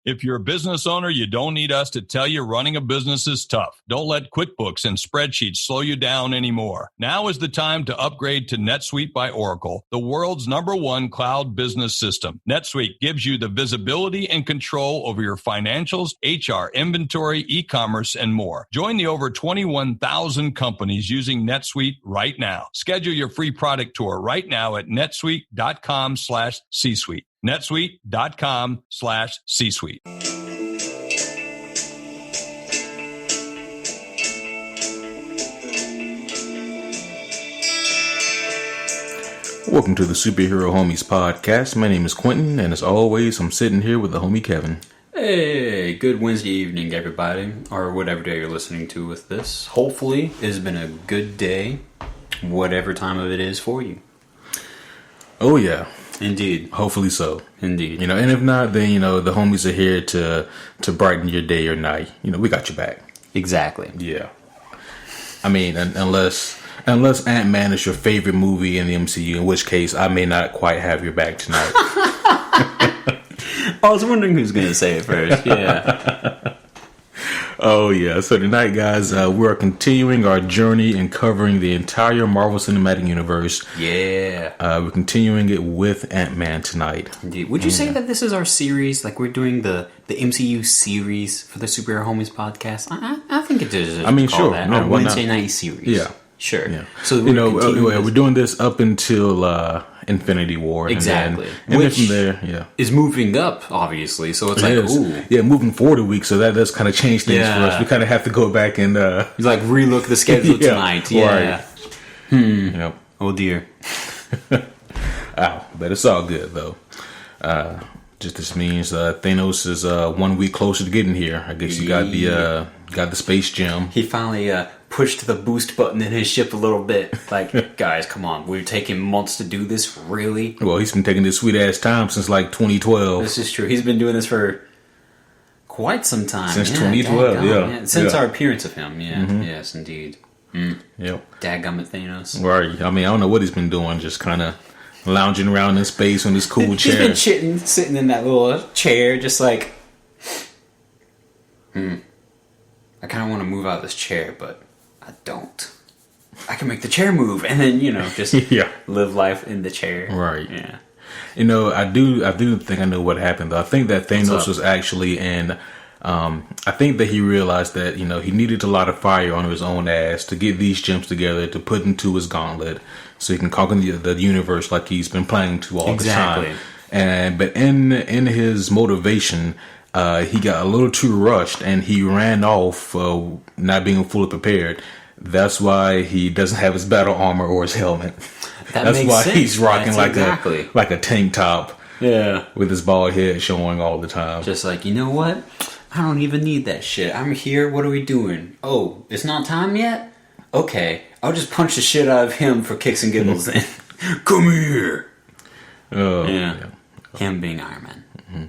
If you're a business owner, you don't need us to tell you running a business is tough. Don't let QuickBooks and spreadsheets slow you down anymore. Now is the time to upgrade to NetSuite by Oracle, the world's #1 cloud business system. NetSuite gives you the visibility and control over your financials, HR, inventory, e-commerce, and more. Join the over 21,000 companies using NetSuite right now. Schedule your free product tour right now at netsuite.com/C-suite. netsuite.com/C-suite. Welcome to the Superhero Homies podcast. My name is Quentin, and as always, I'm sitting here with the homie Kevin. Hey, good Wednesday evening, everybody, or whatever day you're listening to with this. Hopefully, it's been a good day, whatever time of it is for you. Oh, yeah. Indeed. Hopefully so. Indeed. And if not, then, the homies are here to brighten your day or night. We got your back. Exactly. Yeah. I mean, unless Ant-Man is your favorite movie in the MCU, in which case I may not quite have your back tonight. I was wondering who's going to say it first. Yeah. Oh, yeah. So tonight, guys, we're continuing our journey in covering the entire Marvel Cinematic Universe. Yeah. We're continuing it with Ant-Man tonight. Indeed. Would you say that this is our series? Like, we're doing the MCU series for the Superhero Homies podcast? I think it is. I mean, sure. That. No, Our Wednesday night series. Yeah. Sure. Yeah. So, we're doing this up until Infinity War. Exactly. And which then from there, yeah. is moving up, obviously. So it's ooh. Yeah, moving forward a week, so that does kind of change things for us. We kind of have to go back and like relook the schedule tonight. Yeah. Right. Yep. Oh dear. Ow. But it's all good though. Just this means Thanos is 1 week closer to getting here. I guess you got the space gem. He finally pushed the boost button in his ship a little bit. Like, guys, come on. We're taking months to do this, really? Well, he's been taking this sweet-ass time since, 2012. This is true. He's been doing this for quite some time. Since 2012, yeah. Since our appearance of him, yeah. Mm-hmm. Yes, indeed. Yep. Dadgummit Thanos. Right. I mean, I don't know what he's been doing, just kind of lounging around in space on this cool chair. He's been sitting in that little chair, just like, I kind of want to move out of this chair, but I don't. I can make the chair move, and then just live life in the chair. Right. Yeah. I do think I know what happened though. I think that Thanos was actually in. I think that he realized that he needed to light a fire on his own ass to get these gems together to put into his gauntlet, so he can conquer the universe like he's been planning to all the time. But in his motivation, he got a little too rushed and he ran off, not being fully prepared. That's why he doesn't have his battle armor or his helmet. That's why sense. He's rocking like a tank top. Yeah, with his bald head showing all the time. Just like, you know what? I don't even need that shit. I'm here. What are we doing? Oh, it's not time yet? Okay, I'll just punch the shit out of him for kicks and giggles then. Come here. Oh, yeah. Him being Iron Man. Mm-hmm.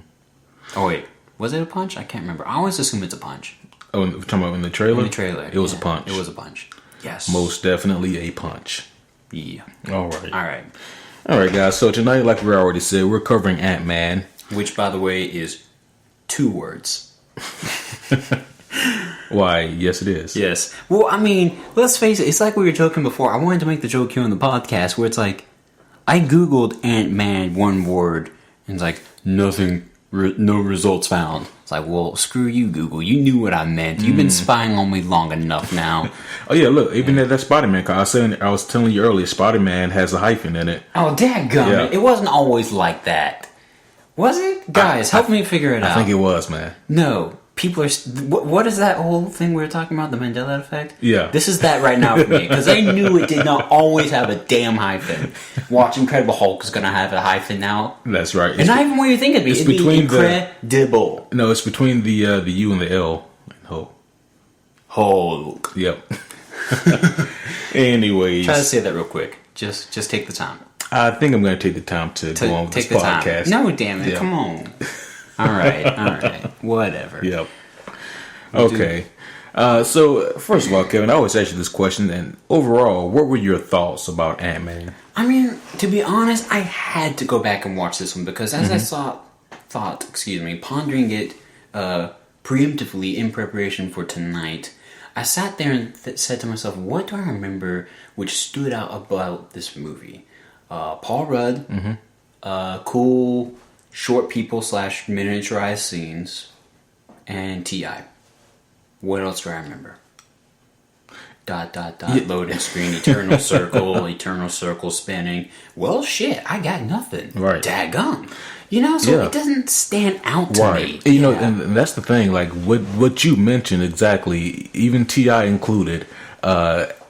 Oh, wait. Was it a punch? I can't remember. I always assume it's a punch. Oh, you're talking about in the trailer? In the trailer. It was a punch. It was a punch. Yes. Most definitely a punch. Yeah. All right, guys. So tonight, like we already said, we're covering Ant-Man. Which, by the way, is 2 words. Why? Yes, it is. Yes. Well, I mean, let's face it. It's like we were joking before. I wanted to make the joke here on the podcast where it's like, I Googled Ant-Man 1 word, and it's like, nothing, no results found. It's like, well, screw you, Google. You knew what I meant. You've been spying on me long enough now. Oh, yeah, look, even that Spider-Man car. I was telling you earlier, Spider-Man has a hyphen in it. Oh, dadgummit. It wasn't always like that. Was it? Guys, help me figure it out. I think it was, man. No. People are... What is that whole thing we were talking about? The Mandela effect? Yeah. This is that right now for me. Because I knew it did not always have a damn hyphen. Watch Incredible Hulk is going to have a hyphen now. That's right. And not even what you think it'd be. It'd be incredible. No, it's between the U and the L. Hulk. Yep. Anyways. Try to say that real quick. Just take the time. I think I'm going to take the time to go on with this podcast. No, damn it. Yeah. Come on. All right. Whatever. Yep. Okay. So, first of all, Kevin, I always ask you this question, and overall, what were your thoughts about Ant-Man? I mean, to be honest, I had to go back and watch this one, because as I pondering it preemptively in preparation for tonight, I sat there and said to myself, what do I remember which stood out about this movie? Paul Rudd, cool short people / miniaturized scenes, and T.I. What else do I remember? ... loading screen, eternal circle spinning. Well, shit, I got nothing. Right. Daggum. So it doesn't stand out to me. And that's the thing, like, what you mentioned exactly, even T.I. included,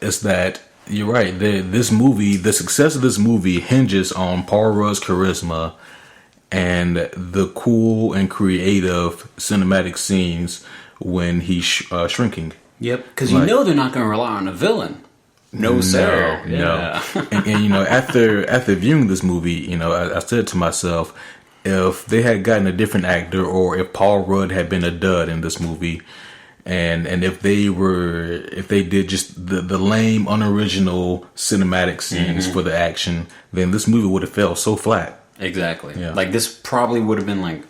is that, you're right, the success of this movie hinges on Paul Rudd's charisma and the cool and creative cinematic scenes when he's shrinking. Yep, because they're not going to rely on a villain. No, sir. No. And after viewing this movie, I said to myself, if they had gotten a different actor, or if Paul Rudd had been a dud in this movie, and if they did just the lame, unoriginal cinematic scenes for the action, then this movie would have fell so flat. Exactly. Yeah. Like, this probably would have been like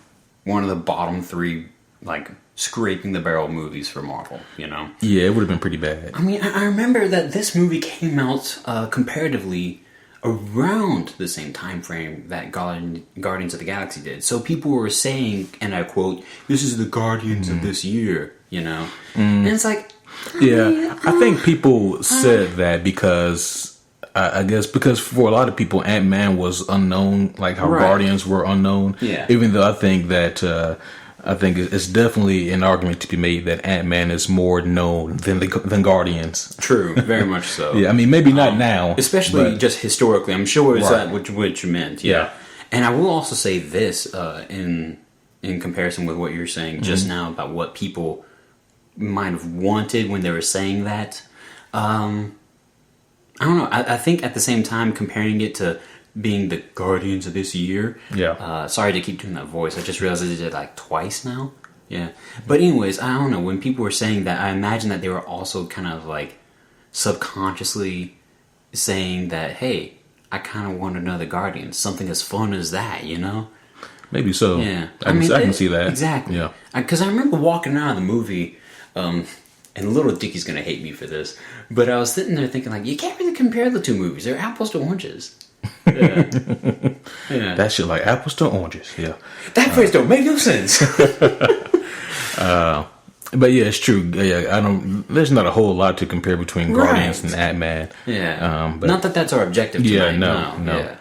one of the bottom 3, like, scraping the barrel movies for Marvel, Yeah, it would have been pretty bad. I mean, I remember that this movie came out comparatively around the same time frame that Guardians of the Galaxy did. So people were saying, and I quote, "This is the Guardians of this year," And it's like... I think people said that because... I guess because for a lot of people, Ant-Man was unknown, like how Guardians were unknown. Yeah. Even though I think that... I think it's definitely an argument to be made that Ant-Man is more known than Guardians. True, very much so. Yeah, I mean, maybe not now. Especially just historically. I'm sure it's that what you meant. Yeah. And I will also say this in comparison with what you're saying just now about what people might have wanted when they were saying that. I don't know. I think at the same time, comparing it to being the Guardians of this year. Yeah. Sorry to keep doing that voice. I just realized I did it like twice now. Yeah. But anyways, I don't know. When people were saying that, I imagine that they were also kind of like subconsciously saying that, hey, I kind of want another Guardians. Something as fun as that, Maybe so. Yeah. I can see that. Exactly. Yeah. Because I remember walking out of the movie, and little Dickie's going to hate me for this, but I was sitting there thinking, like, you can't really compare the two movies. They're apples to oranges. Yeah. That shit like apples to oranges. Yeah. That phrase don't make no sense. But yeah, it's true. Yeah, there's not a whole lot to compare between Guardians and Ant-Man. Yeah. But not that that's our objective tonight. No.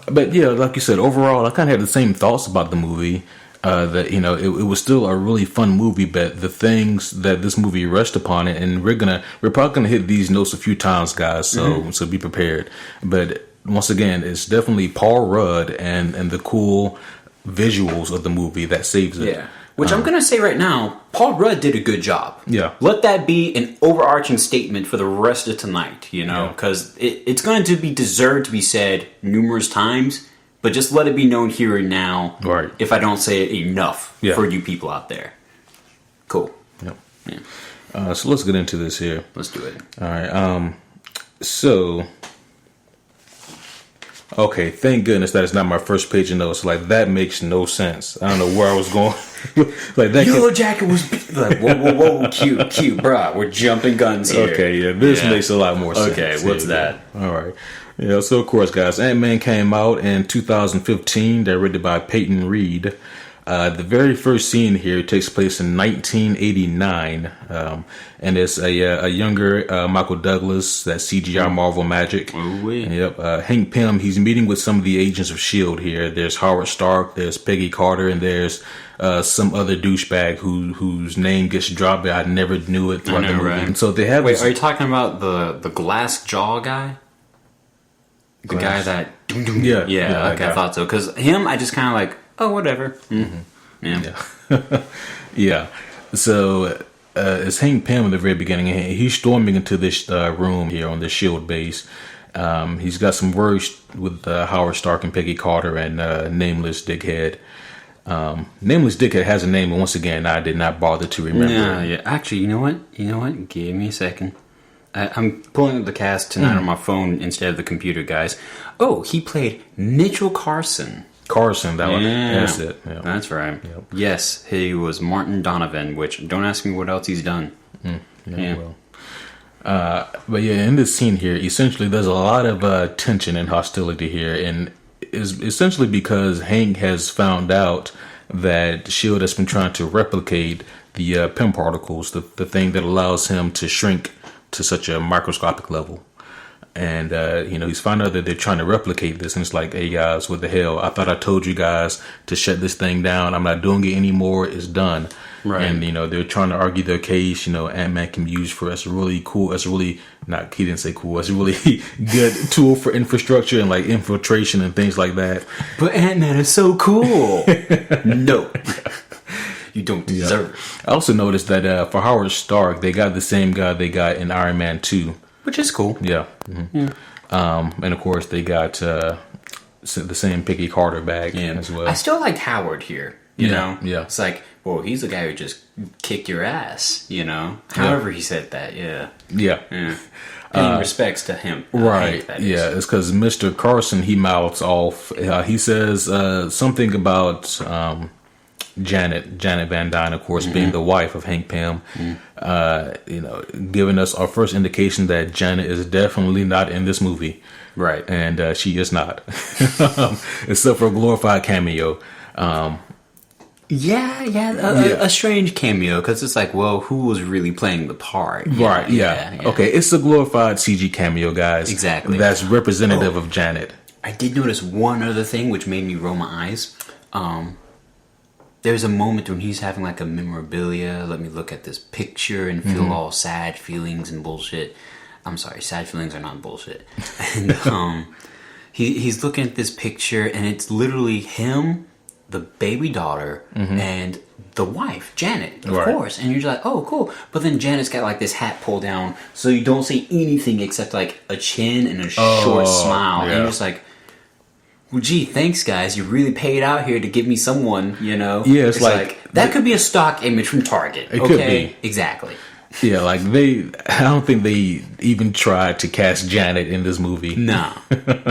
But yeah, like you said, overall, I kind of had the same thoughts about the movie. That it was still a really fun movie, but the things that this movie rushed upon it, and we're probably gonna hit these notes a few times, guys. So be prepared. But once again, it's definitely Paul Rudd and the cool visuals of the movie that saves it. Yeah. Which I'm gonna say right now, Paul Rudd did a good job. Yeah. Let that be an overarching statement for the rest of tonight. Because it's going to be deserved to be said numerous times. But just let it be known here and now, right? If I don't say it enough for you people out there. Cool. Yep. Yeah. So let's get into this here. Let's do it. All right. Okay, thank goodness that is not my first page of notes. Like, that makes no sense. I don't know where I was going. Like that. Yellow Jacket was like, whoa, cute, bro. We're jumping guns here. Okay, yeah, this makes a lot more sense. Okay, what's that? All right. Yeah, so of course, guys, Ant-Man came out in 2015, directed by Peyton Reed. The very first scene here takes place in 1989, and it's a younger Michael Douglas, that CGI Marvel magic. Ooh, yep. Hank Pym, he's meeting with some of the agents of S.H.I.E.L.D. here. There's Howard Stark, there's Peggy Carter, and there's some other douchebag whose name gets dropped, but I never knew it throughout the movie. Right. And so they have. Wait, are you talking about the glass jaw guy? The guy that... Yeah, okay, I thought so. Because him, I just kind of like, oh, whatever. Mm-hmm. Yeah. Yeah. So, it's Hank Pym in the very beginning. He's storming into this room here on the S.H.I.E.L.D. base. He's got some words with Howard Stark and Peggy Carter and Nameless Dickhead. Nameless Dickhead has a name, and once again, I did not bother to remember. Yeah. Actually, you know what? Give me a second. I'm pulling up the cast tonight on my phone instead of the computer, guys. Oh, he played Mitchell Carson Carson. That's it. Yeah. That's right. Yep. Yes, he was Martin Donovan, which don't ask me what else he's done. Well. But yeah, in this scene here, essentially there's a lot of tension and hostility here, and is essentially because Hank has found out that S.H.I.E.L.D. has been trying to replicate the PIM particles, the thing that allows him to shrink to such a microscopic level. And, he's found out that they're trying to replicate this. And it's like, hey, guys, what the hell? I thought I told you guys to shut this thing down. I'm not doing it anymore. It's done. Right. And, they're trying to argue their case. Ant-Man can be used for as a really cool, he didn't say cool, as a really good tool for infrastructure and like infiltration and things like that. But Ant-Man is so cool. No. You don't deserve it. I also noticed that for Howard Stark, they got the same guy they got in Iron Man 2. Which is cool. Yeah. Mm-hmm. And of course, they got the same Peggy Carter back as well. I still liked Howard here. You know? Yeah. It's like, well, he's the guy who just kicked your ass, However he said that, yeah. Yeah. Any respects to him. Right. Hank, yeah, it's because Mr. Carson, he mouths off. He says something about Janet Van Dyne, of course, being the wife of Hank Pym, giving us our first indication that Janet is definitely not in this movie. Right. And she is not. Except for a glorified cameo. A strange cameo, because it's like, well, who was really playing the part? Right, yeah. Okay, it's a glorified CG cameo, guys. Exactly. That's representative of Janet. I did notice one other thing which made me roll my eyes. There's a moment when he's having like a memorabilia, let me look at this picture and feel all sad feelings and bullshit. I'm sorry, sad feelings are not bullshit. And he's looking at this picture and it's literally him, the baby daughter, and the wife, Janet, of course. And you're just like, oh, cool. But then Janet's got like this hat pulled down so you don't see anything except like a chin and a short smile. Yeah. And you're just like, well, gee, thanks, guys. You really paid out here to give me someone, Yeah, it's like that could be a stock image from Target. It could be. Exactly. Yeah, like I don't think they even tried to cast Janet in this movie. No.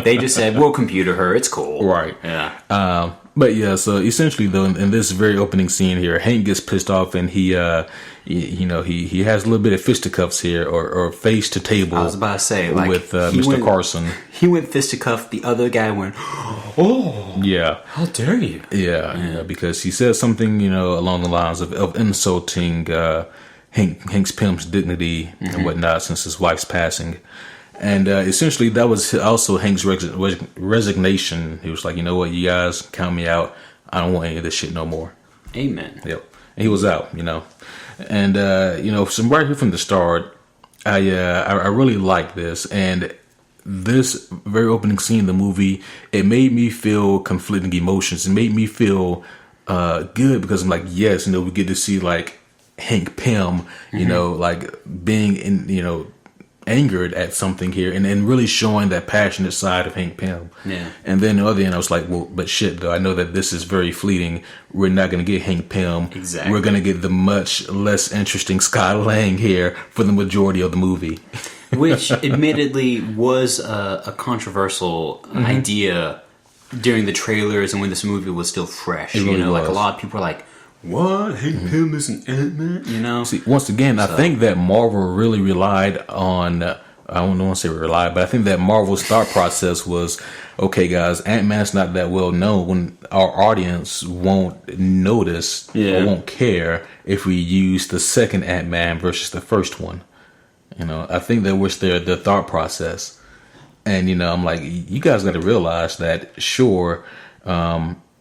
They just said, we'll computer her. It's cool. Right. Yeah. But yeah, so essentially though, in this very opening scene here, Hank gets pissed off and he has a little bit of fisticuffs here or face to table. I was about to say, like, with Mr. Carson. He went fisticuff. The other guy went, oh, yeah, how dare you? Yeah, because he says something, along the lines of insulting Hank's Pym's dignity and whatnot since his wife's passing. And essentially, that was also Hank's resignation. He was like, you know what, you guys, count me out. I don't want any of this shit no more. Amen. Yep. And he was out, And, from right here from the start, I really like this. And this very opening scene in the movie, it made me feel conflicting emotions. It made me feel good because I'm like, yes, we get to see, like, Hank Pym, like being in, angered at something here and really showing that passionate side of Hank Pym. Yeah. And then the other end, I was like, well, but shit, though, I know that this is very fleeting. We're not going to get Hank Pym. Exactly. We're going to get the much less interesting Scott Lang here for the majority of the movie. Which, admittedly, was a controversial idea during the trailers and when this movie was still fresh. It really was. Like a lot of people are like, what? Hank Pym is an Ant-Man? See, once again, I think that Marvel really relied on, I don't want to say relied, but I think that Marvel's thought process was, okay, guys, Ant-Man's not that well known. Our audience won't notice or won't care if we use the second Ant-Man versus the first one. I think that was their thought process. And, I'm like, you guys got to realize that, sure,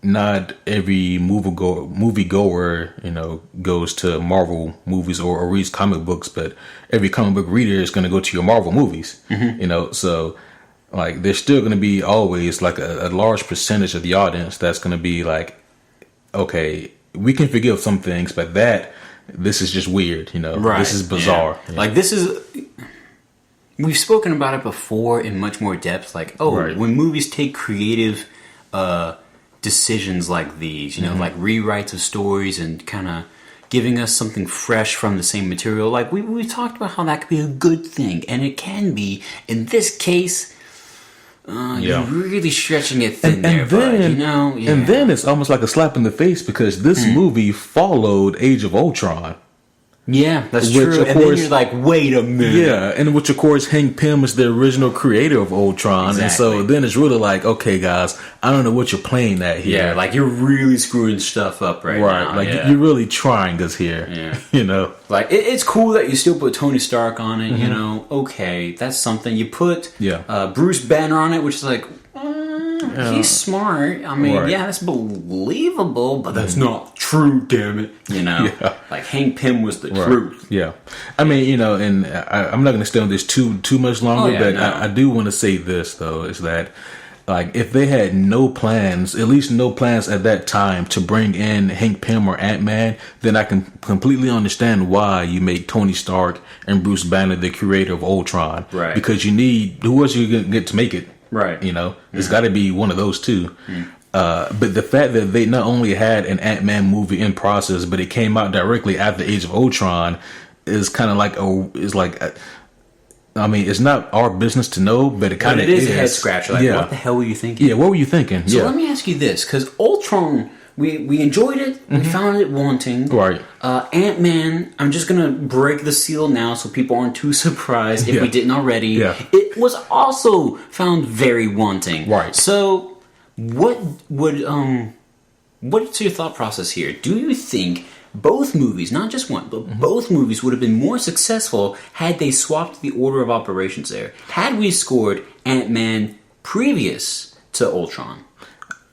not every moviegoer, goes to Marvel movies or reads comic books, but every comic book reader is going to go to your Marvel movies, so like there's still going to be always like a large percentage of the audience that's going to be like, okay, we can forgive some things, but this is just weird, right. This is bizarre. Yeah. Like this is, we've spoken about it before in much more depth, like, when movies take creative, decisions like these, like rewrites of stories and kind of giving us something fresh from the same material. Like we talked about how that could be a good thing, and it can be. In this case, you're really stretching it thin and there, then, bud. You know, yeah. And then it's almost like a slap in the face because this movie followed Age of Ultron. Yeah, that's Which, true. of And course, then you're like, wait a minute. Yeah, and which of course Hank Pym is the original creator of Ultron, Exactly. and so then it's really like, okay, guys, I don't know what you're playing at here. Yeah, like you're really screwing stuff up right now. Like yeah. you're really trying us here. Yeah. You know, Like it's cool that you still put Tony Stark on it. You know, okay, that's something. You put Bruce Banner on it, which is like. He's smart. I mean, yeah, that's believable, but that's not true, damn it. You know? Like, Hank Pym was the truth. Yeah. I mean, you know, and I'm not going to stay on this too much longer, but I do want to say this, though, is that, like, if they had no plans, at least no plans at that time to bring in Hank Pym or Ant-Man, then I can completely understand why you make Tony Stark and Bruce Banner the creator of Ultron. Right. Because you need, who else are you going to get to make it? Right. You know, it's got to be one of those two. But the fact that they not only had an Ant-Man movie in process, but it came out directly after Age of Ultron is kind of like I mean, it's not our business to know, but it kind of is. It is a head scratcher. Like, what the hell were you thinking? Yeah, what were you thinking? So let me ask you this, because Ultron, we enjoyed it, we found it wanting. Right. Ant-Man, I'm just going to break the seal now so people aren't too surprised if we didn't already. Yeah. It was also found very wanting. Right. So, what's your thought process here? Do you think both movies, not just one, but both movies would have been more successful had they swapped the order of operations there? Had we scored Ant-Man previous to Ultron?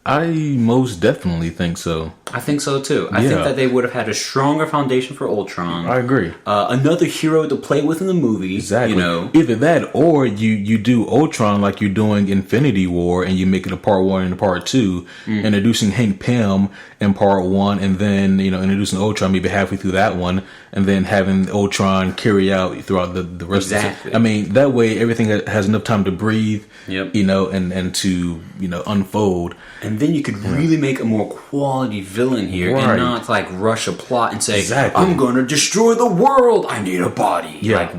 I most definitely think so. I think so too. I think that they would have had a stronger foundation for Ultron. I agree. Another hero to play with in the movie. Exactly. You know, either that or you do Ultron like you're doing Infinity War, and you make it a part 1 and a part 2, introducing Hank Pym in part 1, and then introducing Ultron maybe halfway through that one, and then having Ultron carry out throughout the rest of it. I mean, that way everything has enough time to breathe. Yep. And to unfold. And then you could really make a more quality villain here, and not like rush a plot and say, "I'm going to destroy the world. I need a body." Yeah.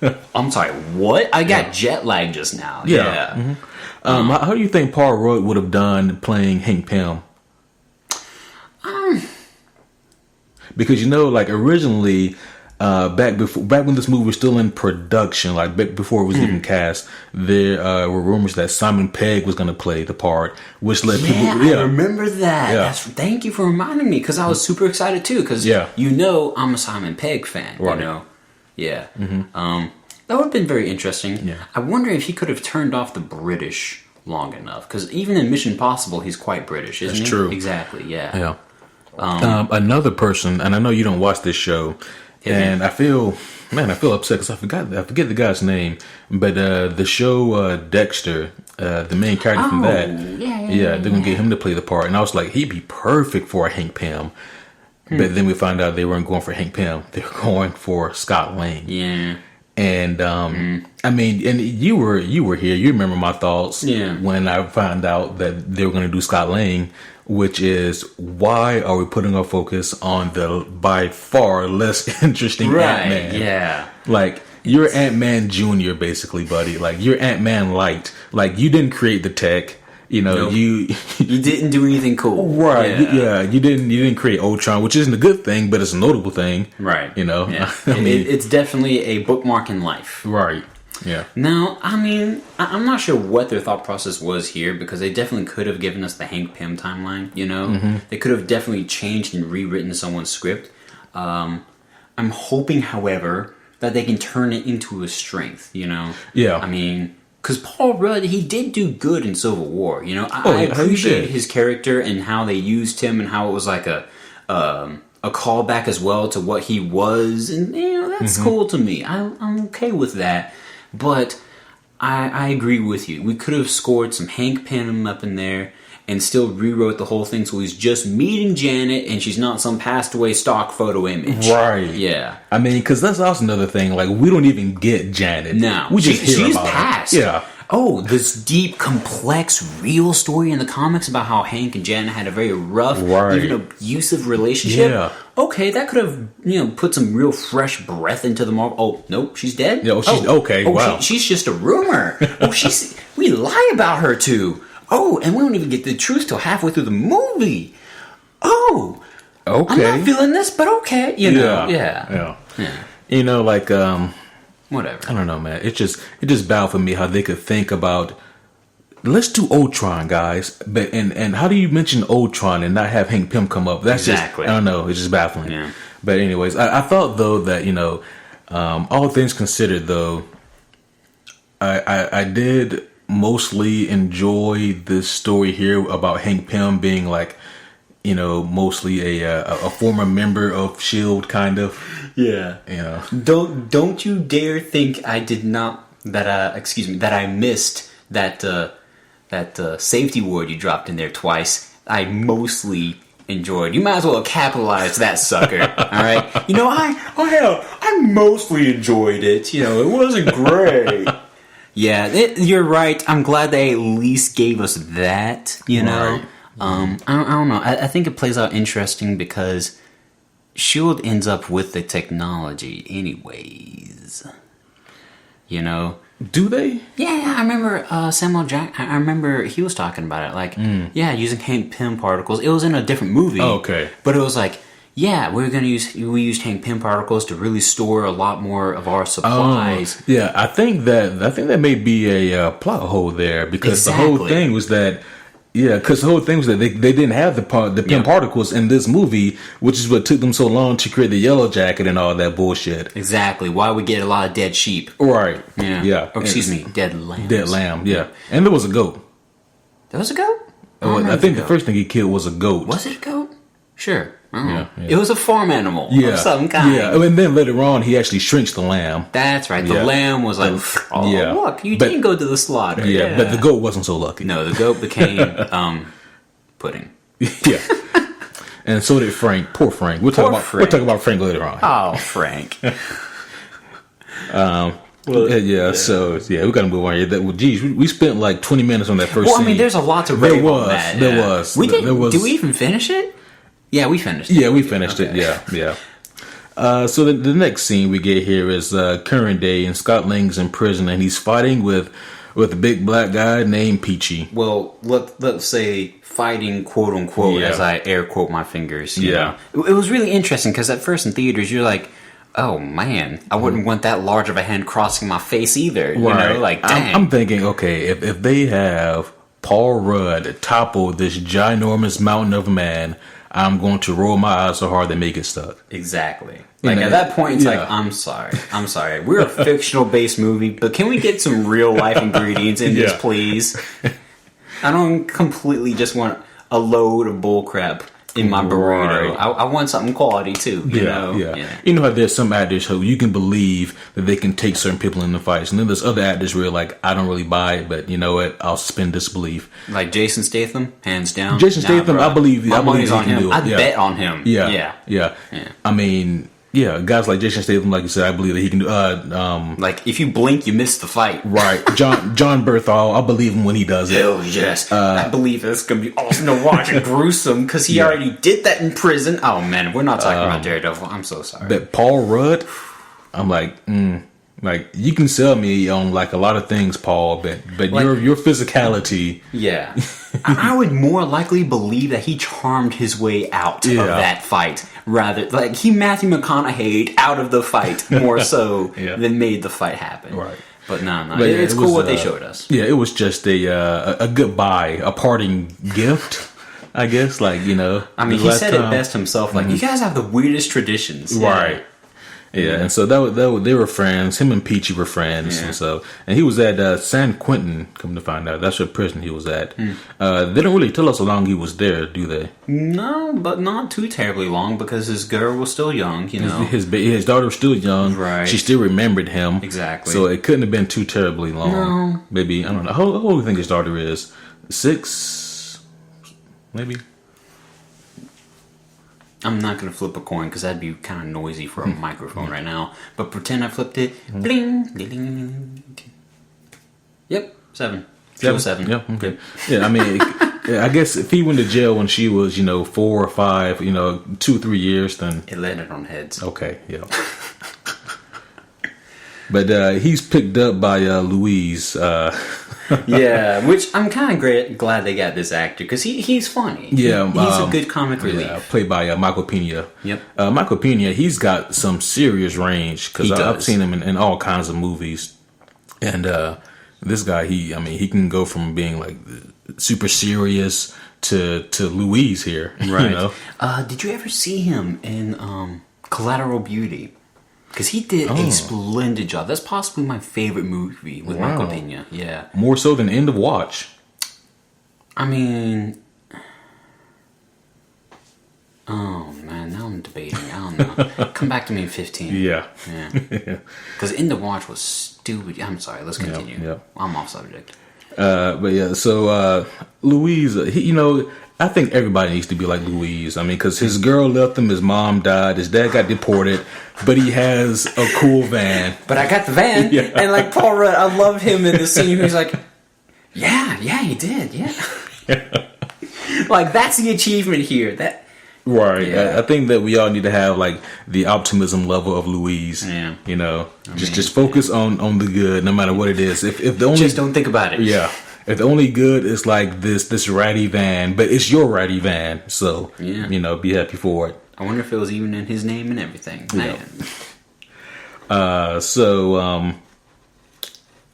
Like, I'm sorry, what? I got jet lag just now. Yeah. How do you think Paul Rudd would have done playing Hank Pym? Because like originally, back when this movie was still in production, like before it was even cast, there were rumors that Simon Pegg was going to play the part, which led people. I remember that. Thank you for reminding me, because I was super excited too. Because I'm a Simon Pegg fan. Right. That would have been very interesting. Yeah. I wonder if he could have turned off the British long enough, because even in Mission Impossible, he's quite British, isn't he? That's true. Exactly. Yeah. Yeah. Another person, and I know you don't watch this show. And I feel upset because I forget the guy's name, but the show Dexter, the main character from that, they're gonna get him to play the part, and I was like, he'd be perfect for a Hank Pym, but then we found out they weren't going for Hank Pym, they were going for Scott Lang. Yeah. And I mean, and you were here, you remember my thoughts when I found out that they were gonna do Scott Lang. Which is, why are we putting our focus on the by far less interesting Ant-Man? Yeah. Like, you're Ant-Man Jr., basically, buddy. Like, you're Ant-Man Light. Like, you didn't create the tech. Nope. You didn't do anything cool. Right. Yeah. You didn't create Ultron, which isn't a good thing, but it's a notable thing. Right. Yeah. I mean, it's definitely a bookmark in life. Right. Yeah. Now, I mean, I'm not sure what their thought process was here, because they definitely could have given us the Hank Pym timeline, They could have definitely changed and rewritten someone's script. I'm hoping, however, that they can turn it into a strength, Yeah. I mean, because Paul Rudd, he did do good in Civil War, I appreciate his character and how they used him, and how it was like a callback as well to what he was, and that's cool to me. I'm okay with that. But I agree with you. We could have scored some Hank Pym up in there and still rewrote the whole thing so he's just meeting Janet and she's not some passed away stock photo image. Right. Yeah. I mean, because that's also another thing. Like, we don't even get Janet. No. We just hear she's about passed. her. Yeah. this deep, complex, real story in the comics about how Hank and Janet had a very rough, even abusive relationship. Yeah. Okay, that could have, put some real fresh breath into the Marvel. Oh, nope, she's dead? Yeah, she's okay, wow. She's just a rumor. We lie about her too. Oh, and we don't even get the truth till halfway through the movie. Oh, okay. I'm not feeling this, but okay. Yeah. Like, whatever. I don't know, man. It just baffled me how they could think about, let's do Ultron, guys. But and how do you mention Ultron and not have Hank Pym come up? That's exactly. Just, I don't know. It's just baffling. Yeah. But anyways, I thought though that all things considered, though, I did mostly enjoy this story here about Hank Pym being like, mostly a former member of S.H.I.E.L.D. kind of. Yeah. Don't you dare think I did not that I missed that safety word you dropped in there twice. I mostly enjoyed. You might as well capitalize that sucker. All right. I mostly enjoyed it. It wasn't great. Yeah, you're right. I'm glad they at least gave us that. Right. I don't know. I think it plays out interesting because S.H.I.E.L.D. ends up with the technology anyways. Do they? Yeah, I remember Samuel Jackson. I remember he was talking about it. Like, using Hank Pym particles. It was in a different movie. Oh, okay. But it was like, we used Hank Pym particles to really store a lot more of our supplies. Yeah, I think that may be a plot hole there because the whole thing was that. Yeah, because the whole thing was that they didn't have the Pym particles in this movie, which is what took them so long to create the Yellow Jacket and all that bullshit. Exactly. Why we get a lot of dead sheep. Right. Yeah. Or, excuse me, dead lambs. Dead lamb, yeah. And there was a goat. There was a goat? I think the first thing he killed was a goat. Was it a goat? Sure. Yeah. It was a farm animal of some kind. Yeah, and then later on, he actually shrinks the lamb. That's right. The lamb was like, look, you didn't go to the slaughter. Yeah, but the goat wasn't so lucky. No, the goat became pudding. Yeah. And so did Frank. Poor Frank. We'll talk about Frank later on. Oh, Frank. So we gotta move on here. Geez, we spent like 20 minutes on that first scene. I mean, there's a lot to rate on that. There was. Did we even finish it? Yeah, we finished it. Yeah, we finished it. Yeah. So the next scene we get here is current day, and Scott Lang's in prison, and he's fighting with a big black guy named Peachy. Well, let's say fighting, quote unquote, as I air quote my fingers. You know? It was really interesting because at first in theaters you're like, oh man, I wouldn't want that large of a hand crossing my face either. Right. Like, dang. I'm thinking, okay, if they have Paul Rudd topple this ginormous mountain of a man, I'm going to roll my eyes so hard they make it stuck. Exactly. Like, at that point, it's like, I'm sorry. We're a fictional-based movie, but can we get some real-life ingredients in this, please? I don't completely just want a load of bullcrap in my burrito. Right. I want something quality, too, you know? Yeah. You know how there's some actors who you can believe that they can take certain people in the fights, and then there's other actors where you're like, I don't really buy it, but you know what? I'll suspend disbelief. Like Jason Statham, hands down. Jason Statham, I believe my money's on him. I'd bet on him. Yeah. I mean, guys like Jason Statham, like you said, I believe that he can do. Like if you blink, you miss the fight. Right, John Berthal, I believe him when he does it. Oh yes, I believe it's gonna be awesome to watch and gruesome because he already did that in prison. Oh man, we're not talking about Daredevil. I'm so sorry. But Paul Rudd, I'm like, like you can sell me on like a lot of things, Paul, but like, your physicality. Yeah, I would more likely believe that he charmed his way out of that fight. Rather, like he Matthew McConaughey'd out of the fight more so than made the fight happen. Right. But no, it's cool what they showed us. Yeah, it was just a goodbye, a parting gift, I guess. Like, you know. I mean, he said it best himself. Like, you guys have the weirdest traditions. Right. Yeah, and so they were friends. Him and Peachy were friends, and he was at San Quentin. Come to find out, that's what prison he was at. They don't really tell us how long he was there, do they? No, but not too terribly long because his girl was still young. You know, his daughter was still young. Right, she still remembered him exactly. So it couldn't have been too terribly long. No, maybe I don't know. How old do you think his daughter is? 6, maybe. I'm not going to flip a coin because that'd be kind of noisy for a microphone right now. But pretend I flipped it. Bling, ding. Yep, 7. 7? Yeah, okay. Yeah, I mean, I guess if he went to jail when she was, 4 or 5, 2, 3 years, then... It landed on heads. Okay, yeah. But he's picked up by Louise. Yeah, which I'm kind of glad they got this actor, because he's funny. Yeah. He's a good comic relief. Yeah, played by Michael Pena. Yep. Michael Pena, he's got some serious range, because I've seen him in all kinds of movies. And this guy, he can go from being like super serious to Louise here. Right. Did you ever see him in Collateral Beauty? Because he did a splendid job. That's possibly my favorite movie with Michael Pena. Yeah. More so than End of Watch. I mean... Oh, man. Now I'm debating. I don't know. Come back to me in 15. Yeah. Because End of Watch was stupid. I'm sorry. Let's continue. Yeah. I'm off subject. But yeah, so Louise, I think everybody needs to be like Louise. I mean, because his girl left him, his mom died, his dad got deported, but he has a cool van. But I got the van, and like Paul Rudd, I love him in the scene where he's like, yeah, he did, yeah. Like, that's the achievement here. Right. Yeah. I think that we all need to have like the optimism level of Louise. Yeah. Just focus on the good, no matter what it is. If the only just don't think about it. Yeah. If the only good is like this ratty van, but it's your ratty van, so be happy for it. I wonder if it was even in his name and everything. Man.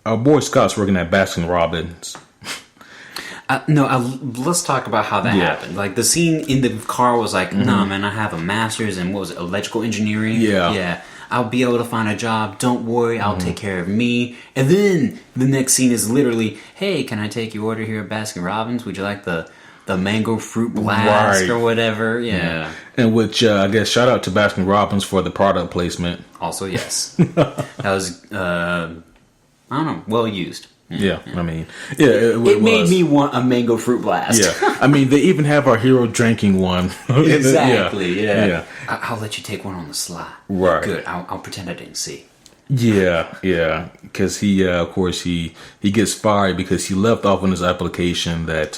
Our boy Scott's working at Baskin Robbins. Let's talk about how that happened. Like, the scene in the car was like, nah, man, I have a master's in, what was it, electrical engineering? Yeah. I'll be able to find a job. Don't worry, I'll take care of me. And then the next scene is literally, hey, can I take your order here at Baskin Robbins? Would you like the mango fruit blast or whatever? Yeah. And which, I guess, shout out to Baskin Robbins for the product placement. Also, yes. That was, I don't know, well used. Yeah, I mean, it made me want a mango fruit blast. Yeah, I mean, they even have our hero drinking one. Exactly. Yeah. I'll let you take one on the sly. Right. Good. I'll pretend I didn't see. Yeah. Because he, of course, he gets fired because he left off on his application that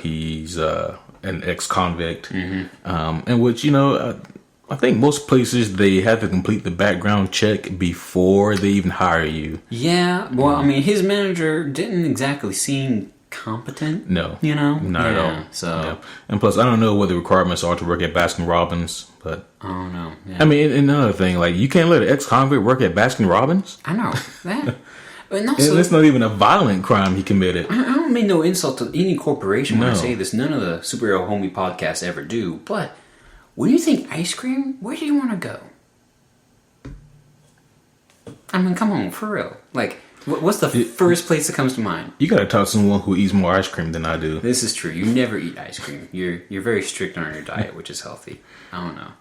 he's an ex-convict, and which I think most places they have to complete the background check before they even hire you. Yeah, well, I mean, his manager didn't exactly seem competent. No. Not at all. So, and plus, I don't know what the requirements are to work at Baskin Robbins, but I don't know. Yeah. I mean, another thing, like, you can't let an ex-convict work at Baskin Robbins. I know that. And also, and it's not even a violent crime he committed. I don't mean no insult to any corporation when I say this. None of the Superhero Homie podcasts ever do, but. When you think ice cream, where do you want to go? I mean, come on, for real. Like, what's the first place that comes to mind? You gotta talk to someone who eats more ice cream than I do. This is true. You never eat ice cream. You're very strict on your diet, which is healthy. I don't know.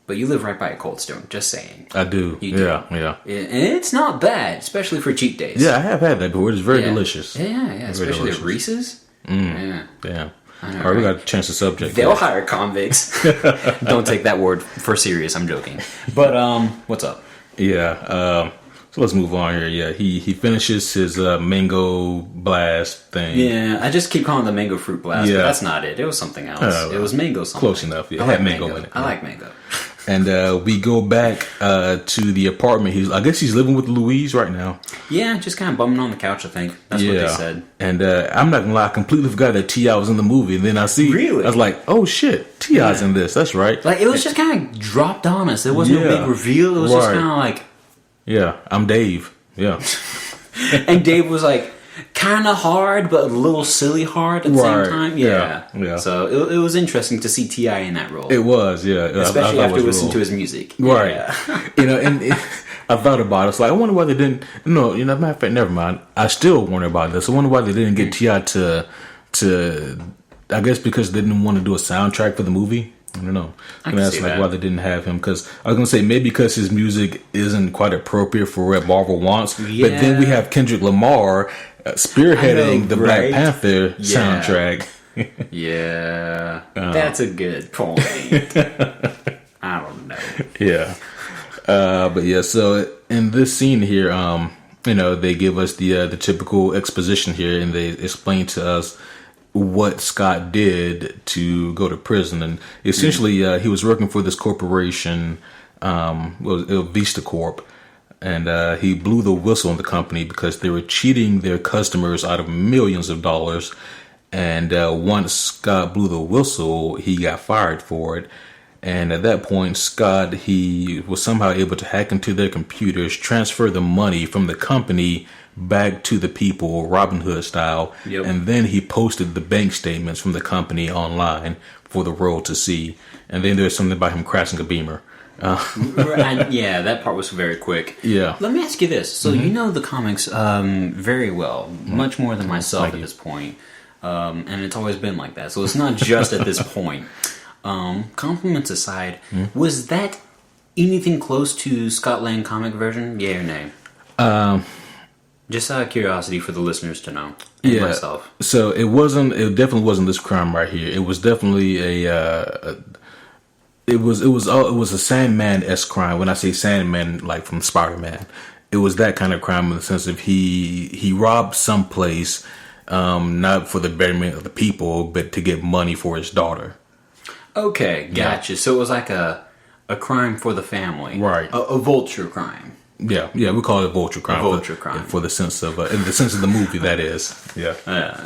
But you live right by a Cold Stone, just saying. I do. You do. Yeah. And it's not bad, especially for cheat days. Yeah, I have had that before. It's very delicious. Yeah. Especially at Reese's. Yeah. All right, we got to change the subject. They'll hire convicts. Don't take that word for serious. I'm joking. But what's up? Yeah. So let's move on here. Yeah, he finishes his mango blast thing. Yeah, I just keep calling it the mango fruit blast, but that's not it. It was something else. It was mango something. Close enough. Yeah, it had mango in it. I like mango. And we go back to the apartment. I guess he's living with Louise right now. Yeah, just kind of bumming on the couch, I think. That's what they said. And I'm not going to lie, I completely forgot that T.I. was in the movie. And then I was like, oh shit, T.I.'s in this. That's right. Like, it was just kind of dropped on us. There wasn't no big reveal. It was just kind of like... Yeah, I'm Dave. Yeah. And Dave was like... kind of hard, but a little silly hard at the same time. Yeah. So it was interesting to see T.I. in that role. It was, yeah. Especially after listening to his music. Right. Yeah. And I thought about it. It's like, I wonder why they didn't... No, matter of fact, never mind. I still wonder about this. I wonder why they didn't get T.I. to... I guess because they didn't want to do a soundtrack for the movie. I don't know. And that's like why they didn't have him. Because I was going to say maybe because his music isn't quite appropriate for what Marvel wants. Yeah. But then we have Kendrick Lamar spearheading the Black Panther soundtrack. Yeah. That's a good point. I don't know. Yeah. But yeah, so in this scene here, they give us the typical exposition here, and they explain to us what Scott did to go to prison. And essentially, he was working for this corporation, Vista Corp, and he blew the whistle on the company because they were cheating their customers out of millions of dollars. And once Scott blew the whistle, he got fired for it. And at that point, Scott, he was somehow able to hack into their computers, transfer the money from the company back to the people, Robin Hood style. Yep. And then he posted the bank statements from the company online for the world to see. And then there's something about him crashing a Beamer. Yeah, that part was very quick. Yeah. Let me ask you this. So you know the comics very well, much more than myself at this point. And it's always been like that. So it's not just at this point. Compliments aside, was that anything close to Scott Lang comic version? Yeah or nay? Just out of curiosity for the listeners to know. And myself. So it definitely wasn't this crime right here. It was definitely it was a Sandman-esque crime. When I say Sandman, like from Spider-Man, it was that kind of crime in the sense of he robbed someplace, not for the betterment of the people, but to get money for his daughter. Okay, gotcha. Yeah. So it was like a crime for the family, right? A vulture crime. Yeah, we call it vulture crime. Crime for the sense of in the sense of the movie. That is, yeah.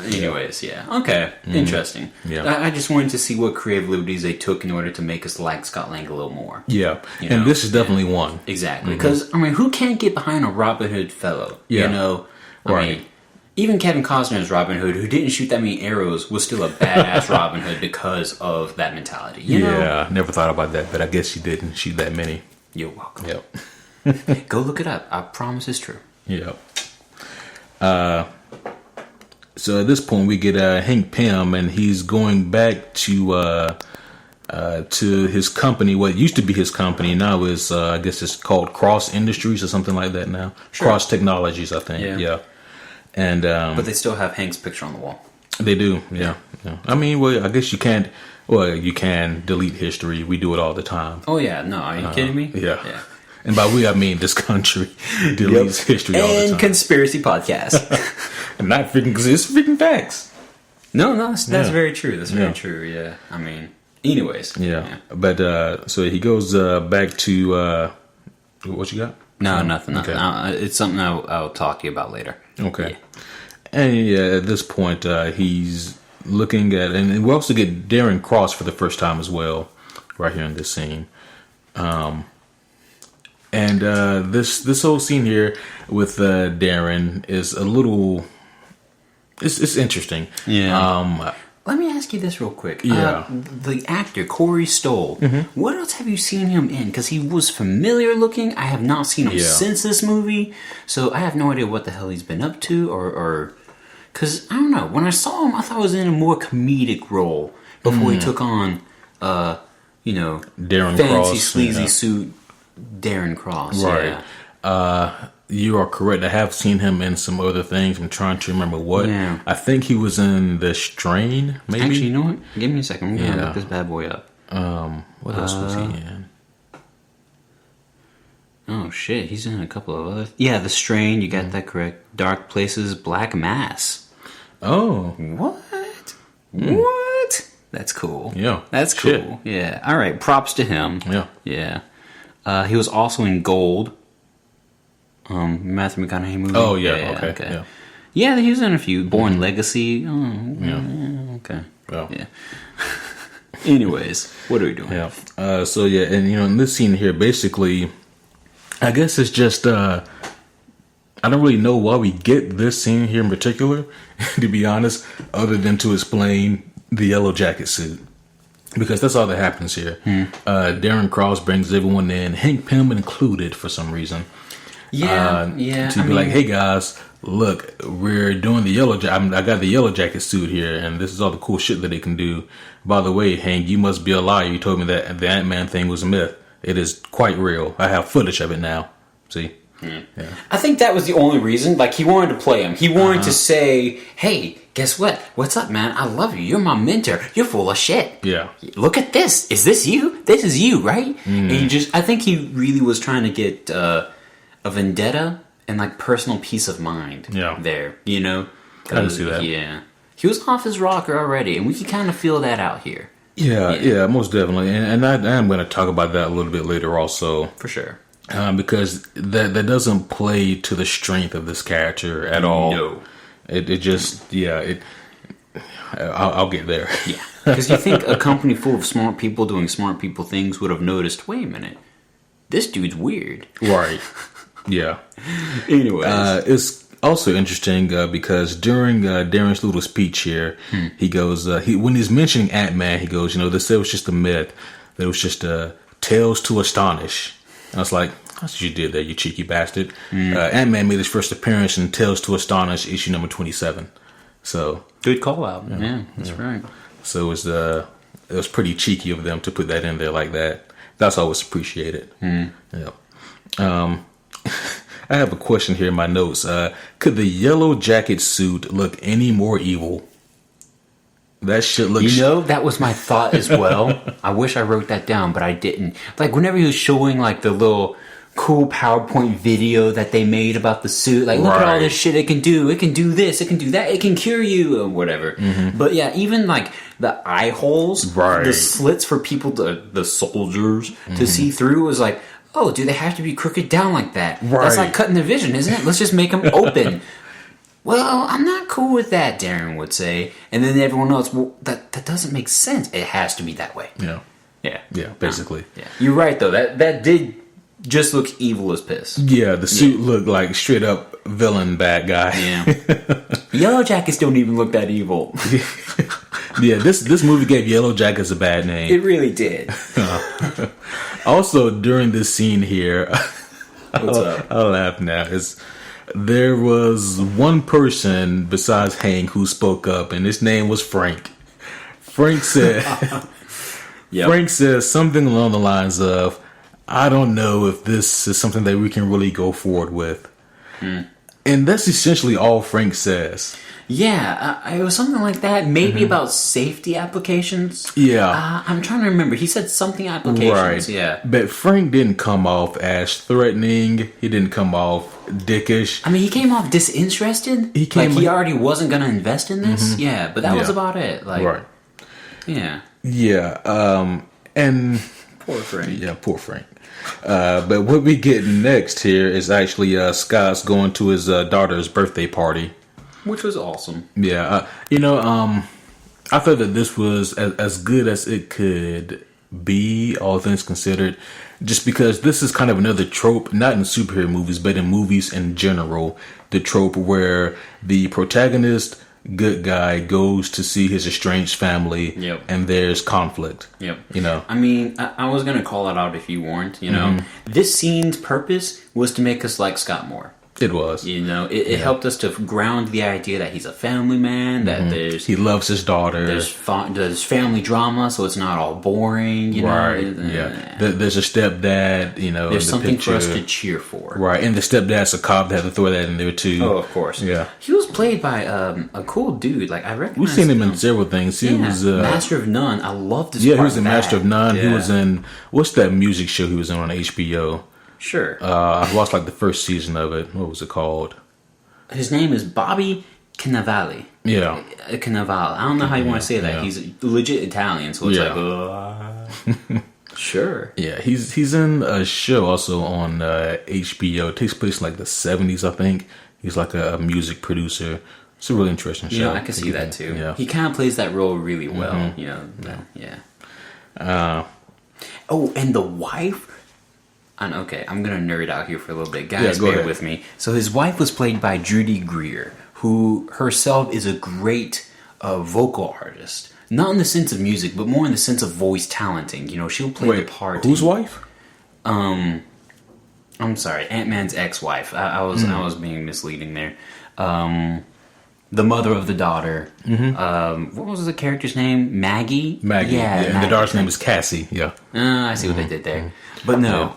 Anyways, yeah. Okay, interesting. Yeah, I just wanted to see what creative liberties they took in order to make us like Scott Lang a little more. Yeah, and this is definitely one. Exactly, because I mean, who can't get behind a Robin Hood fellow? Yeah. You know, I mean, even Kevin Costner's Robin Hood, who didn't shoot that many arrows, was still a badass Robin Hood because of that mentality. You know? Never thought about that, but I guess she didn't shoot that many. You're welcome. Yep. Go look it up. I promise it's true. Yep. So at this point, we get Hank Pym, and he's going back to his company. What used to be his company now is, I guess it's called Cross Industries or something like that now. Sure. Cross Technologies, I think. Yeah. And but they still have Hank's picture on the wall. They do, yeah. I mean, well, I guess you can't. Well, you can delete history. We do it all the time. Oh yeah, no, are you kidding me? Yeah. And by we, I mean this country deletes history all the time. And conspiracy podcast. Not freaking, because it's freaking facts. No, that's very true. That's very true. Yeah, I mean, anyways. Yeah. But so he goes back to what you got? No, nothing. Okay. It's something I'll talk to you about later. Okay. Yeah. And at this point, he's looking at, and we also get Darren Cross for the first time as well, right here in this scene. And this whole scene here with Darren is a little, it's interesting. Yeah. Let me ask you this real quick. Yeah. The actor, Corey Stoll, what else have you seen him in? Because he was familiar looking. I have not seen him since this movie. So I have no idea what the hell he's been up to or because, I don't know. When I saw him, I thought he was in a more comedic role before he took on, Darren fancy, Cross, sleazy suit Darren Cross. Right. Yeah. You are correct. I have seen him in some other things. I'm trying to remember what. Yeah. I think he was in The Strain, maybe. Actually, you know what? Give me a second. I'm going to look this bad boy up. What else was he in? Oh, shit. He's in a couple of other... Yeah, The Strain. You got that correct. Dark Places, Black Mass. Oh. What? What? That's cool. Yeah. That's cool. Shit. Yeah. All right. Props to him. Yeah. Yeah. He was also in Gold. Matthew McConaughey movie. Oh, yeah. Okay. Yeah, he was in a few. Born Legacy. Oh, okay. Well. Yeah. Anyways, what are we doing? Yeah. And in this scene here, basically, I guess it's just I don't really know why we get this scene here in particular, to be honest, other than to explain the Yellow Jacket suit. Because that's all that happens here. Darren Cross brings everyone in, Hank Pym included for some reason. Yeah. To be like, hey guys, look, we're doing the Yellow Jacket. I got the Yellow Jacket suit here, and this is all the cool shit that they can do. By the way, Hank, you must be a liar. You told me that the Ant-Man thing was a myth. It is quite real. I have footage of it now. See? Yeah. I think that was the only reason. Like, he wanted to play him. He wanted to say, hey, guess what? What's up, man? I love you. You're my mentor. You're full of shit. Yeah. Look at this. Is this you? This is you, right? And I think he really was trying to get a vendetta and like personal peace of mind. Yeah. There, you know. I can see that. Yeah, he was off his rocker already, and we can kind of feel that out here. Yeah, most definitely, and I am going to talk about that a little bit later, also, For sure. because that doesn't play to the strength of this character at all. No. It just I'll get there. Yeah, because you think a company full of smart people doing smart people things would have noticed, wait a minute, this dude's weird. Right. Yeah. Anyways. It's also interesting because during Darren's little speech here, he goes, when he's mentioning Ant-Man, he goes, they said it was just a myth. That it was just tales to astonish. And I was like, that's what you did there, you cheeky bastard. Ant-Man made his first appearance in Tales to Astonish, issue number 27. So Good call out. Yeah, that's right. So it was pretty cheeky of them to put that in there like that. That's always appreciated. Yeah. I have a question here in my notes. Could the Yellow Jacket suit look any more evil? That shit looks... that was my thought as well. I wish I wrote that down, but I didn't. Like, whenever he was showing, like, the little cool PowerPoint video that they made about the suit, like, look at all this shit it can do. It can do this, it can do that, it can cure you, or whatever. But yeah, even, like, the eye holes, the slits for people, the soldiers, to see through was like, oh, do they have to be crooked down like that? That's like cutting the vision, isn't it? Let's just make them open. Well, I'm not cool with that, Darren would say. And then everyone else, well, that doesn't make sense. It has to be that way. Yeah. Yeah. Yeah, basically. Yeah. You're right, though. That did just look evil as piss. Yeah, the suit looked like straight up villain bad guy. Yeah. Yellow Jackets don't even look that evil. Yeah, this movie gave Yellow Jackets a bad name. It really did. Also, during this scene here, What's up? I'll laugh now. There was one person besides Hank who spoke up, and his name was Frank. Frank said, Frank says something along the lines of, I don't know if this is something that we can really go forward with. And that's essentially all Frank says. Yeah, it was something like that. Maybe about safety applications. Yeah. I'm trying to remember. He said something applications. Yeah. But Frank didn't come off as threatening. He didn't come off dickish. I mean, he came off disinterested. He already wasn't going to invest in this. Yeah, but that was about it. Like, Yeah. Yeah. And poor Frank. Yeah, poor Frank. But what we get next here is actually Scott's going to his daughter's birthday party. Which was awesome. Yeah. I thought that this was as good as it could be, all things considered, just because this is kind of another trope, not in superhero movies, but in movies in general. The trope where the protagonist, good guy, goes to see his estranged family, and there's conflict. Yep. I mean, I was going to call it out if you weren't, This scene's purpose was to make us like Scott more. It was. It helped us to ground the idea that he's a family man, that he loves his daughter. There's family drama, so it's not all boring, Right. Yeah. There's a stepdad, There's something for us to cheer for. Right. And the stepdad's a cop. They had to throw that in there, too. Oh, of course. Yeah. He was played by a cool dude. Like, I recognize We've seen him in several things. He was Master of None. I loved his Yeah, part he was in Master of None. Yeah. He was in, what's that music show he was in on HBO? Sure. I watched like the first season of it. What was it called? His name is Bobby Cannavale. Yeah. Cannavale. I don't know how you want to say that. Yeah. He's legit Italian, so it's like, sure. Yeah, he's in a show also on HBO. It takes place in like the 70s, I think. He's like a music producer. It's a really interesting show. I can see that too. Yeah. He kind of plays that role really well. Oh, and the wife. Okay, I'm gonna nerd out here for a little bit, guys. Bear with me. So his wife was played by Judy Greer, who herself is a great vocal artist. Not in the sense of music, but more in the sense of voice talenting. She'll play the part. Whose wife? I'm sorry, Ant-Man's ex-wife. I was being misleading there. The mother of the daughter. What was the character's name? Maggie? Maggie. Yeah. Maggie. And the daughter's name is Cassie. Yeah. I see what they did there. But no,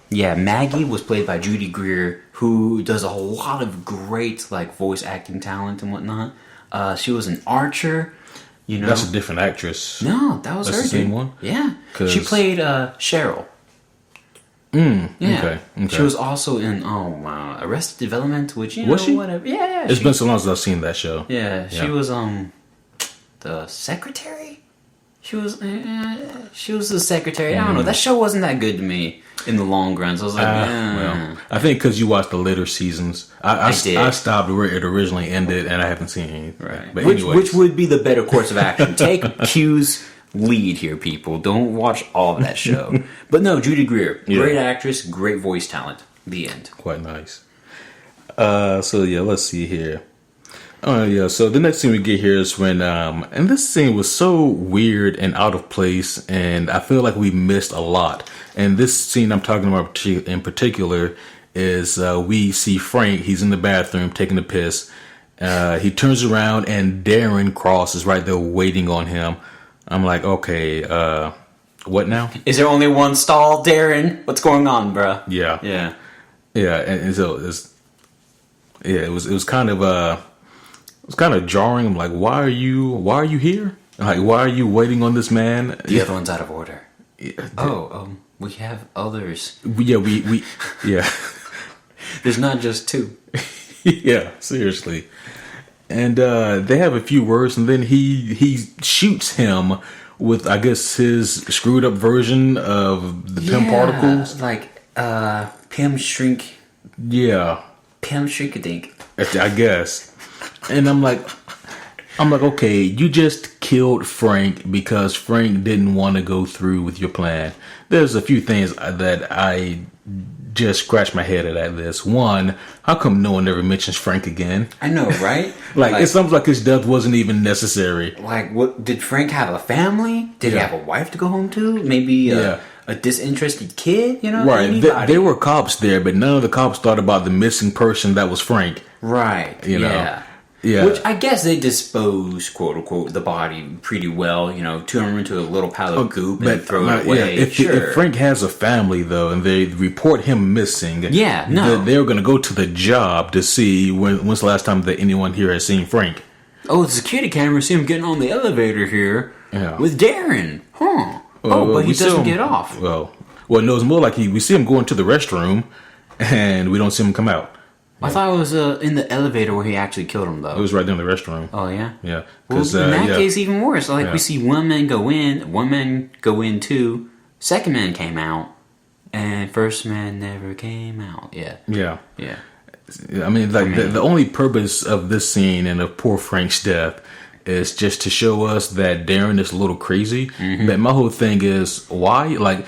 Maggie was played by Judy Greer, who does a lot of great like voice acting talent and whatnot. She was an Archer. That's a different actress. No, that was her. The same one. Yeah, she played Cheryl. Yeah. Okay. She was also in Arrested Development, which Was she? whatever. Yeah. It's been so long since I've seen that show. Yeah, she was the secretary. She was the secretary. I don't know. That show wasn't that good to me in the long run. So I was like, well, I think because you watched the later seasons, I did. I stopped where it originally ended, and I haven't seen anything. right. But Which would be the better course of action? Take Q's lead here, people. Don't watch all of that show. But no, Judy Greer, great actress, great voice talent. The end. Quite nice. So yeah, let's see here. So the next scene we get here is when, and this scene was so weird and out of place, and I feel like we missed a lot. And this scene I'm talking about in particular is we see Frank. He's in the bathroom taking a piss. He turns around and Darren Cross is right there waiting on him. I'm like, okay, what now? Is there only one stall, Darren? What's going on, bruh? Yeah, Yeah. and so it was kind of jarring. I'm like, why are you here? Like, why are you waiting on this man? The other one's out of order. We have others. We yeah. There's not just two. Yeah, seriously. And they have a few words, and then he shoots him with, I guess, his screwed up version of the Pym particles. Like Pym Shrink. Yeah, Pym Shrink-a-dink. I guess. And I'm like, okay, you just killed Frank because Frank didn't want to go through with your plan. There's a few things that I just scratch my head at this. One, how come no one ever mentions Frank again? I know, right? like it sounds like his death wasn't even necessary. Like, what did Frank have a family? Did he have a wife to go home to? Maybe a disinterested kid? You know, right? There were cops there, but none of the cops thought about the missing person that was Frank. Right. You know. Yeah. Which I guess they dispose, quote unquote, the body pretty well. You know, turn him into a little pile of goop and throw it away. Yeah, if Frank has a family though, and they report him missing, they're going to go to the job to see when's the last time that anyone here has seen Frank. Oh, the security camera see him getting on the elevator here with Darren, huh? But he doesn't get off. Well, no, it's more like we see him going to the restroom, and we don't see him come out. I thought it was in the elevator where he actually killed him, though. It was right there in the restroom. Oh, yeah? Yeah. Well, in that case, even worse. Like, we see one man go in too, second man came out, and first man never came out. Yeah. Yeah. Yeah. I mean, the only purpose of this scene and of poor Frank's death is just to show us that Darren is a little crazy. Mm-hmm. But my whole thing is, why? Like,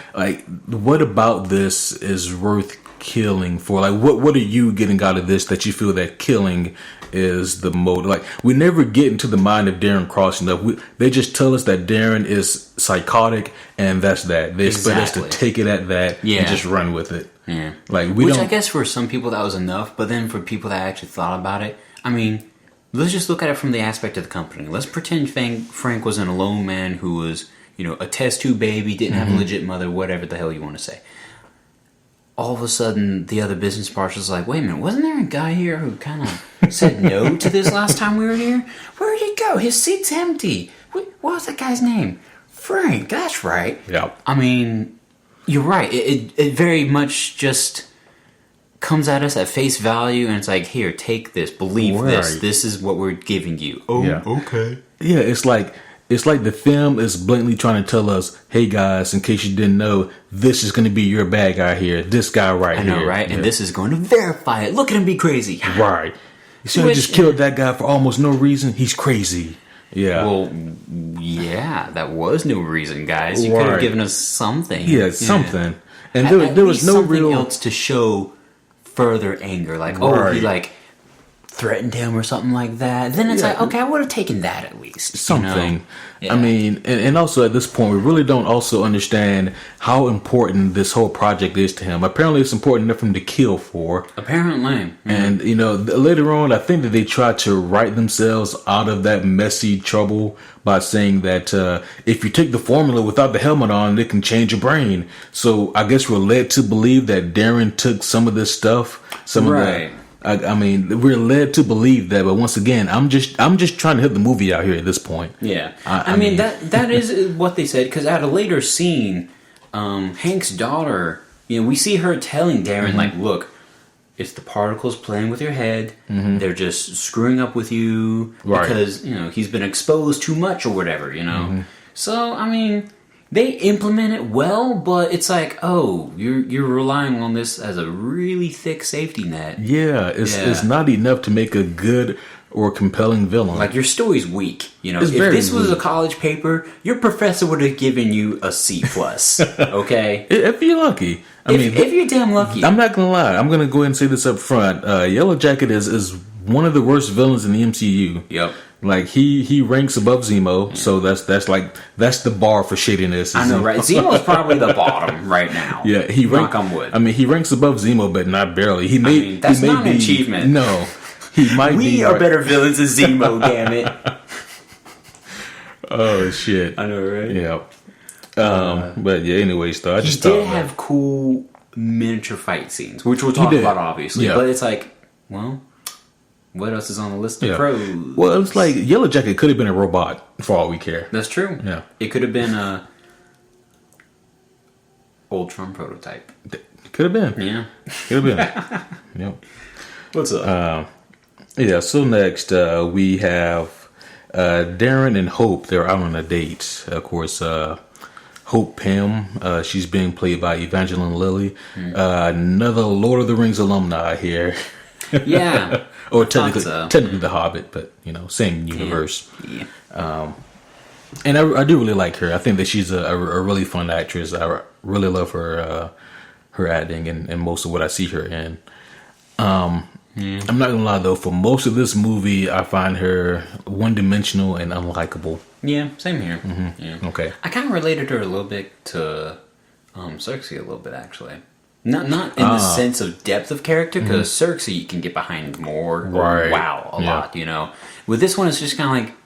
what about this is worth killing for? Like, what are you getting out of this that you feel that killing is the motive? Like, we never get into the mind of Darren Cross enough. They just tell us that Darren is psychotic, and that's that. They expect us to take it at that and just run with it. Yeah. Like, Which I guess for some people that was enough, but then for people that actually thought about it, I mean, let's just look at it from the aspect of the company. Let's pretend Frank was an alone man who was, a test tube baby, didn't have a legit mother, whatever the hell you want to say. All of a sudden, the other business partners was like, wait a minute, wasn't there a guy here who kind of said no to this last time we were here? Where did he go? His seat's empty. What was that guy's name? Frank, that's right. Yeah. I mean, you're right. It very much just comes at us at face value, and it's like, here, take this, believe this. This is what we're giving you. Oh, okay. Yeah, it's like the film is blatantly trying to tell us, hey guys, in case you didn't know, this is going to be your bad guy here. This guy here. I know, right? Yeah. And this is going to verify it. Look at him be crazy. Right. You see, he just killed that guy for almost no reason. He's crazy. Yeah. Well, yeah, that was no reason, guys. You could have given us something. Yeah, something. And there was no something else to show further anger. Like, he threatened him or something like that. Then it's like, okay, I would have taken that at least. Something. Yeah. I mean, and also at this point, we really don't also understand how important this whole project is to him. Apparently, it's important enough for him to kill for. Apparently. And, later on, I think that they tried to write themselves out of that messy trouble by saying that if you take the formula without the helmet on, it can change your brain. So I guess we're led to believe that Darren took some of this stuff. I mean, we're led to believe that, but once again, I'm just trying to hit the movie out here at this point. Yeah, I mean that is what they said, because at a later scene, Hank's daughter we see her telling Darren, like, look, it's the particles playing with your head. They're just screwing up with you because, he's been exposed too much or whatever, So, I mean, they implement it well, but it's like, oh, you're relying on this as a really thick safety net. Yeah, it's not enough to make a good or compelling villain. Like, your story's weak. If this was a college paper, your professor would have given you a C+. Okay? If you're lucky. If you're damn lucky. I'm not gonna lie. I'm gonna go ahead and say this up front. Yellow Jacket is one of the worst villains in the MCU. Yep. Like he ranks above Zemo, so that's the bar for shittiness. I know, right? Zemo's probably the bottom right now. Yeah, knock on wood. he ranks above Zemo, but not barely. That's not an achievement. No, he might. We are better villains than Zemo. Damn it! Oh shit! I know, right? Yeah. But yeah. Anyways, though, I just did have cool miniature fight scenes, which we'll talk about, obviously. Yeah. But it's like, well, what else is on the list of pros? Well, it's like Yellow Jacket could have been a robot for all we care. That's true. Yeah, it could have been a Ultron prototype. Could have been. Yeah, could have been. Yep. What's up? Yeah. So next we have Darren and Hope. They're out on a date. Of course. Hope Pym, she's being played by Evangeline Lilly. Another Lord of the Rings alumni here. Yeah. Or technically The Hobbit, but, same universe. Yeah. And I do really like her. I think that she's a really fun actress. I really love her acting and most of what I see her in. I'm not gonna lie though, for most of this movie, I find her one-dimensional and unlikable. Yeah, same here. Mm-hmm. Yeah. Okay. I kind of related her a little bit to Cersei a little bit, actually. Not in the sense of depth of character, because Cersei you can get behind more. Right. Wow, a lot, With this one, it's just kind of like,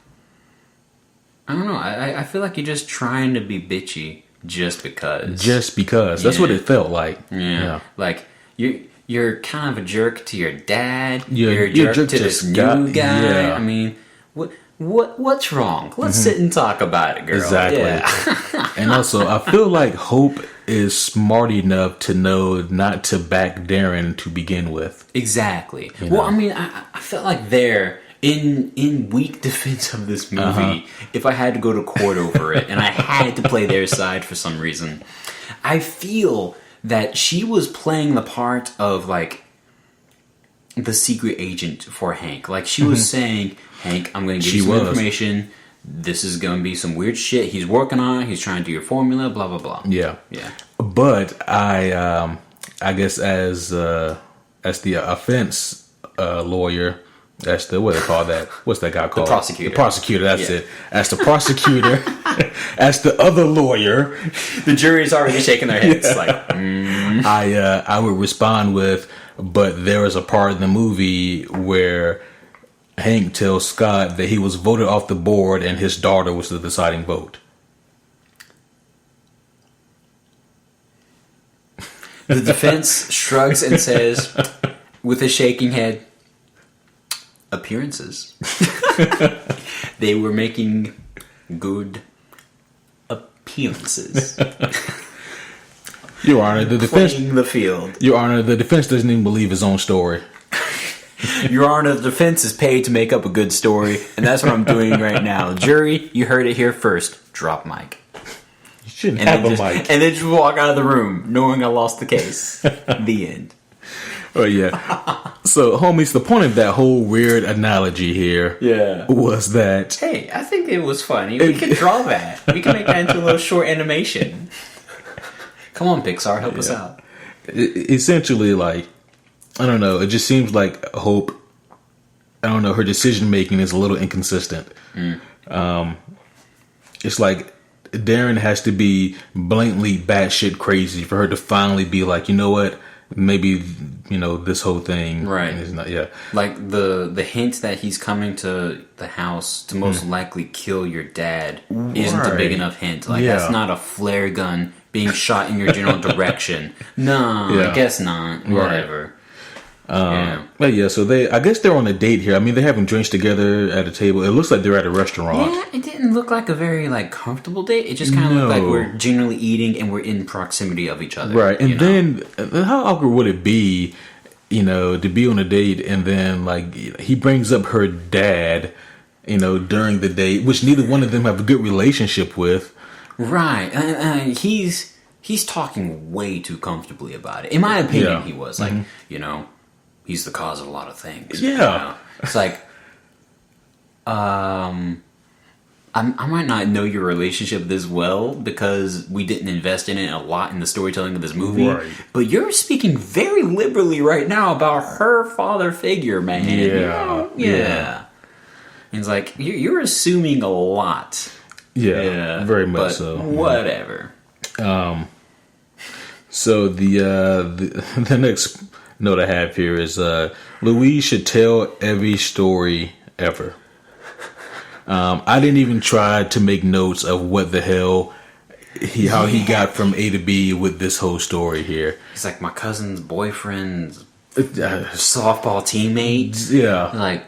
I don't know. I feel like you're just trying to be bitchy just because. Just because. That's what it felt like. Yeah. Like, you're kind of a jerk to your dad. Yeah, you're a jerk to this new guy. Yeah. I mean, what's wrong? Let's sit and talk about it, girl. Exactly. Yeah. And also, I feel like Hope is smart enough to know not to back Darren to begin with. Exactly. Well, I mean, I felt like in weak defense of this movie, if I had to go to court over it and I had to play their side for some reason, I feel that she was playing the part of, like, the secret agent for Hank. Like, she was saying, Hank, I'm going to give you some information. This is going to be some weird shit he's working on. He's trying to do your formula, blah, blah, blah. Yeah. Yeah. But I guess as the offense lawyer, that's what they call that. What's that guy called? The prosecutor. The prosecutor, that's it. As the prosecutor, as the other lawyer. The jury's already shaking their heads. Yeah. Like, I would respond with, but there is a part in the movie where Hank tells Scott that he was voted off the board and his daughter was the deciding vote. The defense shrugs and says, with a shaking head, appearances. They were making good appearances. Your Honor, the defense playing the field. Your Honor, the defense doesn't even believe his own story. Your Honor, the defense is paid to make up a good story, and that's what I'm doing right now. Jury, you heard it here first. Drop mic. You shouldn't have a mic. And then just walk out of the room, knowing I lost the case. The end. Oh, yeah. So, homies, the point of that whole weird analogy here was that... Hey, I think it was funny. We can draw that. We can make that into a little short animation. Come on, Pixar, help us out. Essentially, like, I don't know, it just seems like Hope, I don't know, her decision making is a little inconsistent. It's like Darren has to be blatantly batshit crazy for her to finally be like, you know what, maybe, this whole thing is not, like the hint that he's coming to the house to most likely kill your dad isn't a big enough hint. Like, that's not a flare gun being shot in your general direction. No, I guess not. Whatever. But yeah, so I guess they're on a date here. I mean, they're having drinks together at a table. It looks like they're at a restaurant. Yeah, it didn't look like a very like comfortable date. It just kind of looked like we're generally eating and we're in proximity of each other. Right, and then how awkward would it be, to be on a date and then like he brings up her dad, during the date, which neither one of them have a good relationship with. Right, and he's talking way too comfortably about it. In my opinion, he was like, he's the cause of a lot of things. Yeah. It's like, I might not know your relationship this well because we didn't invest in it a lot in the storytelling of this movie. Right. But you're speaking very liberally right now about her father figure, man. Yeah. And it's like, you're assuming a lot. Yeah, very much so. Whatever. So the next note I have here is Louise should tell every story ever. I didn't even try to make notes of what the hell how he got from A to B with this whole story here. It's like my cousin's boyfriend's softball teammate. Yeah, like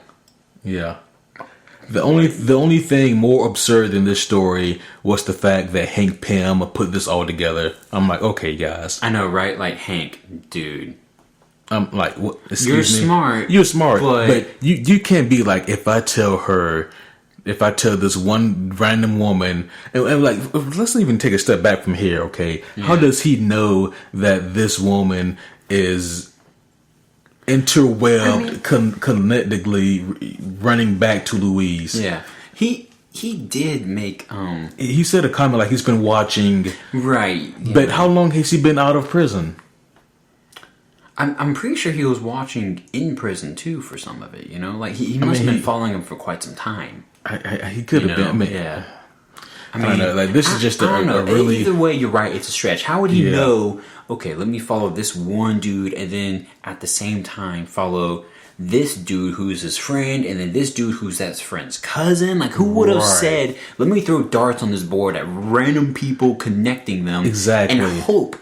The only thing more absurd than this story was the fact that Hank Pym put this all together. I'm like, okay, guys. I know, right? Like, Hank, dude. I'm like, what? You're smart. You're smart, but you can't be like, if I tell this one random woman, and like, let's even take a step back from here, okay? Yeah. How does he know that this woman is interwebed, connectedly running back to Louise? Yeah, he did make. He said a comment like he's been watching. Right, but how long has he been out of prison? I'm pretty sure he was watching in prison too for some of it. Like he must have been following him for quite some time. He could have been. Yeah. I don't know. Like, this is just a really. Either way, you're right. It's a stretch. How would he know? Okay, let me follow this one dude, and then at the same time follow this dude who's his friend, and then this dude who's that friend's cousin. Like, who would have said, "Let me throw darts on this board at random people, connecting them, exactly, and hope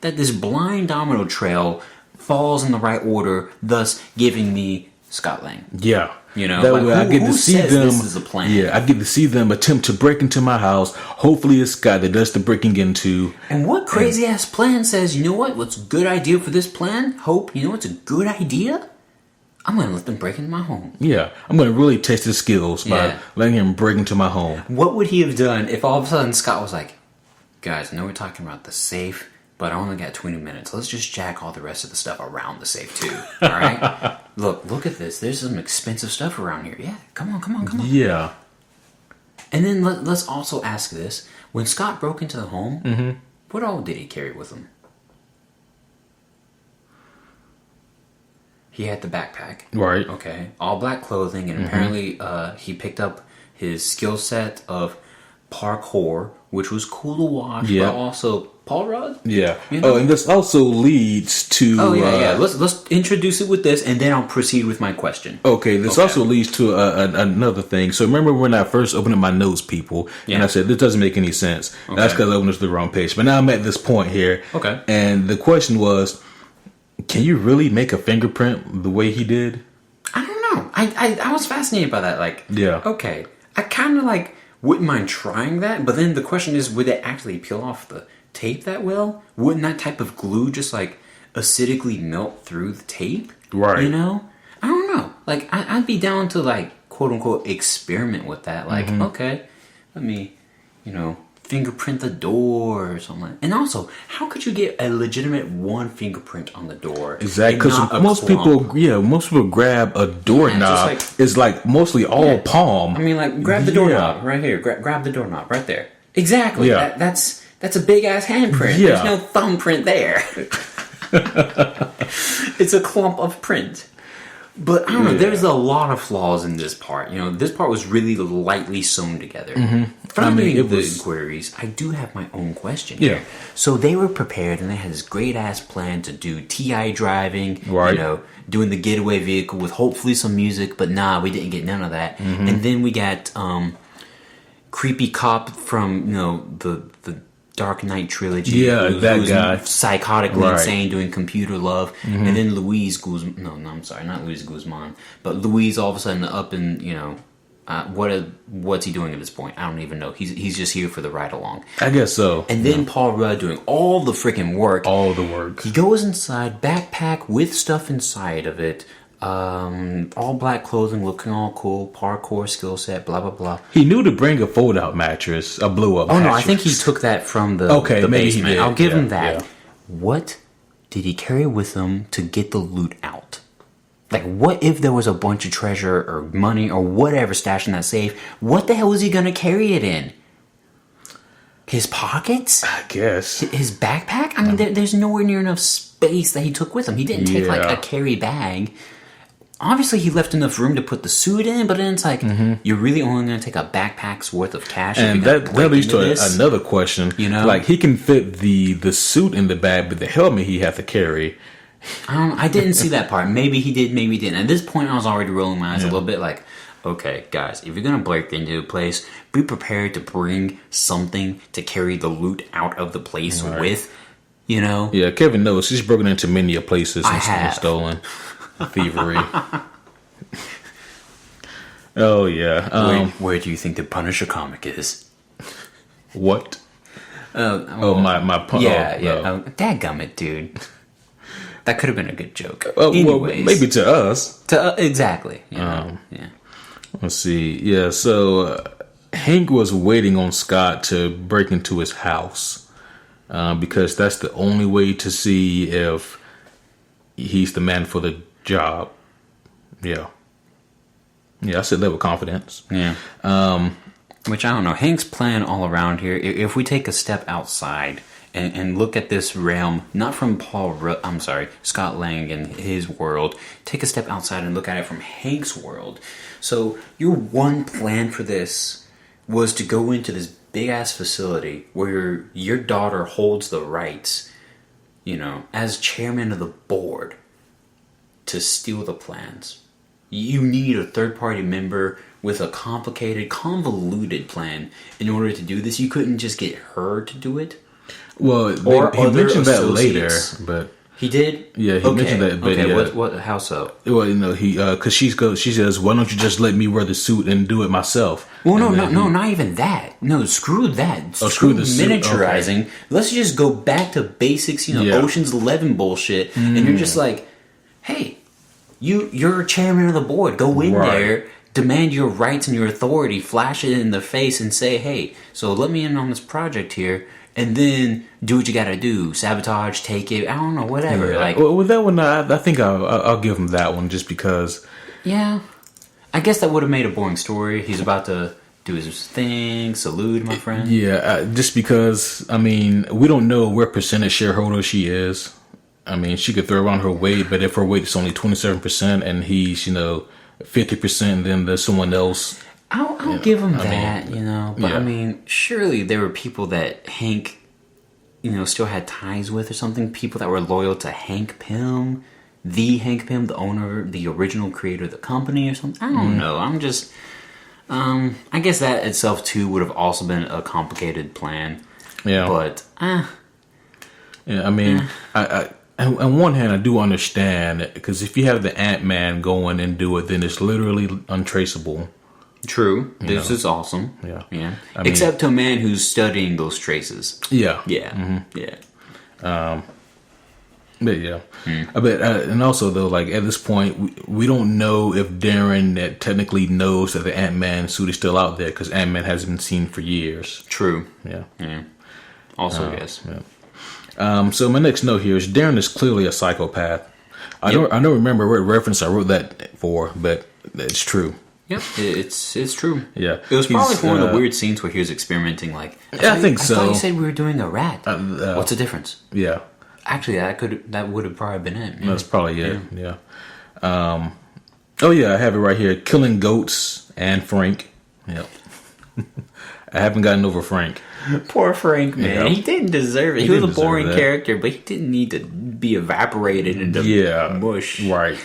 that this blind domino trail falls in the right order, thus giving me Scott Lang." Yeah. That way I get to see them. This is a plan? Yeah, I get to see them attempt to break into my house. Hopefully, it's Scott that does the breaking into. And what crazy ass plan says, what's a good idea for this plan? Hope, what's a good idea? I'm going to let them break into my home. Yeah, I'm going to really test his skills by letting him break into my home. What would he have done if all of a sudden Scott was like, guys, I know we're talking about the safe, but I only got 20 minutes. Let's just jack all the rest of the stuff around the safe too. All right? Look at this. There's some expensive stuff around here. Yeah, come on. Yeah. And then let's also ask this. When Scott broke into the home, what all did he carry with him? He had the backpack. Right. Okay. All black clothing, and apparently he picked up his skill set of parkour, which was cool to watch, but also Paul Rudd. Yeah. And this also leads to. Let's introduce it with this, and then I'll proceed with my question. Okay. This also leads to another thing. So remember when I first opened up my notes, people, and I said this doesn't make any sense. Okay. That's because I opened up the wrong page. But now I'm at this point here. Okay. And the question was, can you really make a fingerprint the way he did? I don't know. I was fascinated by that. Like, okay, I kind of like wouldn't mind trying that, but then the question is, would it actually peel off the tape that well? Wouldn't that type of glue just like acidically melt through the tape? Right. I don't know. Like, I'd be down to like quote unquote experiment with that. Like, okay, let me, fingerprint the door or something like that. And also, how could you get a legitimate one fingerprint on the door? Exactly, because most people grab a doorknob. It's like mostly all palm. I mean, like, grab the doorknob right here. Grab the doorknob right there. Exactly. Yeah. That's a big ass handprint. Yeah. There's no thumbprint there. It's a clump of print. But I don't know, there's a lot of flaws in this part. This part was really lightly sewn together. From the inquiries, I do have my own question here. So they were prepared and they had this great ass plan to do TI driving, doing the getaway vehicle with hopefully some music, but we didn't get none of that. And then we got creepy cop from, the Dark Knight trilogy. Yeah, that guy. Psychotically insane, doing computer love. And then Luis Guzman. No, I'm sorry, not Luis Guzman. But Luis all of a sudden up and, what's he doing at this point? I don't even know. He's just here for the ride along. I guess so. And then Paul Rudd doing all the freaking work. All the work. He goes inside, backpack with stuff inside of it. All black clothing, looking all cool, parkour skill set, blah blah blah. He knew to bring a fold-out mattress, a blow-up. Oh mattress. no, I think he took that from the maybe basement. he did. I'll give him that. Yeah. What did he carry with him to get the loot out? Like, what if there was a bunch of treasure or money or whatever stashed in that safe? What the hell was he gonna carry it in? His pockets? I guess. His backpack? I mean, there's nowhere near enough space that he took with him. He didn't take like a carry bag. Obviously, he left enough room to put the suit in, but then it's like, you're really only going to take a backpack's worth of cash. And that leads to another question. Like, he can fit the suit in the bag, but the helmet he had to carry. I didn't see that part. Maybe he did, maybe he didn't. At this point, I was already rolling my eyes a little bit like, okay, guys, if you're going to break into a place, be prepared to bring something to carry the loot out of the place with, Yeah, Kevin knows. He's broken into many places and stolen. Thievery. Oh yeah. Where do you think the Punisher comic is? What? My pun. Yeah. Dadgummit, dude. That could have been a good joke. Anyways, well, maybe to us. Exactly. Yeah. Let's see. Yeah. So Hank was waiting on Scott to break into his house because that's the only way to see if he's the man for the job. Yeah, I said that with confidence. Yeah. Which I don't know. Hank's plan all around here. If we take a step outside and look at this realm, not from Scott Lang and his world. Take a step outside and look at it from Hank's world. So your one plan for this was to go into this big ass facility where your daughter holds the rights, as chairman of the board, to steal the plans. You need a third-party member with a complicated, convoluted plan in order to do this. You couldn't just get her to do it. Well, he mentioned that later, but he did. Yeah, he mentioned that. But okay, what? How so? Well, because she says, "Why don't you just let me wear the suit and do it myself?" Well, no, not even that. No, screw that. Screw the miniaturizing. Okay. Let's just go back to basics. Ocean's 11 bullshit, and you're just like, hey, you're chairman of the board. Go in there, demand your rights and your authority, flash it in the face, and say, hey, so let me in on this project here, and then do what you gotta do. Sabotage, take it, I don't know, whatever. Yeah. Like, well, with that one, I think I'll give him that one just because. Yeah. I guess that would have made a boring story. He's about to do his thing, salute my friend. Yeah, just because, we don't know where percentage shareholder she is. She could throw around her weight, but if her weight is only 27% and he's, 50%, then there's someone else. I'll give him that, But surely there were people that Hank, still had ties with or something. People that were loyal to Hank Pym, the Hank Pym, the owner, the original creator of the company or something. I don't know. I'm just, I guess that itself too would have also been a complicated plan. Yeah. But, Yeah, on one hand, I do understand, because if you have the Ant-Man go in and do it, then it's literally untraceable. True. This is awesome. Yeah. Except to a man who's studying those traces. Yeah. Yeah. Mm-hmm. Yeah. But yeah. And also, though, like, at this point, we don't know if Darren technically knows that the Ant-Man suit is still out there, because Ant-Man hasn't been seen for years. True. Yeah. Also, yes. Yeah. So my next note here is Darren is clearly a psychopath. I don't remember what reference I wrote that for, but it's true. Yep, it's true. Yeah, it was probably one of the weird scenes where he was experimenting. Like, I think so. I thought you said we were doing a rat. What's the difference? Yeah, actually, that would have probably been it. Yeah. That's probably it. Yeah. Oh yeah, I have it right here. Killing goats and Frank. Yep. I haven't gotten over Frank. Poor Frank, man. He didn't deserve it. He was a boring character, but he didn't need to be evaporated into mush. Right.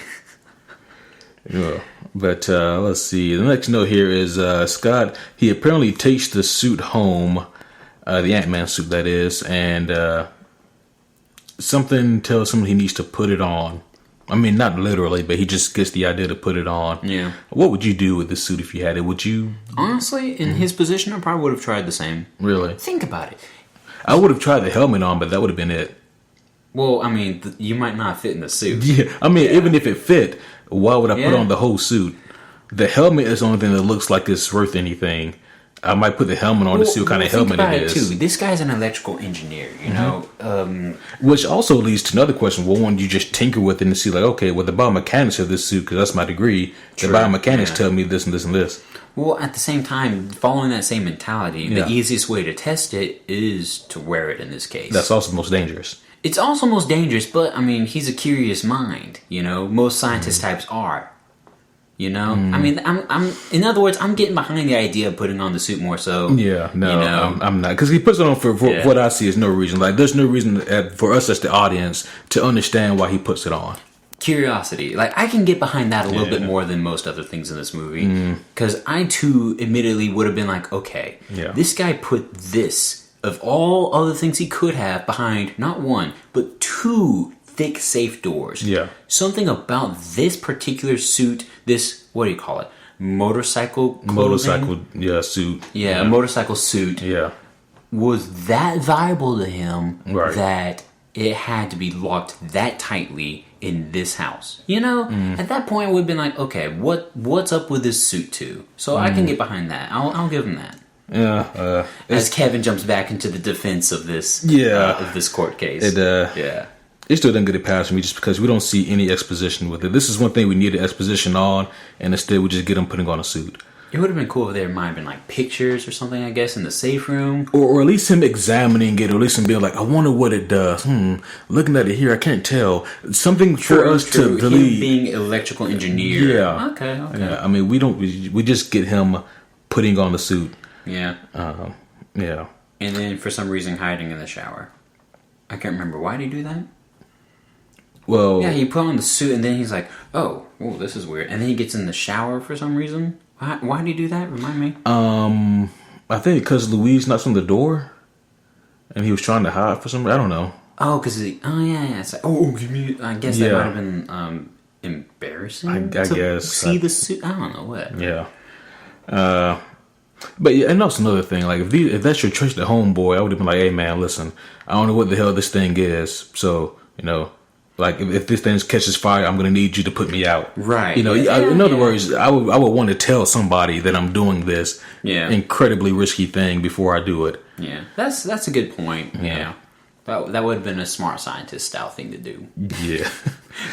Yeah. But let's see. The next note here is Scott. He apparently takes the suit home the Ant-Man suit that is, and something tells him he needs to put it on. I mean, not literally, but he just gets the idea to put it on. Yeah. What would you do with this suit if you had it? Would you... Honestly, in his position, I probably would have tried the same. Really? Think about it. I would have tried the helmet on, but that would have been it. Well, I mean, you might not fit in the suit. Yeah, I mean, even if it fit, why would I put on the whole suit? The helmet is the only thing that looks like it's worth anything. I might put the helmet on to see what kind of helmet it is. Too. This guy's an electrical engineer, you know. Which also leads to another question. Well, when you just tinker with it and see, like, okay, well, the biomechanics of this suit, because that's my degree, the biomechanics tell me this and this and this. Well, at the same time, following that same mentality, the easiest way to test it is to wear it in this case. That's also most dangerous. It's also most dangerous, but, I mean, he's a curious mind, you know. Most scientist types are. You know, I mean, I'm. In other words, I'm getting behind the idea of putting on the suit more so. Yeah, no, you know? I'm not, because he puts it on for what I see is no reason. Like, there's no reason for us as the audience to understand why he puts it on. Curiosity, like I can get behind that a little bit more than most other things in this movie, because I too, admittedly, would have been like, okay, this guy put this of all other things he could have behind not one but two thick safe doors. Yeah. Something about this particular suit, this, what do you call it? Motorcycle clothing? Suit. Yeah, a motorcycle suit. Yeah. Was that viable to him that it had to be locked that tightly in this house? You know, at that point, we've been like, okay, what's up with this suit too? So I can get behind that. I'll give him that. Yeah. As Kevin jumps back into the defense of this, of this court case. It still doesn't get it past me just because we don't see any exposition with it. This is one thing we needed exposition on, and instead we just get him putting on a suit. It would have been cool if there might have been like pictures or something, I guess, in the safe room. Or at least him examining it, or at least him being like, I wonder what it does. Looking at it here, I can't tell. Something for us to really... Him being electrical engineer. Yeah. Okay. Yeah, I mean, we just get him putting on the suit. Yeah. Yeah. And then for some reason hiding in the shower. I can't remember. Why did he do that? Well... Yeah, he put on the suit and then he's like, oh, this is weird. And then he gets in the shower for some reason. Why did he do that? Remind me. I think because Louise knocks on the door, and he was trying to hide for some. I don't know. Oh, because It's like, give me. I guess that might have been embarrassing. I guess see the suit. I don't know what. Yeah. But yeah, and also another thing. Like if that's your trusted homeboy, I would have been like, hey man, listen, I don't know what the hell this thing is, so you know. Like, if this thing catches fire, I'm going to need you to put me out. Right. You know, in other words, I would want to tell somebody that I'm doing this incredibly risky thing before I do it. Yeah. That's a good point. Yeah. That would have been a smart scientist style thing to do. Yeah.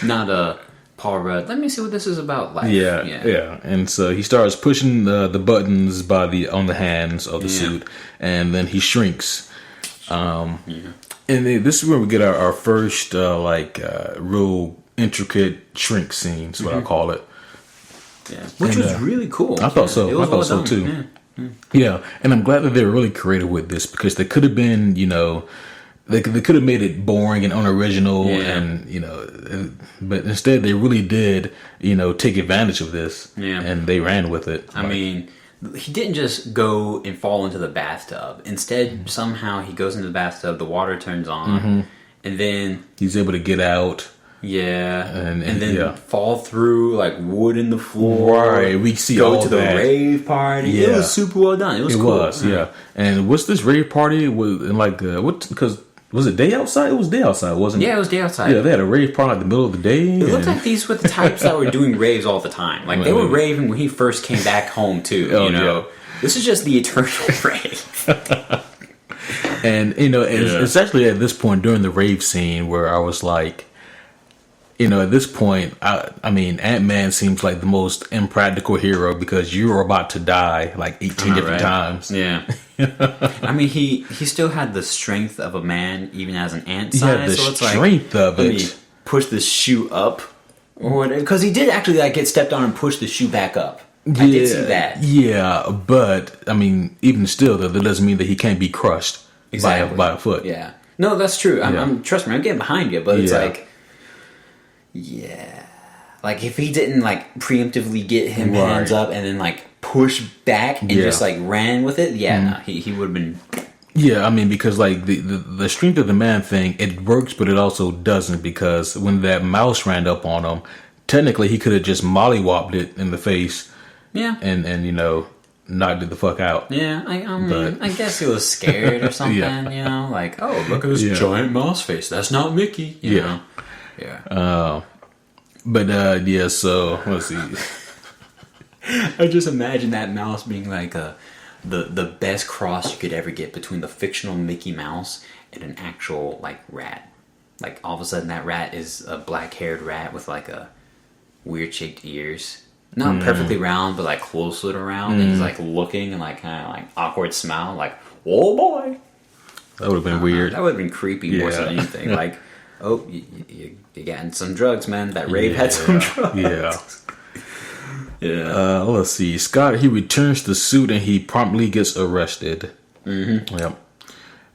Not a Paul Rudd. Let me see what this is about. Life. Yeah. And so he starts pushing the buttons on the hands of the suit, and then he shrinks. And this is where we get our first, real intricate shrink scene, is what I call it. Yeah. Which was really cool. I thought so. I thought so, too. Yeah. And I'm glad that they were really creative with this, because they could have been, you know, they could have made it boring and unoriginal, and, you know, but instead they really did, you know, take advantage of this, and they ran with it. I mean... He didn't just go and fall into the bathtub. Instead, somehow he goes into the bathtub, the water turns on, and then... He's able to get out. Yeah. And then fall through, like, wood in the floor. Right. We see go all to the rave party. Yeah. It was super well done. It was cool. Yeah. And what's this rave party? Because... Was it day outside? It was day outside, wasn't it? Yeah, it was day outside. Yeah, they had a rave party in the middle of the day. It looked like these were the types that were doing raves all the time. Like, they were raving when he first came back home, too, you know? Yeah. This is just the eternal rave. And, you know, it's actually at this point during the rave scene where I was like, you know, at this point, I mean, Ant-Man seems like the most impractical hero because you're about to die like 18 different times. Yeah. I mean, he still had the strength of a man, even as an ant size. He had the strength of it. Let me push this shoe up, or because he did actually like get stepped on and push the shoe back up. I did see that. Yeah, but I mean, even still, though, that doesn't mean that he can't be crushed by a foot. Yeah. No, that's true. Trust me, I'm getting behind you, but it's like, like if he didn't like preemptively get him hands up and then like push back and just like ran with it, he would have been Yeah, I mean, because like the strength of the man thing, it works, but it also doesn't, because when that mouse ran up on him, technically he could have just mollywopped it in the face. Yeah. And you know, knocked it the fuck out. Yeah, I mean, I guess he was scared or something, you know? Like, oh, look at this giant mouse face. That's not Mickey, you know? Yeah. But so, let's see. I just imagine that mouse being like the best cross you could ever get between the fictional Mickey Mouse and an actual, like, rat. Like, all of a sudden that rat is a black-haired rat with, like, a weird-shaped ears. Not perfectly round, but, like, closer to round. And he's, like, looking and, like, kind of, like, awkward smile. Like, oh, boy. That would have been weird. That would have been creepy more than anything. Like, oh, you getting some drugs, man. That rave had some drugs. Yeah. Yeah. Let's see. Scott, he returns the suit and he promptly gets arrested. Mm-hmm. Yep.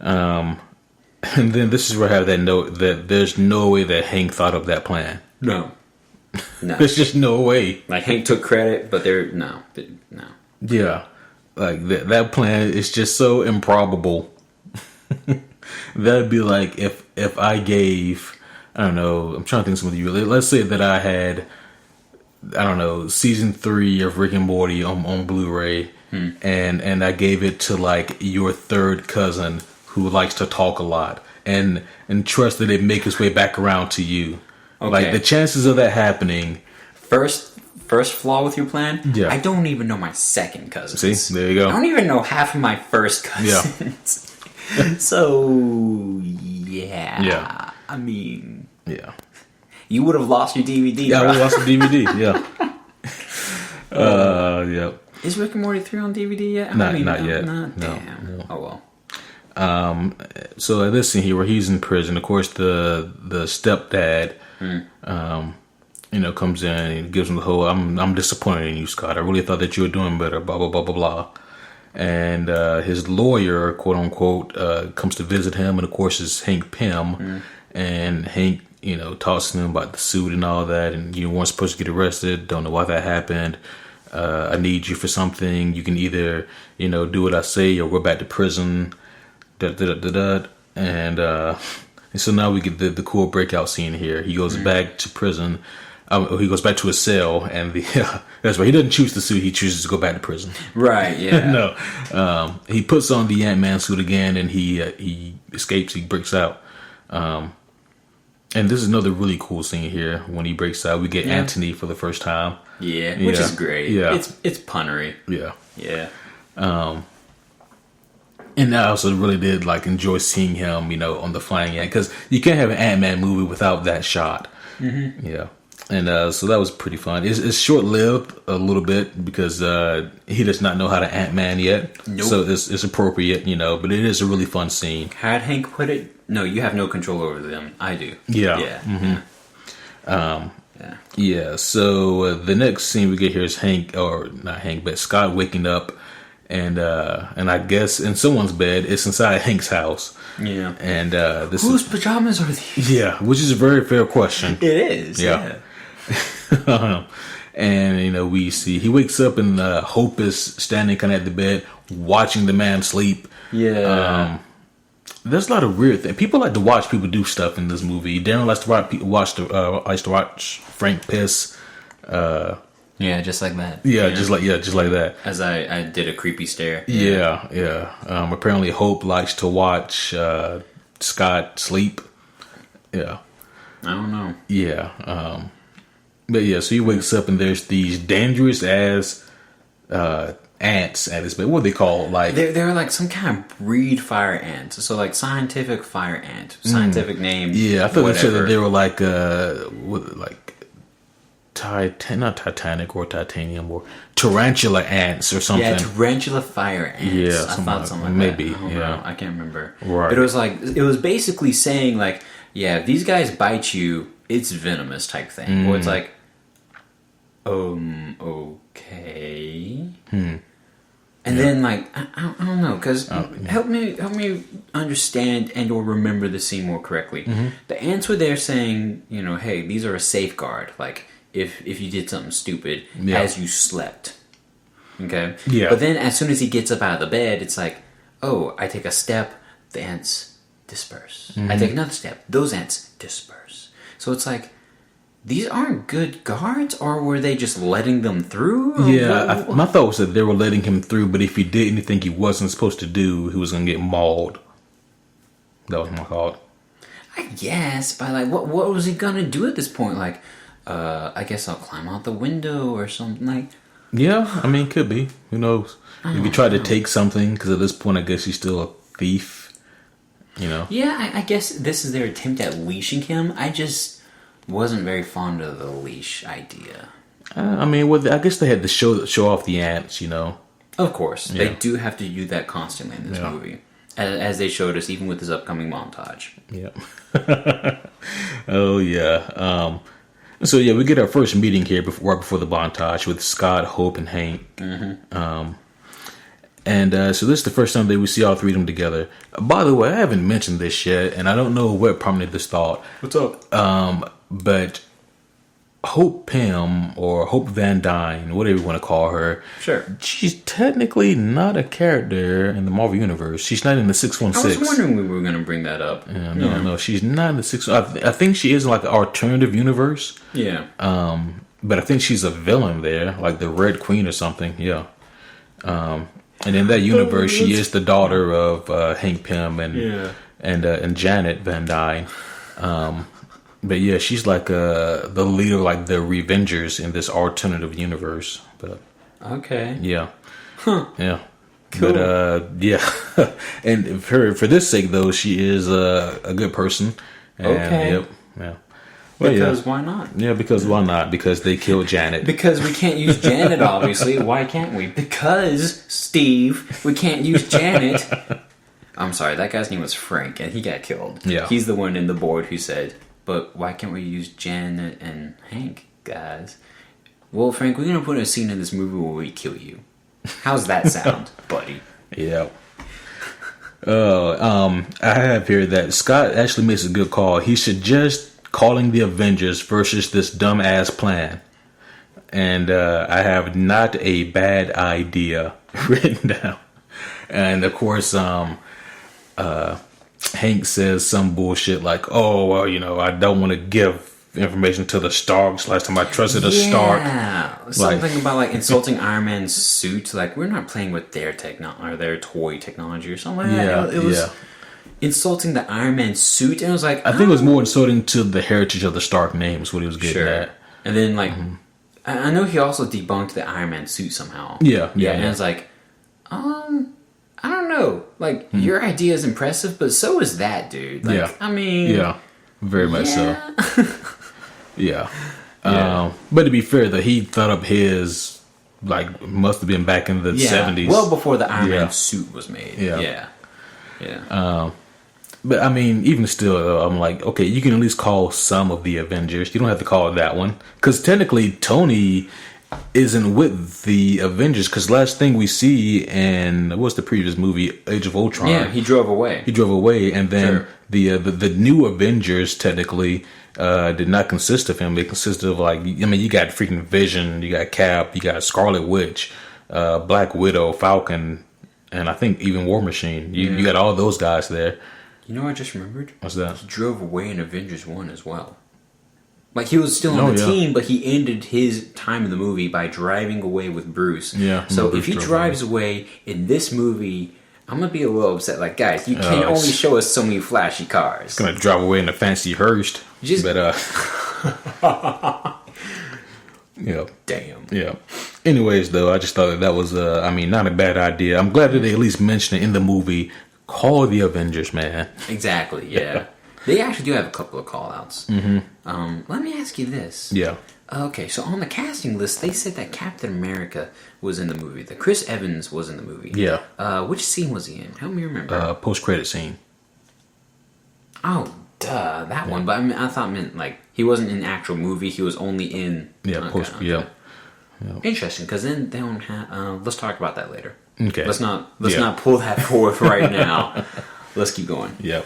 And then this is where I have that note that there's no way that Hank thought of that plan. No. There's just no way. Like, Hank took credit, but no. Yeah. Like, that plan is just so improbable. That'd be like if I gave, I don't know, I'm trying to think of some of you. Let's say that I had, I don't know, season 3 of Rick and Morty on Blu-ray, and I gave it to like your third cousin who likes to talk a lot, and trust that it make its way back around to you. Okay. Like, the chances of that happening. First flaw with your plan. Yeah. I don't even know my second cousin. See, there you go. I don't even know half of my first cousins. Yeah. So yeah. Yeah. I mean. Yeah. You would have lost your DVD. Yeah, I would have lost the DVD. Yeah. Yeah. Is Rick and Morty 3 on DVD yet? Not yet. Damn. No. Oh well. So at this scene here where he's in prison, of course the stepdad, comes in and gives him the whole, I'm disappointed in you, Scott. I really thought that you were doing better, blah, blah, blah, blah, blah. And his lawyer, quote unquote, comes to visit him, and of course is Hank Pym. And Hank, talks to him about the suit and all that, and you weren't supposed to get arrested, don't know why that happened. I need you for something. You can either, do what I say or we're back to prison. And so now we get the cool breakout scene here. He goes back to prison. He goes back to his cell, and that's right. He doesn't choose the suit. He chooses to go back to prison. Right. Yeah. No. He puts on the Ant-Man suit again, and he escapes. He breaks out. And this is another really cool scene here. When he breaks out, we get Anthony for the first time. Yeah, which is great. Yeah, it's punnery. Yeah. Yeah. And I also really did enjoy seeing him, on the flying ant, because you can't have an Ant-Man movie without that shot. Mm-hmm. Yeah. And so that was pretty fun. It's short-lived a little bit because he does not know how to Ant-Man yet. Nope. So it's appropriate, but it is a really fun scene. How'd Hank put it? No, you have no control over them. I do. Yeah. Yeah. Mm-hmm. Yeah. So the next scene we get here is Scott waking up, and I guess in someone's bed. It's inside Hank's house. Yeah. And whose pajamas are these? Yeah, which is a very fair question. It is. Yeah. And we see he wakes up and Hope is standing kind of at the bed watching the man sleep. Yeah. There's a lot of weird things. People like to watch people do stuff in this movie. Darren likes to watch Frank piss. Yeah, just like that. Yeah, just like that. As I did a creepy stare. Yeah. Apparently Hope likes to watch Scott sleep. Yeah. I don't know. Yeah. But yeah, so he wakes up and there's these dangerous ass ants at his bed. What are they called? They're like some kind of breed fire ants. So scientific fire ant. Scientific name. Yeah, I thought they said that they were not Titanic or Titanium or tarantula ants or something. Yeah, tarantula fire ants. Yeah, I thought something like maybe. that. Yeah, I can't remember. Right. But it was basically saying if these guys bite you, it's venomous type thing. Or it's okay. And then I don't know, because help me understand and or remember the scene more correctly. Mm-hmm. The ants were there saying, hey, these are a safeguard. If you did something stupid as you slept. Okay? Yeah. But then as soon as he gets up out of the bed, it's oh, I take a step, the ants disperse. I take another step, those ants disperse. So it's like, these aren't good guards, or were they just letting them through? Yeah, my thought was that they were letting him through, but if he did anything he wasn't supposed to do, he was going to get mauled. That was my thought. I guess, but like, what was he gonna do at this point? Like, I guess I'll climb out the window or something. Like, yeah, I mean, could be. Who knows? If he tried to take something, because at this point, I guess he's still a thief. You know? Yeah, I guess this is their attempt at leashing him. I just wasn't very fond of the leash idea. I mean, well, I guess they had to show off the ants. You know? Of course, Yeah. they do have to do that constantly in this movie, as they showed us, even with this upcoming montage. Yep. Oh yeah. So yeah, we get our first meeting here right before the montage with Scott, Hope, and Hank. Mm-hmm. So this is the first time that we see all three of them together. By the way, I haven't mentioned this yet, and I don't know what prompted this thought. What's up? But Hope Pym, or Hope Van Dyne, whatever you want to call her, Sure. she's technically not a character in the Marvel Universe. She's not in the 616. I was wondering we were going to bring that up. No, she's not in the 616. I think she is like an alternative universe. Yeah. But I think she's a villain there, like the Red Queen or something. Yeah. And in that universe, she is the daughter of Hank Pym and Janet Van Dyne. But yeah, she's like the leader of like the Revengers in this alternative universe. But Okay. yeah, yeah, Cool. but yeah, and for this sake though, she is a good person. And, Okay. Yep. Yeah. Well, Because why not? yeah, because why not? Because they killed Janet. Because we can't use Janet, obviously. Why can't we? Because, Steve, we can't use Janet. I'm sorry, that guy's name was Frank, and he got killed. Yeah. He's the one in the board who said, but why can't we use Janet and Hank, guys? Well, Frank, we're going to put a scene in this movie where we kill you. How's that sound, buddy? Yeah. I have here that Scott actually makes a good call. He suggests calling the Avengers versus this dumbass plan. And I have not a bad idea written down. And of course, Hank says some bullshit like, oh, well, you know, I don't want to give information to the Starks. Last time I trusted a Stark. Yeah, something about like insulting Iron Man's suit. Like, we're not playing with their technology or their toy technology or something like that. It was insulting the Iron Man suit, and it was like, I think it was more insulting to the heritage of the Stark names, what he was getting at. And then like, I know he also debunked the Iron Man suit somehow. Yeah. And it's like, I don't know. Like, your idea is impressive, but so is that, dude. Like, Yeah. I mean, Yeah, very much so. Yeah. Yeah. But to be fair, though, he thought up his, like, must have been back in the 70s. Well before the Iron Man suit was made. Yeah. Yeah. But, I mean, even still, though, I'm like, okay, you can at least call some of the Avengers. You don't have to call it that one. Because technically, Tony isn't with the Avengers. Because last thing we see in, what's the previous movie? Age of Ultron. Yeah, he drove away. He drove away, and then the new Avengers technically did not consist of him. They consisted of like, I mean, you got freaking Vision, you got Cap, you got Scarlet Witch, Black Widow, Falcon, and I think even War Machine. You got all those guys there. You know what I just remembered? What's that? He drove away in Avengers 1 as well. Like, he was still on the team, but he ended his time in the movie by driving away with Bruce. Yeah. So if he drives away in this movie, I'm going to be a little upset. Like, guys, you can't only show us so many flashy cars. Gonna drive away in a fancy hearse. But yeah. Damn. Yeah. Anyways, though, I just thought that was I mean, not a bad idea. I'm glad that they at least mentioned it in the movie. Call the Avengers, man. Exactly, yeah. They actually do have a couple of call-outs. Let me ask you this. Yeah. Okay, so on the casting list, they said that Captain America was in the movie. That Chris Evans was in the movie. Yeah. Which scene was he in? Help me remember. Post-credit scene. Oh, duh, that one. But I thought it meant like he wasn't in the actual movie. He was only in. Yeah. Interesting, because then they don't have. Let's talk about that later. Okay. Let's not pull that forward right now. Let's keep going. Yep.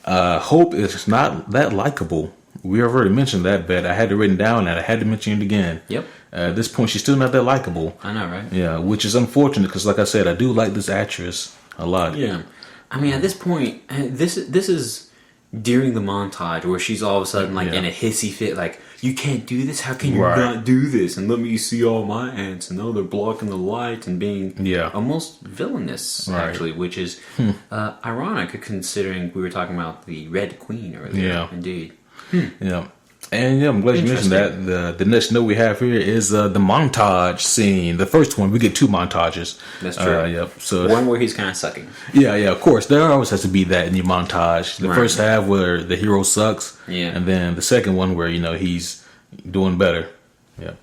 Hope is not that likable. We already mentioned that, but I had it written down and I had to mention it again. Yep. At this point, she's still not that likable. I know, right? Yeah, which is unfortunate because, like I said, I do like this actress. a lot. Yeah. I mean, at this point, this is during the montage where she's all of a sudden like in a hissy fit, like, you can't do this. How can you not do this? And let me see all my ants. And they're blocking the light and being almost villainous, actually, which is ironic considering we were talking about the Red Queen earlier. Yeah, indeed. Yeah. And I'm glad you mentioned that. The next note we have here is the montage scene. The first one, we get 2 montages. That's true. Yep. So one where he's kind of sucking. Yeah, of course. There always has to be that in your montage. The first half where the hero sucks, and then the second one where he's doing better. Yeah.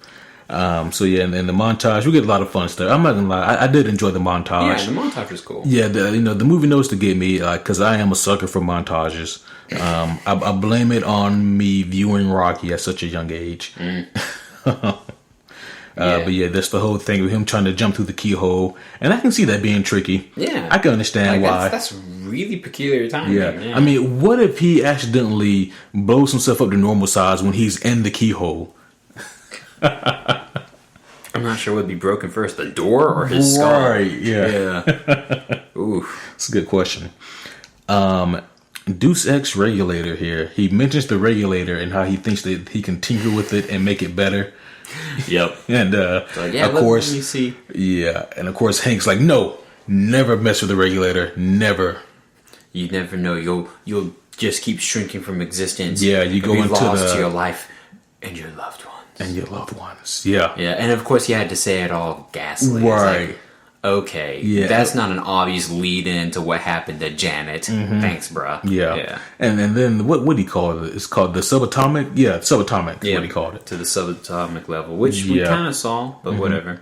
So and then the montage, we get a lot of fun stuff. I'm not gonna lie, I did enjoy the montage. Yeah, the montage was cool. Yeah, the movie knows to get me, because I am a sucker for montages. I blame it on me viewing Rocky at such a young age. But that's the whole thing with him trying to jump through the keyhole, and I can see that being tricky. Yeah, I can understand why. That's really peculiar timing. Yeah, I mean, what if he accidentally blows himself up to normal size when he's in the keyhole? I'm not sure what would be broken first, the door or his skull. Right? Yeah. Ooh, it's a good question. Deus Ex Regulator here. He mentions the regulator and how he thinks that he can tinker with it and make it better. Yep. And of course, let me see. Yeah, and of course Hank's like, no, never mess with the regulator, never. You never know. You'll just keep shrinking from existence. Yeah, you go into to your life and your loved ones. Yeah. Yeah, and of course you had to say it all ghastly. Right. Like, okay, that's not an obvious lead in to what happened to Janet. Thanks, bruh. Yeah. And then what do you call it? It's called the subatomic? Yeah, subatomic is what he called it. To the subatomic level, which we kind of saw, but whatever.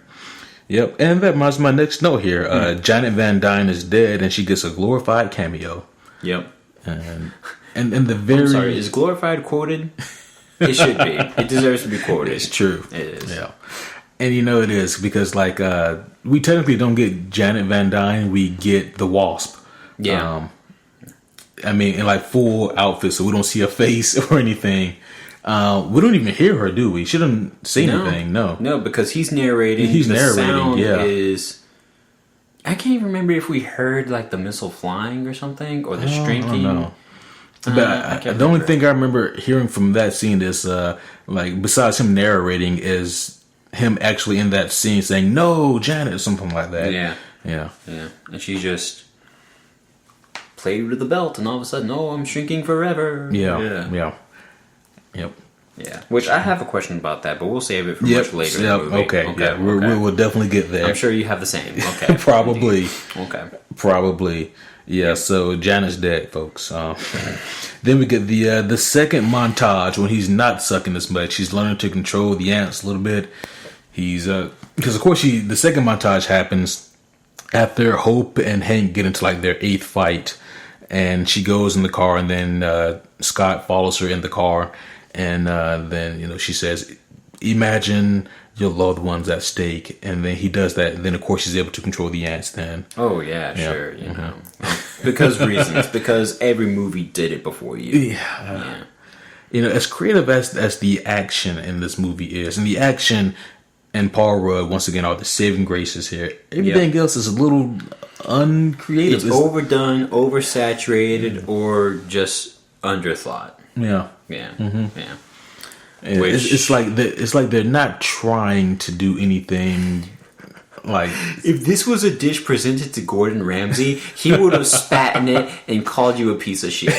Yep, and that reminds me of my next note here. Janet Van Dyne is dead, and she gets a glorified cameo. Yep. And the very... I'm sorry, is glorified quoted? It should be. It deserves to be quoted. It's true. It is. Yeah. And it is, because we technically don't get Janet Van Dyne, we get the Wasp. Yeah. I mean, in full outfit, so we don't see her face or anything. We don't even hear her, do we? She doesn't say anything. No, because he's narrating. Sound is. I can't even remember if we heard the missile flying or something, or the shrinking. No. But the only thing I remember hearing from that scene is besides him narrating is him actually in that scene saying, "No, Janet," or something like that. Yeah. And she just played with the belt, and all of a sudden, I'm shrinking forever. Yeah. Yep. Yeah. Which I have a question about that, but we'll save it for much later. In the movie. Okay. Yeah. We will definitely get there. I'm sure you have the same. Okay. Probably. Indeed. Okay. Probably. Yeah, so Janet's dead, folks. Then we get the second montage when he's not sucking as much. He's learning to control the ants a little bit. He's because of course the second montage happens after Hope and Hank get into their 8th fight, and she goes in the car, and then Scott follows her in the car, and then she says, "Imagine your loved ones at stake," and then he does that, and then of course he's able to control the ants then. Oh yeah, sure. Because reasons, because every movie did it before you. As creative as the action in this movie is, and the action and Paul Rudd once again are the saving graces here. Everything else is a little uncreative. It's overdone, oversaturated, or just underthought. Yeah. It's like they're not trying to do anything. If this was a dish presented to Gordon Ramsay, he would have spat in it and called you a piece of shit.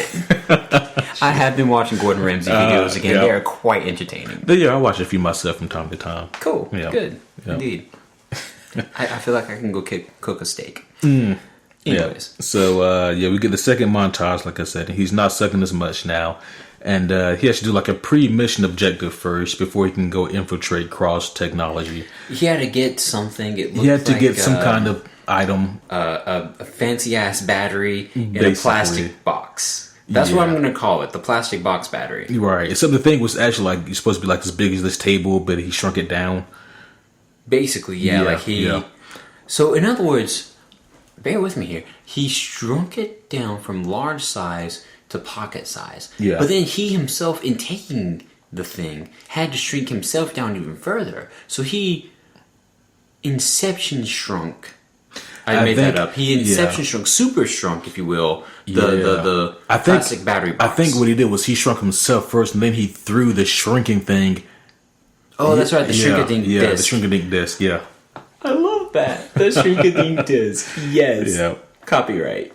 I have been watching Gordon Ramsay videos again. They are quite entertaining. I watch a few myself from time to time. Cool. Good. Indeed. I feel like I can go cook a steak. Anyways. Yeah. So, we get the second montage, like I said. He's not sucking as much now. And he has to do a pre-mission objective first before he can go infiltrate Cross Technology. He had to get something. He had to get some kind of item. A fancy-ass battery in a plastic box. That's what I'm going to call it, the plastic box battery. Right. Except the thing was actually it's supposed to be as big as this table, but he shrunk it down. Basically, So, in other words, bear with me here. He shrunk it down from large size to pocket size. Yeah. But then he himself, in taking the thing, had to shrink himself down even further. So he Inception shrunk I made that up. He Inception shrunk, super shrunk, if you will. The plastic battery box. I think what he did was he shrunk himself first, and then he threw the shrinking thing. Oh, that's right, the Shrinkadink disc. Yeah, the Shrinkadink disc, yeah. I love that. The Shrinkadink disc. Yes. Yeah. Copyright.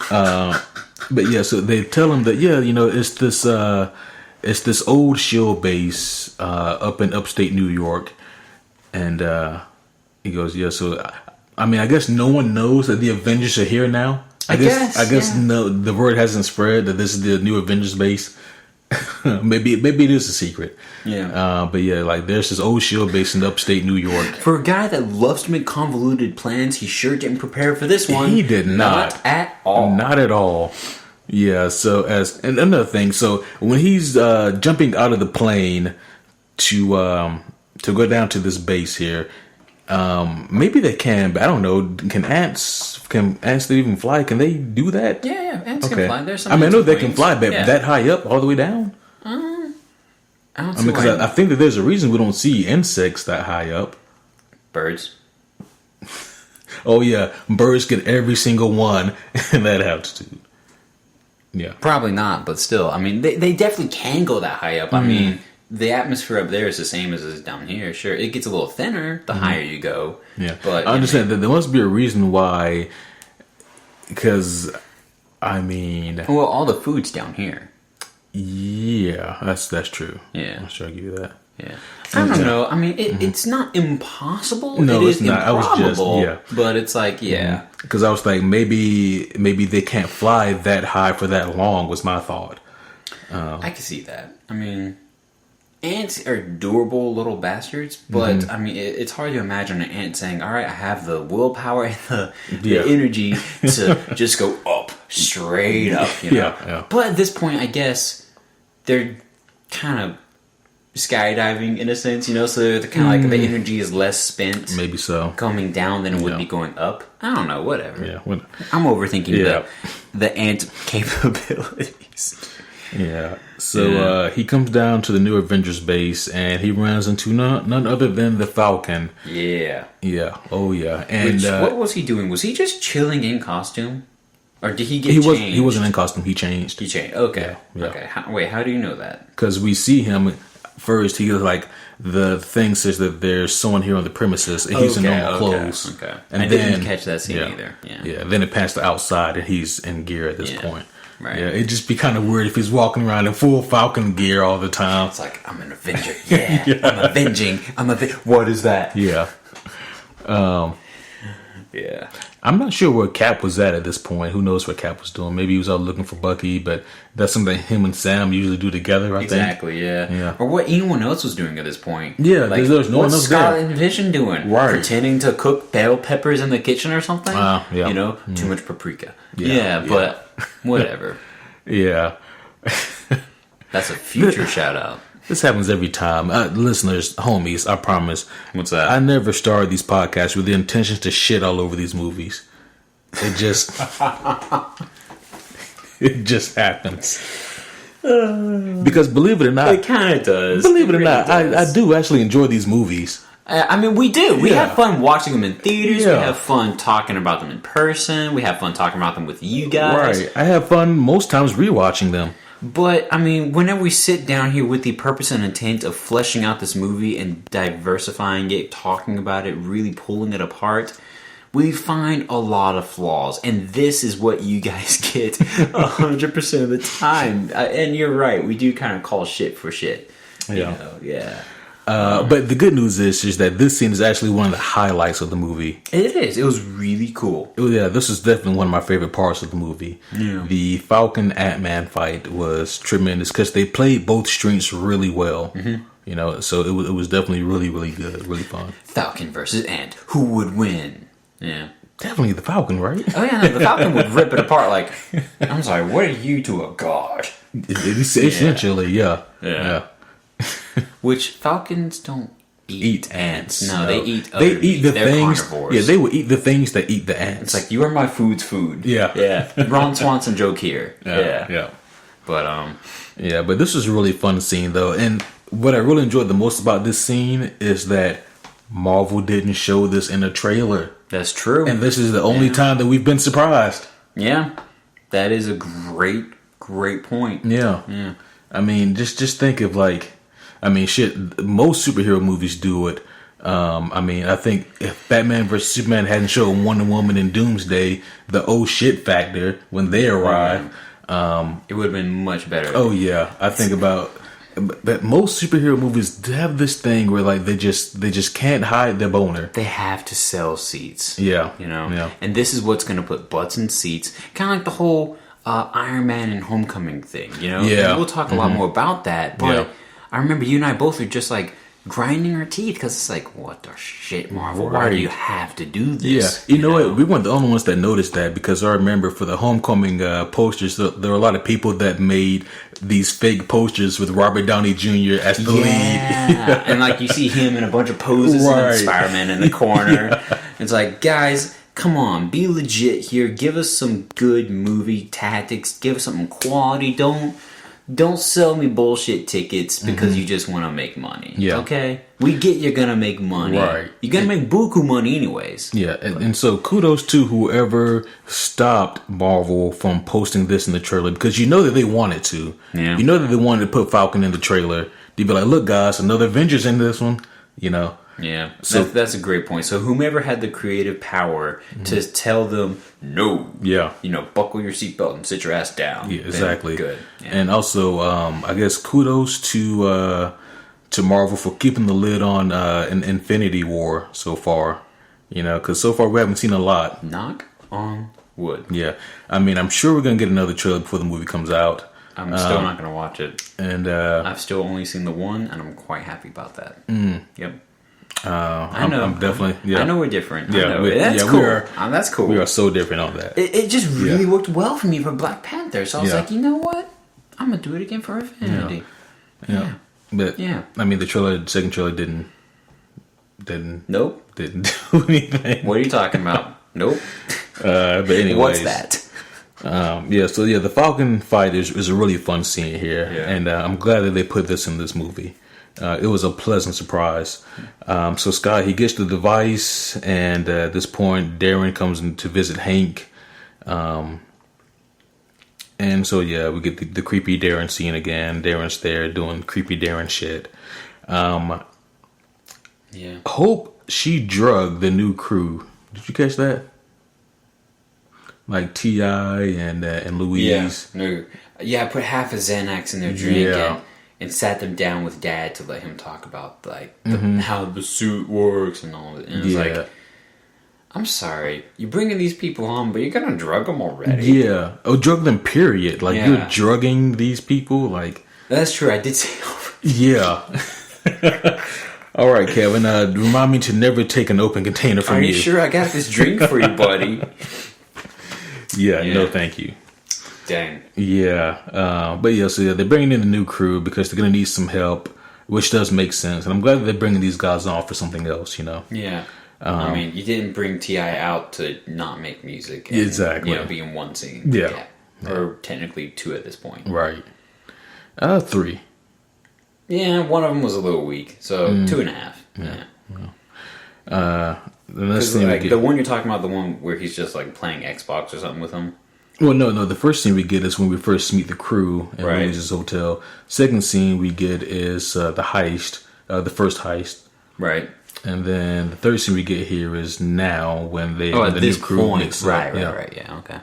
But yeah, so they tell him that, it's this old SHIELD base up in upstate New York. And he goes, so, I mean, I guess no one knows that the Avengers are here now. I guess no, the word hasn't spread that this is the new Avengers base. maybe it is a secret. Yeah. But yeah, like there's this old SHIELD base in upstate New York. For a guy that loves to make convoluted plans, he sure didn't prepare for this one. He did not at all. Not at all. Yeah. So and another thing. So when he's jumping out of the plane to go down to this base here, maybe they can, but I don't know. Can ants even fly? Can they do that? Yeah, ants can fly. There's some. I know they can fly, but that high up, all the way down. Because I think that there's a reason we don't see insects that high up. Birds. Oh yeah, birds get every single one in that altitude. Yeah, probably not, but still, I mean, they definitely can go that high up. I mean, the atmosphere up there is the same as it is down here. Sure, it gets a little thinner the higher you go. Yeah, but I understand that there must be a reason why. Because, I mean, well, all the food's down here. Yeah, that's true. Yeah, I'm sure I'll give you that. Yeah, I don't know. I mean, it's not impossible. No, it it's is not. improbable, but it's like, because I was like, maybe they can't fly that high for that long. Was my thought. I can see that. I mean, ants are durable little bastards, but I mean, it's hard to imagine an ant saying, "All right, I have the willpower and the energy to just go up, straight up." You know? Yeah. But at this point, I guess they're kind of skydiving in a sense, so they're kind of like the energy is less spent. Maybe so. Coming down than it would be going up. I don't know. Whatever. Yeah. I'm overthinking the ant capabilities. Yeah. So he comes down to the new Avengers base and he runs into none other than the Falcon. Yeah. Yeah. Oh yeah. And what was he doing? Was he just chilling in costume, or did he get changed? He wasn't in costume. He changed. Okay. Yeah. Okay. How do you know that? Because we see him first. He was like, the thing says that there's someone here on the premises and he's in normal clothes. Okay. And I didn't catch that scene either. Yeah. Then it passed to outside and he's in gear at this point. Right. Yeah, it'd just be kind of weird if he's walking around in full Falcon gear all the time. It's like, I'm an Avenger. Yeah, I'm avenging. What is that? Yeah. Yeah. I'm not sure where Cap was at this point. Who knows what Cap was doing? Maybe he was out looking for Bucky, but that's something that him and Sam usually do together, I think. Exactly, yeah. Or what anyone else was doing at this point. Yeah, like, there's no one else there. What's Scarlet Vision doing? Right. Pretending to cook bell peppers in the kitchen or something? Yeah. Too much paprika. Yeah, but whatever. Yeah. That's a future shout out. This happens every time. Listeners, homies, I promise. What's that? I never started these podcasts with the intentions to shit all over these movies. It just... it just happens. Because believe it or not... It kind of does. Believe it or not, I do actually enjoy these movies. I mean, we do. We have fun watching them in theaters. We have fun talking about them in person. We have fun talking about them with you guys. Right. I have fun most times rewatching them. But, I mean, whenever we sit down here with the purpose and intent of fleshing out this movie and diversifying it, talking about it, really pulling it apart, we find a lot of flaws. And this is what you guys get 100% of the time. And you're right. We do kind of call shit for shit. Yeah. But the good news is that this scene is actually one of the highlights of the movie. It is. It was really cool. This is definitely one of my favorite parts of the movie. Yeah. The Falcon Ant-Man fight was tremendous because they played both strengths really well. Mm-hmm. So it was definitely really, really good, really fun. Falcon versus Ant. Who would win? Yeah. Definitely the Falcon, right? Oh yeah, the Falcon would rip it apart like, I'm sorry, what are you to a god? Essentially, yeah. Which Falcons don't eat ants. No, they eat other They eat the They're things. carnivores. Yeah, they will eat the things that eat the ants. It's like, you are my food's food. Yeah. Ron Swanson joke here. Yeah. But but this was a really fun scene though, and what I really enjoyed the most about this scene is that Marvel didn't show this in a trailer. That's true. And this is the only time that we've been surprised. Yeah. That is a great point. Yeah. Yeah. I mean, just think of like, I mean, shit, most superhero movies do it. I mean, I think if Batman vs. Superman hadn't shown Wonder Woman and Doomsday the oh shit factor when they arrive, it would have been much better. Oh yeah, I think about that. Most superhero movies have this thing where like they just can't hide their boner. They have to sell seats. Yeah, You know? Yeah. And this is what's going to put butts in seats. Kind of like the whole Iron Man and Homecoming thing, you know? Yeah. And we'll talk a lot more about that. But Yeah. I remember you and I both were just like grinding our teeth because it's like, what the shit, Marvel? Why do you have to do this? Yeah, you know what? We weren't the only ones that noticed that, because I remember for the Homecoming posters, there were a lot of people that made these fake posters with Robert Downey Jr. as the lead. Yeah. And like you see him in a bunch of poses and Right. then Spider-Man in the corner. It's like, guys, come on, be legit here. Give us some good movie tactics. Give us something quality. Don't sell me bullshit tickets because you just want to make money. Yeah. Okay? We get you're going to make money. Right. You're going to make buku money anyways. Yeah, and so kudos to whoever stopped Marvel from posting this in the trailer, because you know that they wanted to. Yeah. You know that they wanted to put Falcon in the trailer. They'd be like, look, guys, another Avengers in this one, you know. Yeah, So- that's a great point. So whomever had the creative power to tell them, no, Yeah. buckle your seatbelt and sit your ass down. Yeah, then exactly. Good. Yeah. And also, I guess kudos to Marvel for keeping the lid on an Infinity War so far. You know, because so far we haven't seen a lot. Knock on wood. Yeah, I mean, I'm sure we're gonna get another trailer before the movie comes out. I'm still not going to watch it. And I've still only seen the one, and I'm quite happy about that. Yep. I know. I'm definitely. Yeah, I know we're different. Yeah, I know. we- That's yeah, cool. we are- That's cool. we are so different on that. It just really Yeah. worked well for me for Black Panther. So I was Yeah. like, you know what? I'm going to do it again for Infinity. Yeah, but Yeah. I mean, the second trailer didn't Nope. do anything. What are you talking about? Nope. But anyways, What's that? The Falcon fight is a really fun scene here, Yeah. and I'm glad that they put this in this movie. It was a pleasant surprise. So Scott, he gets the device, and at this point, Darren comes in to visit Hank. And so, yeah, we get the creepy Darren scene again. Darren's there doing creepy Darren shit. Yeah. Hope she drugged the new crew. Did you catch that? Like T.I. and Louise. No. Yeah, I put half a Xanax in their drink Yeah. and sat them down with Dad to let him talk about how the suit works and all of it. And it was Yeah. like, I'm sorry, you're bringing these people on, but you're gonna drug them already. Yeah. Oh, drug them, period. Like, Yeah. you're drugging these people? Like, That's true. I did say. yeah. All right, Kevin. Remind me to never take an open container from Are you sure I got this drink for you, buddy? Yeah, Yeah. no thank you. Dang. Yeah. But yeah, so they're bringing in the new crew because they're going to need some help, which does make sense. And I'm glad that they're bringing these guys on for something else, you know? Yeah. I mean, you didn't bring T.I. out to not make music. And, Exactly. Be in one scene. Yeah. Or technically two at this point. Right. 3. Yeah, one of them was a little weak, so 2.5. Yeah. The next 'Cause, thing we like, get. the one you're talking about, the one where he's just like playing Xbox or something with him. Well, no. The first scene we get is when we first meet the crew in Right. Louise's hotel. Second scene we get is the heist, the first heist. Right. And then the third scene we get here is now when they Oh, when at the this new crew point. mix up. Right, Yeah. right. Yeah, okay.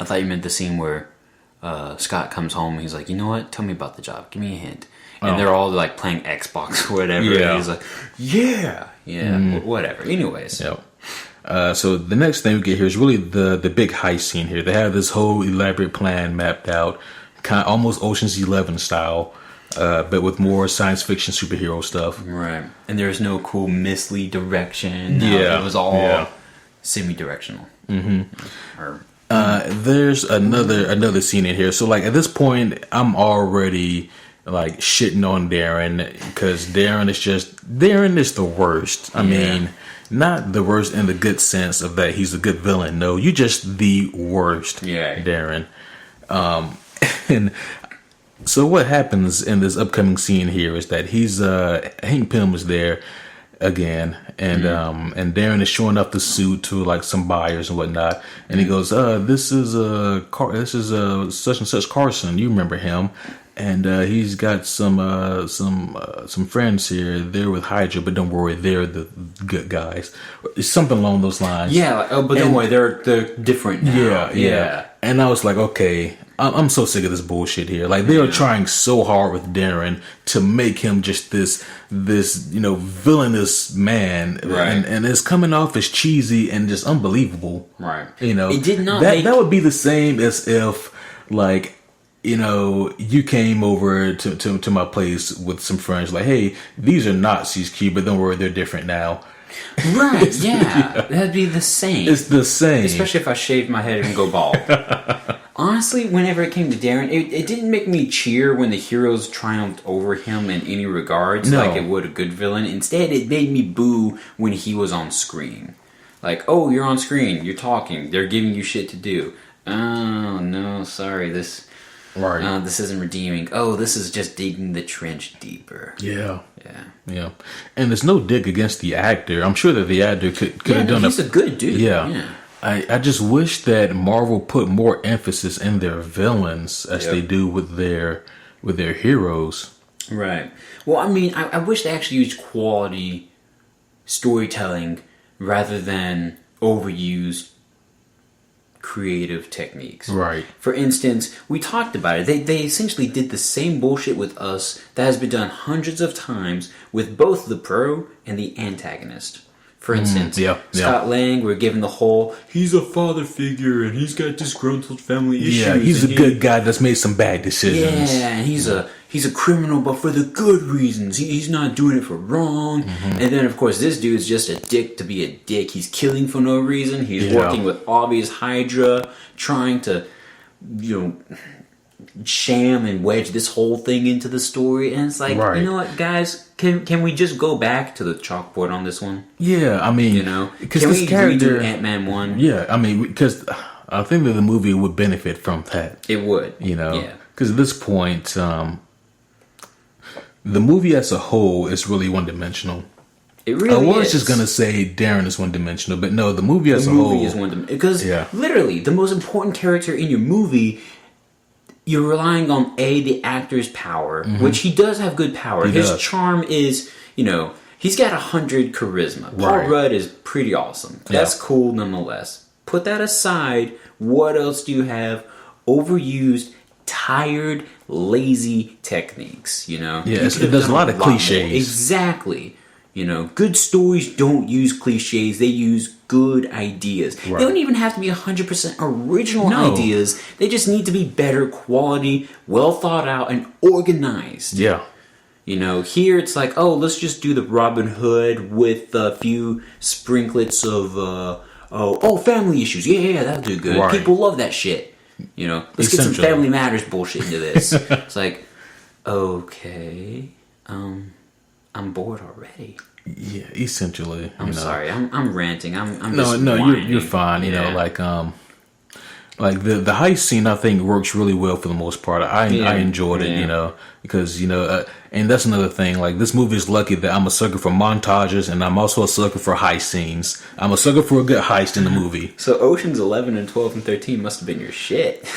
I thought you meant the scene where Scott comes home and he's like, you know what? Tell me about the job. Give me a hint. And they're all like playing Xbox or whatever. Yeah. And he's like, yeah, whatever. Anyways. Yep. So the next thing we get here is really the big heist scene here. They have this whole elaborate plan mapped out, kind of almost Ocean's 11 style, but with more science fiction superhero stuff. Right. And there's no cool mislead direction. No, Yeah, It was all yeah. semi-directional. Mm-hmm. Or There's another scene in here. So like at this point, I'm already like shitting on Darren because Darren is the worst. I mean, not the worst in the good sense of that he's a good villain. No, you're just the worst, Yeah. Darren. And so what happens in this upcoming scene here is that he's Hank Pym is there, again, and Darren is showing up the suit to like some buyers and whatnot, and he goes, this is such and such Carson, you remember him, and he's got some friends here, they're with Hydra, but don't worry, they're the good guys, something along those lines. Yeah, but don't worry, they're different now. Yeah. And I was like, okay, I'm so sick of this bullshit here. Like, they are trying so hard with Darren to make him just this villainous man, right? And it's coming off as cheesy and just unbelievable, right? It did not. That would be the same as if, like, you came over to my place with some friends, like, hey, these are Nazis, Q, but don't worry, they're different now. Right, yeah. That'd be the same. It's the same. Especially if I shaved my head and go bald. Honestly, whenever it came to Darren, it didn't make me cheer when the heroes triumphed over him in any regards, like it would a good villain. Instead, it made me boo when he was on screen. Like, oh, you're on screen, you're talking, they're giving you shit to do. Oh, no, sorry, this isn't redeeming. Oh, this is just digging the trench deeper. Yeah. And there's no dig against the actor. I'm sure that the actor could have done he's a good dude. Yeah. I just wish that Marvel put more emphasis in their villains as they do with their heroes. Right. Well, I mean, I wish they actually used quality storytelling rather than overused creative techniques. Right. For instance, we talked about it. They essentially did the same bullshit with us that has been done hundreds of times with both the pro and the antagonist. For instance, Scott Lang, we're given the whole, he's a father figure and he's got disgruntled family issues. Yeah, he's a good guy that's made some bad decisions. Yeah, and he's a criminal, but for the good reasons. He's not doing it for wrong. Mm-hmm. And then, of course, this dude's just a dick to be a dick. He's killing for no reason. He's working with obvious Hydra, trying to, sham and wedge this whole thing into the story. And it's like, you know what, guys? Can we just go back to the chalkboard on this one? Yeah, I mean, because can we redo Ant-Man 1? Yeah, I mean, because I think that the movie would benefit from that. It would, because at this point, the movie as a whole is really one-dimensional. It really is. I was just gonna say Darren is one-dimensional, but no, the movie as a whole is one-dimensional because literally the most important character in your movie. You're relying on the actor's power, which he does have good power. His charm is, he's got 100 charisma. Paul Rudd is pretty awesome. That's cool nonetheless. Put that aside. What else do you have? Overused, tired, lazy techniques. There's a lot of cliches. Exactly. Good stories don't use cliches. They use good ideas. Right. They don't even have to be 100% original ideas. They just need to be better quality, well thought out, and organized. Yeah. Here it's like, oh, let's just do the Robin Hood with a few sprinklets of, family issues. Yeah, that'll do good. Right. People love that shit. Let's get some Family Matters bullshit into this. It's like, okay, I'm bored already. Yeah, essentially. I'm sorry. I'm ranting. I'm no, you're fine. Like the heist scene, I think works really well for the most part. I enjoyed it. Because and that's another thing. Like, this movie is lucky that I'm a sucker for montages, and I'm also a sucker for heist scenes. I'm a sucker for a good heist in the movie. So Ocean's 11 and 12 and 13 must have been your shit.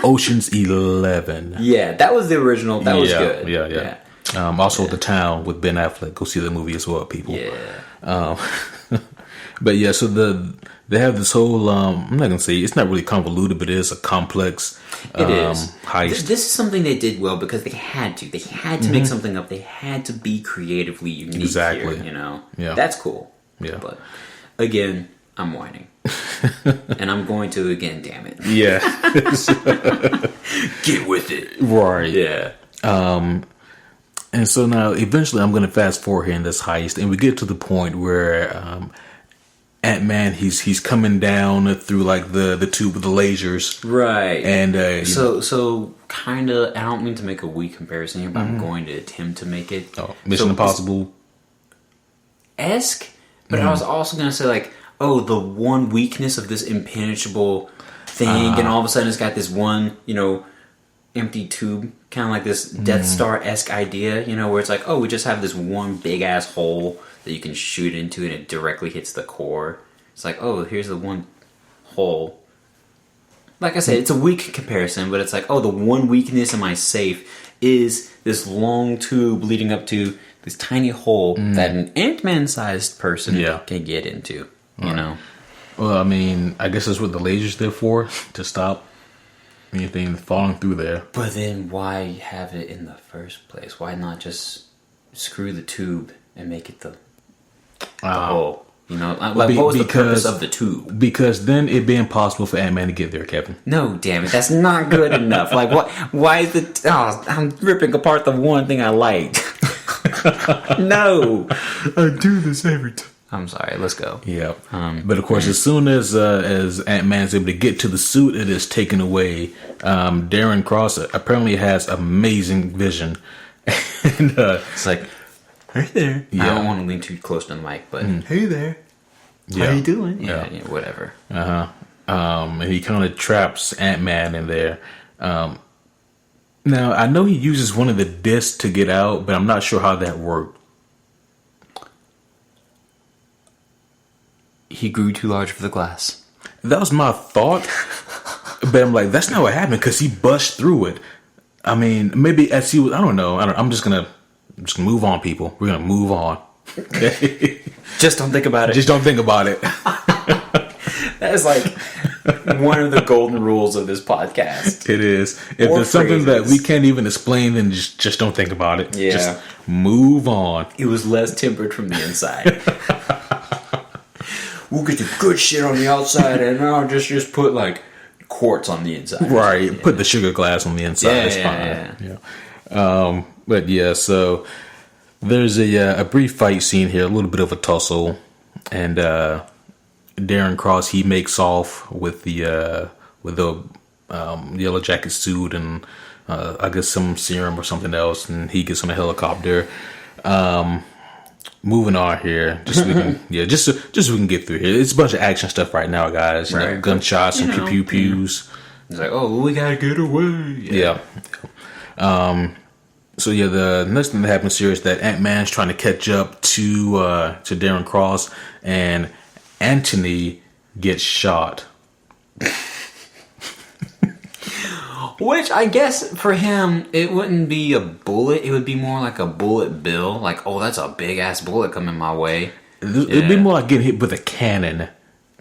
Ocean's 11. Yeah, that was the original. That was good. Yeah. Also, The Town with Ben Affleck. Go see the movie as well, people. Yeah. But yeah, so they have this whole. I'm not gonna say it's not really convoluted, but it is a complex. It is heist. This is something they did well because they had to. They had to make something up. They had to be creatively unique. Exactly. Here, Yeah. That's cool. Yeah. But again, I'm whining, and I'm going to again. Damn it. Yeah. Get with it. Right. Yeah. And so now, eventually, I'm going to fast forward here in this heist, and we get to the point where Ant-Man, he's coming down through like the tube with the lasers, right? And so kind of. I don't mean to make a weak comparison here, but I'm going to attempt to make it. Mission Impossible esque, but I was also going to say like, the one weakness of this impenetrable thing, and all of a sudden it's got this one, empty tube kind of like this Death Star-esque idea, you know, where it's like, oh, we just have this one big-ass hole that you can shoot into and it directly hits the core. It's like, oh, here's the one hole. Like I said, it's a weak comparison, but it's like, oh, the one weakness in my safe is this long tube leading up to this tiny hole that an Ant-Man-sized person can get into, you know? Well, I mean, I guess that's what the laser's there for, to stop anything falling through there. But then why have it in the first place? Why not just screw the tube and make it the hole? You know, like what was the purpose of the tube? Because then it'd be impossible for Ant-Man to get there, Kevin. No, damn it, that's not good enough. Like, what? Why is it? Oh, I'm ripping apart the one thing I liked. No, I do this every time. I'm sorry. Let's go. Yeah, but of course, as soon as Ant-Man's able to get to the suit, it is taken away. Darren Cross apparently has amazing vision, and it's like, hey there. Yeah. I don't want to lean too close to the mic, but hey there. How you doing? Yeah, whatever. And he kind of traps Ant-Man in there. Now I know he uses one of the discs to get out, but I'm not sure how that worked. He grew too large for the glass. That was my thought, but I'm like, that's not what happened because he bust through it. I mean, maybe as he was, I don't know. I'm just gonna move on, people. We're gonna move on. Just don't think about it. Just don't think about it. That is like one of the golden rules of this podcast. It is. If there's something that we can't even explain, then just don't think about it. Yeah. Just move on. It was less tempered from the inside. We'll get the good shit on the outside, and I'll just put like quartz on the inside. Right. Yeah. Put the sugar glass on the inside. It's fine. Yeah. But yeah, so there's a brief fight scene here, a little bit of a tussle, and Darren Cross, he makes off with the Yellow Jacket suit and I guess some serum or something else, and he gets on a helicopter. Moving on here, just so we can, just so we can get through here. It's a bunch of action stuff right now, guys. You know, gunshots and pew pews. It's like, oh, we gotta get away. Yeah. So yeah, the next thing that happens here is that Ant-Man's trying to catch up to Darren Cross, and Anthony gets shot. Which I guess for him, it wouldn't be a bullet. It would be more like a bullet bill. Like, oh, that's a big ass bullet coming my way. It'd be more like getting hit with a cannon.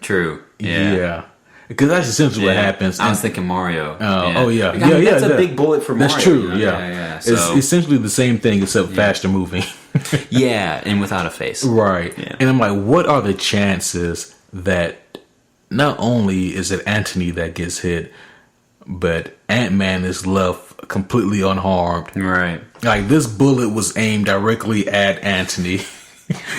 True. Yeah. Because that's essentially what happens. I was thinking Mario. Oh yeah. That's a big bullet for Mario. That's true. Yeah. So, it's essentially the same thing except faster moving. Yeah, and without a face. Right. Yeah. And I'm like, what are the chances that not only is it Anthony that gets hit, but Ant-Man is left completely unharmed? Right. Like, this bullet was aimed directly at Anthony.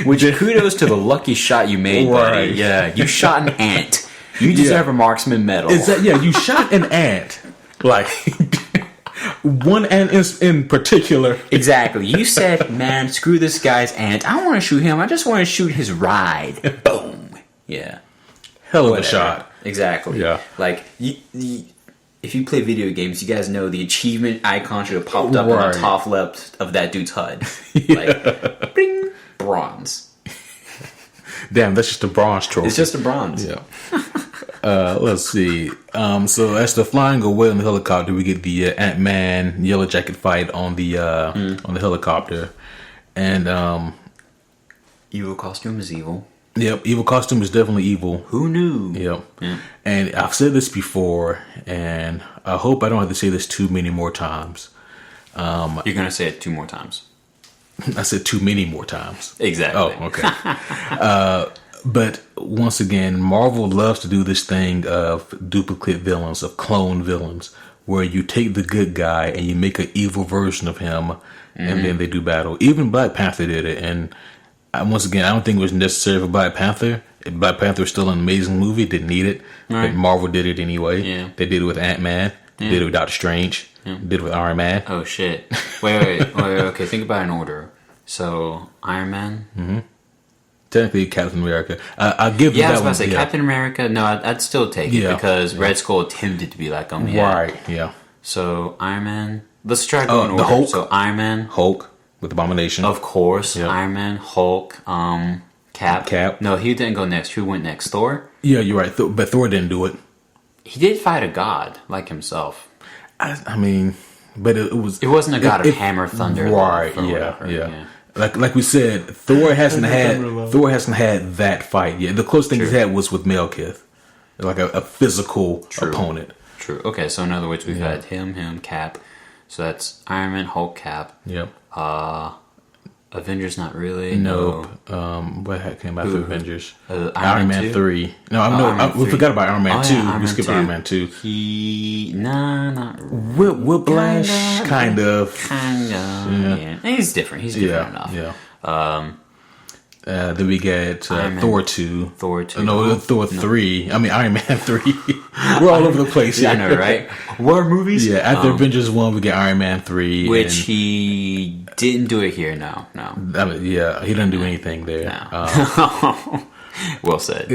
Which, kudos to the lucky shot you made, buddy. Yeah, you shot an ant. You deserve a marksman medal. You shot an ant. Like, one ant in particular. Exactly. You said, man, screw this guy's ant. I don't want to shoot him. I just want to shoot his ride. Boom. Yeah. Hell of a shot. Exactly. Yeah. Like, if you play video games, you guys know the achievement icon should have popped up on the top left of that dude's HUD. Like, bing, bronze. Damn, that's just a bronze trophy. It's just a bronze. Yeah. Let's see. So as they're flying away on the helicopter, we get the Ant-Man Yellow Jacket fight on the helicopter, and evil costume is evil. Yep, evil costume is definitely evil. Who knew? Yep. Yeah. And I've said this before, and I hope I don't have to say this too many more times. You're gonna say it 2 more times. I said too many more times. Exactly. Oh, okay. But once again, Marvel loves to do this thing of duplicate villains, of clone villains, where you take the good guy and you make an evil version of him, and then they do battle. Even Black Panther did it, and once again, I don't think it was necessary for Black Panther. Black Panther is still an amazing movie, didn't need it, but Marvel did it anyway. Yeah. They did it with Ant-Man, did it with Doctor Strange, did it with Iron Man. Oh shit! Wait, okay, think about it in order. So Iron Man. Technically, Captain America. I'll give you that one. Yeah, I was about to say Captain America. No, I'd still take it because Red Skull attempted to be like him. Right. Yeah. So Iron Man, let's try going the order. Hulk. So Iron Man, Hulk with Abomination. of course. Yep. Iron Man, Hulk, Cap. Cap. No, he didn't go next. Who went next? Thor. Yeah, you're right. But Thor didn't do it. He did fight a god like himself. I mean, but it was. It wasn't a god of hammer, thunder, right? love or Yeah, whatever, yeah. Like we said, Thor hasn't had that fight yet. The closest thing he's had was with Malekith, like a physical opponent. True. Okay, so in other words, we've had him, Cap. So that's Iron Man, Hulk, Cap. Yep. Avengers, not really. Nope. What came after Avengers? Iron Man 2? 3. No, we forgot about Iron Man 2. Iron We skipped 2. Iron Man 2. Not really. Whiplash, kind of. Yeah. He's different. He's different enough. Yeah. Then we get Thor 2. Thor 2. No, Thor 3. I mean, Iron Man 3. We're all over the place here. I know, right? War movies? Yeah, after Avengers 1, we get Iron Man 3. Which he didn't do it here, no. I mean, yeah, he didn't do anything there. No. Well said.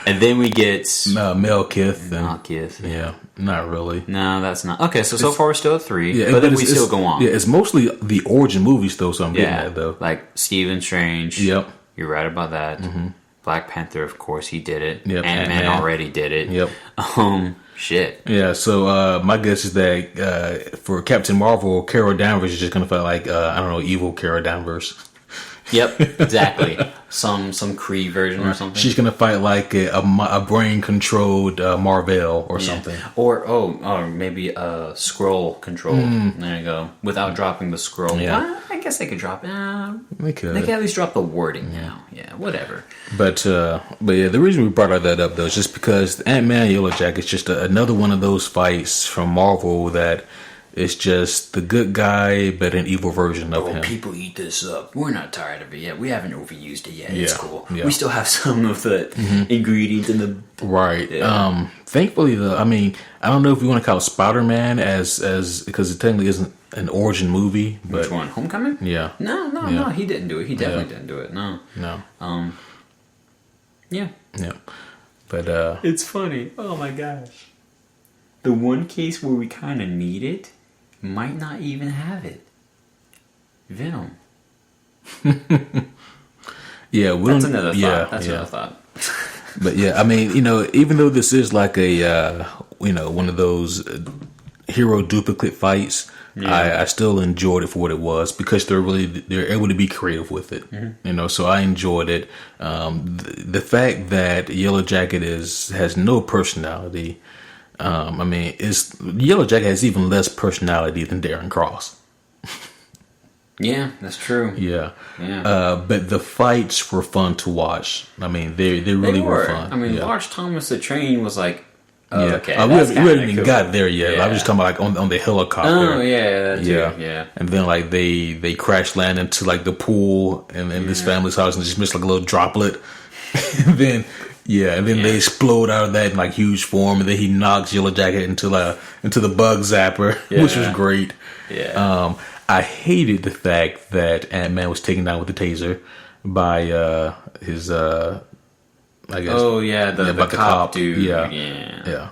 And then we get... Malekith. Malekith. Yeah, not really. No, that's not... Okay, so far we're still at 3, Yeah, but then we still go on. Yeah, it's mostly the origin movies, though, so I'm getting that, though. Like Stephen Strange. Yep. You're right about that. Mm-hmm. Black Panther, of course, he did it. Yep. Ant-Man already did it. Yep. Shit. Yeah, so my guess is that for Captain Marvel, Carol Danvers is just going to feel like, I don't know, evil Carol Danvers. Yep, exactly. Some Kree version or something. She's going to fight like a brain-controlled Marvel or something. Or maybe a scroll controlled. There you go. Without dropping the scroll. Yeah. Well, I guess they could drop it. They could. They can at least drop the wording now. Yeah, whatever. But yeah, the reason we brought all that up, though, is just because Ant-Man and Yellow Jacket's just another one of those fights from Marvel that it's just the good guy, but an evil version of him. People eat this up. We're not tired of it yet. We haven't overused it yet. Yeah, It's cool. yeah. We still have some of the ingredients in the... Right. Yeah. Thankfully, though, I mean, I don't know if we want to call Spider-Man as because it technically isn't an origin movie. But, Which one? Homecoming? Yeah. No. He didn't do it. He definitely didn't do it. No. Yeah. Yeah. But It's funny. Oh my gosh. The one case where we kind of need it might not even have it. Venom. yeah, That's another thought. That's another thought. But yeah, I mean, even though this is like a one of those hero duplicate fights, I still enjoyed it for what it was because they're able to be creative with it. So I enjoyed it. The fact that Yellow Jacket has no personality. I mean, Yellow Jacket has even less personality than Darren Cross. Yeah, that's true. Yeah. Yeah. But the fights were fun to watch. I mean, they really were fun. I mean, Lars Thomas the Train was like, okay. We haven't even got there yet. I was just talking about like on the helicopter. Oh yeah, that too. Yeah. And then like they crash land into like the pool and this family's house and just missed like a little droplet. And then they explode out of that in like huge form, and then he knocks Yellow Jacket into the bug zapper, which was great. Yeah. I hated the fact that Ant-Man was taken down with the taser by his I guess. Oh yeah, the cop dude. Yeah.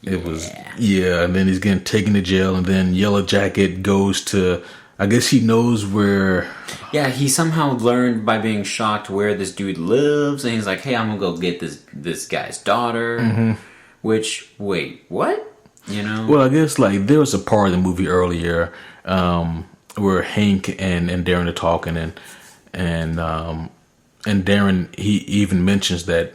It was and then he's getting taken to jail, and then Yellow Jacket goes to. I guess he knows where. Yeah, he somehow learned by being shocked where this dude lives, and he's like, "Hey, I'm gonna go get this guy's daughter." Which, wait, what? Well, I guess like there was a part of the movie earlier where Hank and Darren are talking, and Darren he even mentions that.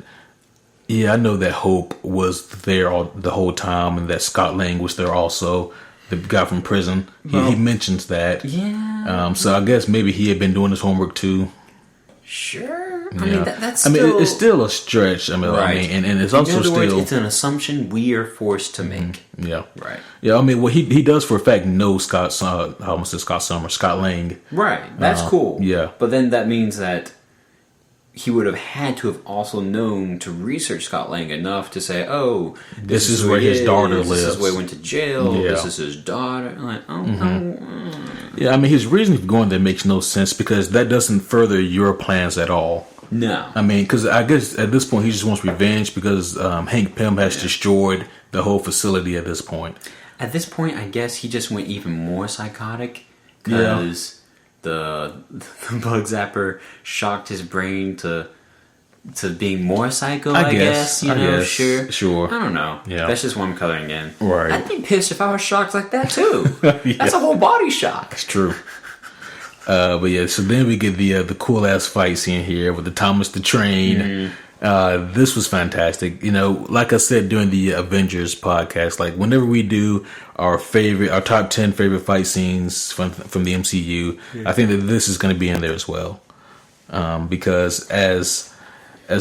Yeah, I know that Hope was there the whole time, and that Scott Lang was there also. The guy from prison, he mentions that. Yeah. So I guess maybe he had been doing his homework too. Sure. Yeah. I mean, that's still... I mean, it's still a stretch. I mean, right. and it's also still... it's an assumption we are forced to make. Yeah. Right. Yeah, I mean, well, he does for a fact know Scott Lang. Right. That's cool. Yeah. But then that means that he would have had to have also known to research Scott Lang enough to say, oh, this is where his daughter lives. This is where he went to jail. Yeah. This is his daughter. I'm like, Yeah, I mean, his reasoning for going there makes no sense because that doesn't further your plans at all. No. I mean, because I guess at this point he just wants revenge because Hank Pym has destroyed the whole facility at this point. At this point, I guess he just went even more psychotic because the bug zapper shocked his brain to being more psycho. I guess you know, sure. I don't know. Yeah, that's just what I'm coloring in. Right. I'd be pissed if I was shocked like that too. That's a whole body shock. It's true. But yeah, so then we get the cool ass fight scene here with the Thomas the Train. This was fantastic. You know, like I said during the Avengers podcast, like whenever we do our top 10 favorite fight scenes from the MCU, I think that this is going to be in there as well. Because as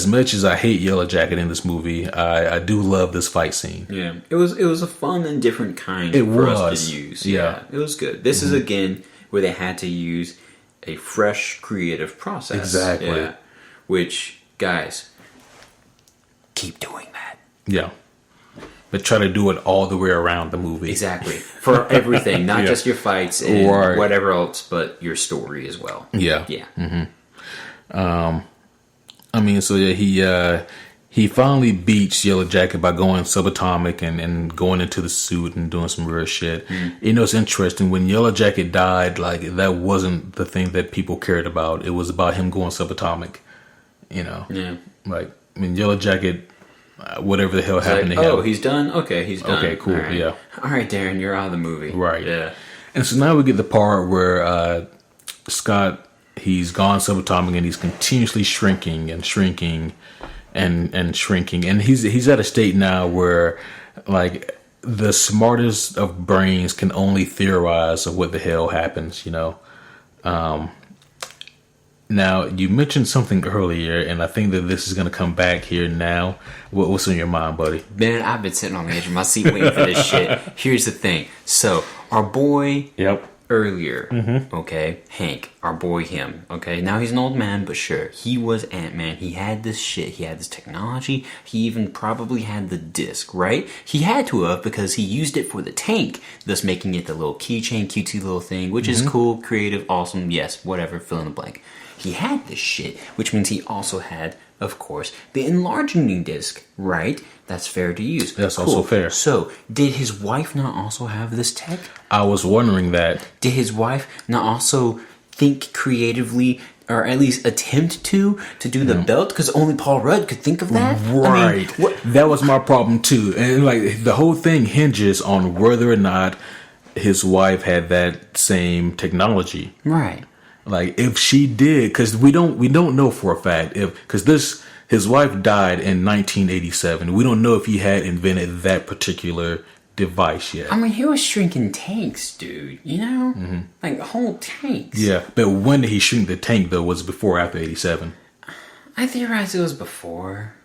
much as I hate Yellow Jacket in this movie, I do love this fight scene. Yeah, it was a fun and different kind for us to use. Yeah, it was good. This is again where they had to use a fresh creative process. Exactly. Yeah. Which, guys, keep doing that. Yeah. But try to do it all the way around the movie. Exactly. For everything, not just your fights and whatever else, but your story as well. Yeah. Yeah. Mm-hmm. I mean, so yeah, he finally beats Yellow Jacket by going subatomic and going into the suit and doing some real shit. You know, it's interesting. When Yellow Jacket died, like, that wasn't the thing that people cared about. It was about him going subatomic, you know? Yeah. Like, I mean, Yellow Jacket, whatever the hell happened to him. Oh, he's done? Okay, he's done. Okay, cool, yeah. All right, Darren, you're out of the movie. Right. Yeah. And so now we get the part where Scott, he's gone subatomic and he's continuously shrinking and shrinking and shrinking, and he's at a state now where, like, the smartest of brains can only theorize of what the hell happens, you know. Now you mentioned something earlier, and I think that this is going to come back here now. What's on your mind, buddy? Man, I've been sitting on the edge of my seat waiting for this shit. Here's the thing. So our boy, earlier, okay, Hank, our boy him, okay, now he's an old man, but sure, he was Ant-Man. He had this shit, he had this technology, he even probably had the disc, right? He had to have, because he used it for the tank, thus making it the little keychain, cutesy little thing, which is cool, creative, awesome, yes, whatever, fill in the blank. He had this shit, which means he also had, of course, the enlarging disc, right? That's fair to use. That's also fair. So, did his wife not also have this tech? I was wondering that. Did his wife not also think creatively, or at least attempt to do the belt? Because only Paul Rudd could think of that? Right. I mean, that was my problem, too. And, like, the whole thing hinges on whether or not his wife had that same technology. Right. Like, if she did, because we don't know for a fact, his wife died in 1987. We don't know if he had invented that particular device yet. I mean, he was shrinking tanks, dude, you know? Like, whole tanks. Yeah, but when did he shrink the tank, though? Was it before or after 87? I theorized it was before.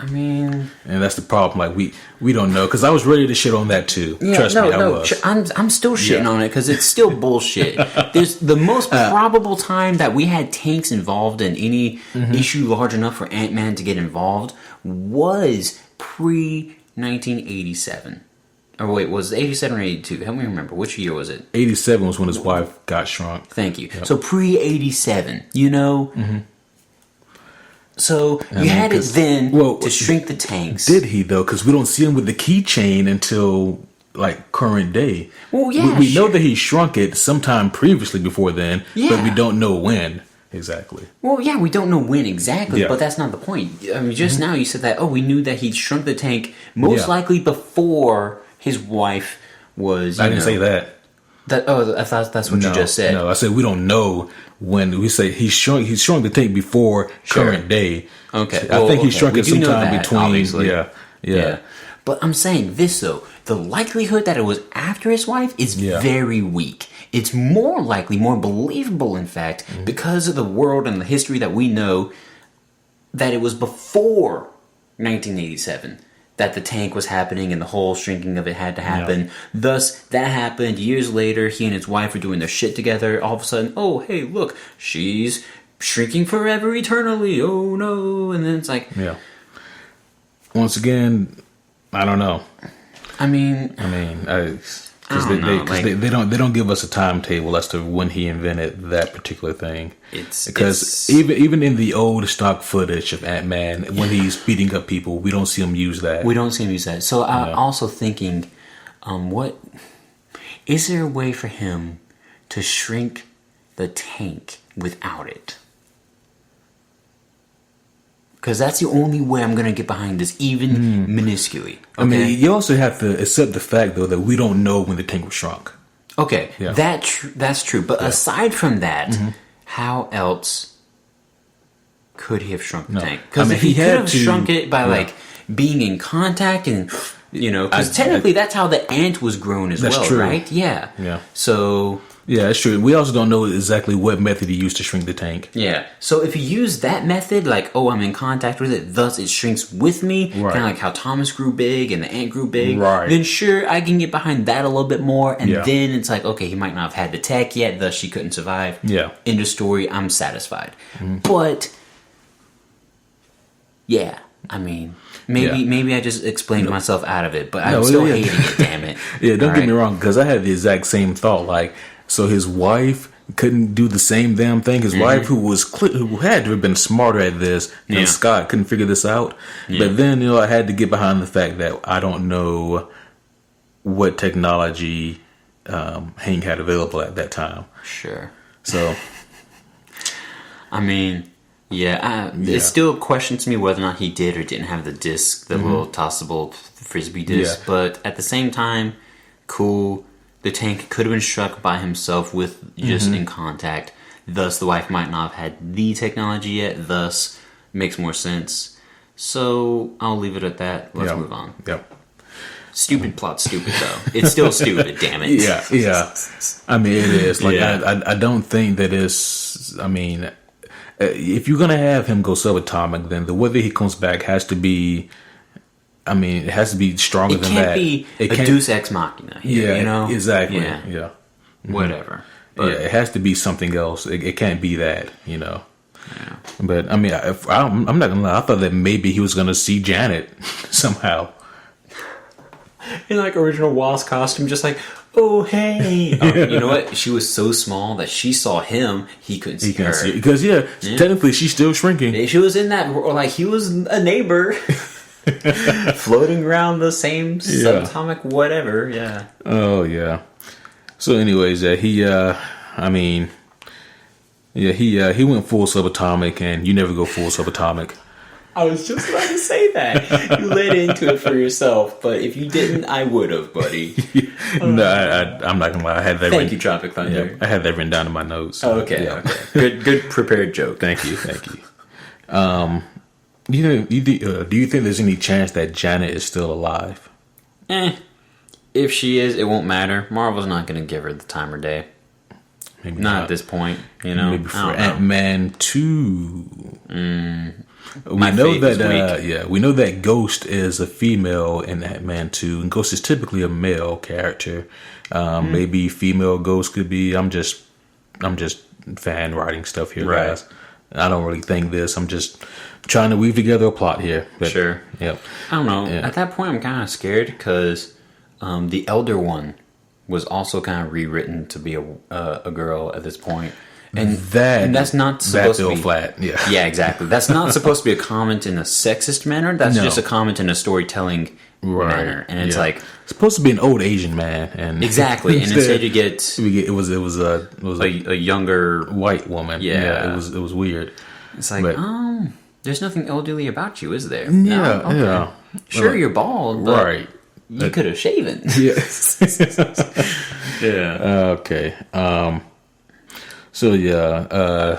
I mean... And that's the problem. Like, we don't know. Because I was ready to shit on that, too. Yeah, Trust me, I was. I'm still shitting on it because it's still bullshit. There's the most probable time that we had tanks involved in any issue large enough for Ant-Man to get involved was pre-1987. Or wait, was it 87 or 82? Help me remember. Which year was it? 87 was when his wife got shrunk. Thank you. Yep. So pre-87, you know... So you had it then to shrink the tanks. Did he, though? Because we don't see him with the keychain until, like, current day. Well, yeah, we know that he shrunk it sometime previously before then, but we don't know when exactly. Well, yeah, we don't know when exactly, but that's not the point. I mean, just now you said that, we knew that he shrunk the tank most likely before his wife was, I didn't say that. I thought that's what you just said. No, I said we don't know when. We say he shrunk the tank before current day. Okay, I think he shrunk it sometime between. Obviously. Yeah. But I'm saying this though, the likelihood that it was after his wife is very weak. It's more likely, more believable, in fact, because of the world and the history that we know, that it was before 1987. That the tank was happening and the whole shrinking of it had to happen. Yeah. Thus, that happened. Years later, he and his wife were doing their shit together. All of a sudden, oh, hey, look, she's shrinking forever, eternally. Oh, no. And then it's like... Yeah. Once again, I don't know. I mean... Because they don't give us a timetable as to when he invented that particular thing. Because even in the old stock footage of Ant-Man, when he's beating up people, we don't see him use that. We don't see him use that. So I'm also thinking What is there a way for him to shrink the tank without it? Because that's the only way I'm going to get behind this, even minusculely. Okay? I mean, you also have to accept the fact, though, that we don't know when the tank was shrunk. Okay, Yeah. that's true. But aside from that, how else could he have shrunk the tank? Because if he could have shrunk it by being in contact and because technically that's how the ant was grown as well, true. right? Yeah. Yeah. So yeah, that's true. We also don't know exactly what method he used to shrink the tank. yeah. So if you use that method, like I'm in contact with it, thus it shrinks with me, Right. kind of like how Thomas grew big and the ant grew big. Right. Then sure, I can get behind that a little bit more, and Yeah. then it's like, okay, he might not have had the tech yet, thus she couldn't survive. Yeah. End of story. I'm satisfied. But yeah, I mean, maybe I just explained myself out of it, but I'm still hating it. Damn it. Yeah, don't All get right? me wrong, because I had the exact same thought. Like, so his wife couldn't do the same damn thing. His wife, who had to have been smarter at this than Yeah. Scott, couldn't figure this out. But then, I had to get behind the fact that I don't know what technology Hank had available at that time. Sure. So, I mean, it still questions me whether or not he did or didn't have the disc, the little tossable frisbee disc. Yeah. But at the same time, cool. The tank could have been struck by himself with just in contact. Thus, the wife might not have had the technology yet. Thus, makes more sense. So I'll leave it at that. Let's move on. Yep. Stupid plot, stupid though. It's still stupid. Damn it. Yeah. I mean, it is. Like, Yeah. I don't think that it's. I mean, if you're gonna have him go subatomic, then the way that he comes back has to be. I mean, it has to be stronger It than can't that. be It a can't- Deus Ex Machina. Here, Yeah, exactly. Yeah. Yeah. Whatever. Yeah, it has to be something else. It can't be that, Yeah. But I mean, I'm not gonna lie. I thought that maybe he was gonna see Janet somehow. In like original Wasp costume, just like, oh hey. You know what? She was so small that she saw him, he couldn't see her. Because technically she's still shrinking. She was in that, or like he was a neighbor, floating around the same subatomic whatever. Yeah. Oh yeah. So, anyways, he went full subatomic, and you never go full subatomic. I was just about to say that. You led into it for yourself, but if you didn't, I would have, buddy. No, I'm not gonna lie. I had that. Thank you, Tropic Thunder. I had that written down in my notes. Oh, okay. Yeah. Okay. Good prepared joke. Thank you. Do you think there's any chance that Janet is still alive? If she is, it won't matter. Marvel's not going to give her the time of day. Maybe Not at this point, Maybe for I don't know. Ant-Man 2. My faith is weak. We know that Ghost is a female in Ant-Man 2, and Ghost is typically a male character. Maybe female Ghost could be. I'm just fan writing stuff here, Right. guys. I don't really think this. I'm just trying to weave together a plot here. But, Sure. Yep. I don't know. Yeah. At that point, I'm kind of scared because the Elder One was also kind of rewritten to be a girl at this point. And that's not supposed to be flat. Yeah. Yeah, exactly. That's not supposed to be a comment in a sexist manner. That's No. just a comment in a storytelling manner. And it's like it's supposed to be an old Asian man, and exactly. And instead you get it was a younger. white woman. Yeah. It was weird. It's like, But- there's nothing elderly about you, is there? Yeah, No? Okay. yeah. Sure, you're bald, but Right. you could have shaven. Yeah. Yeah. Okay. So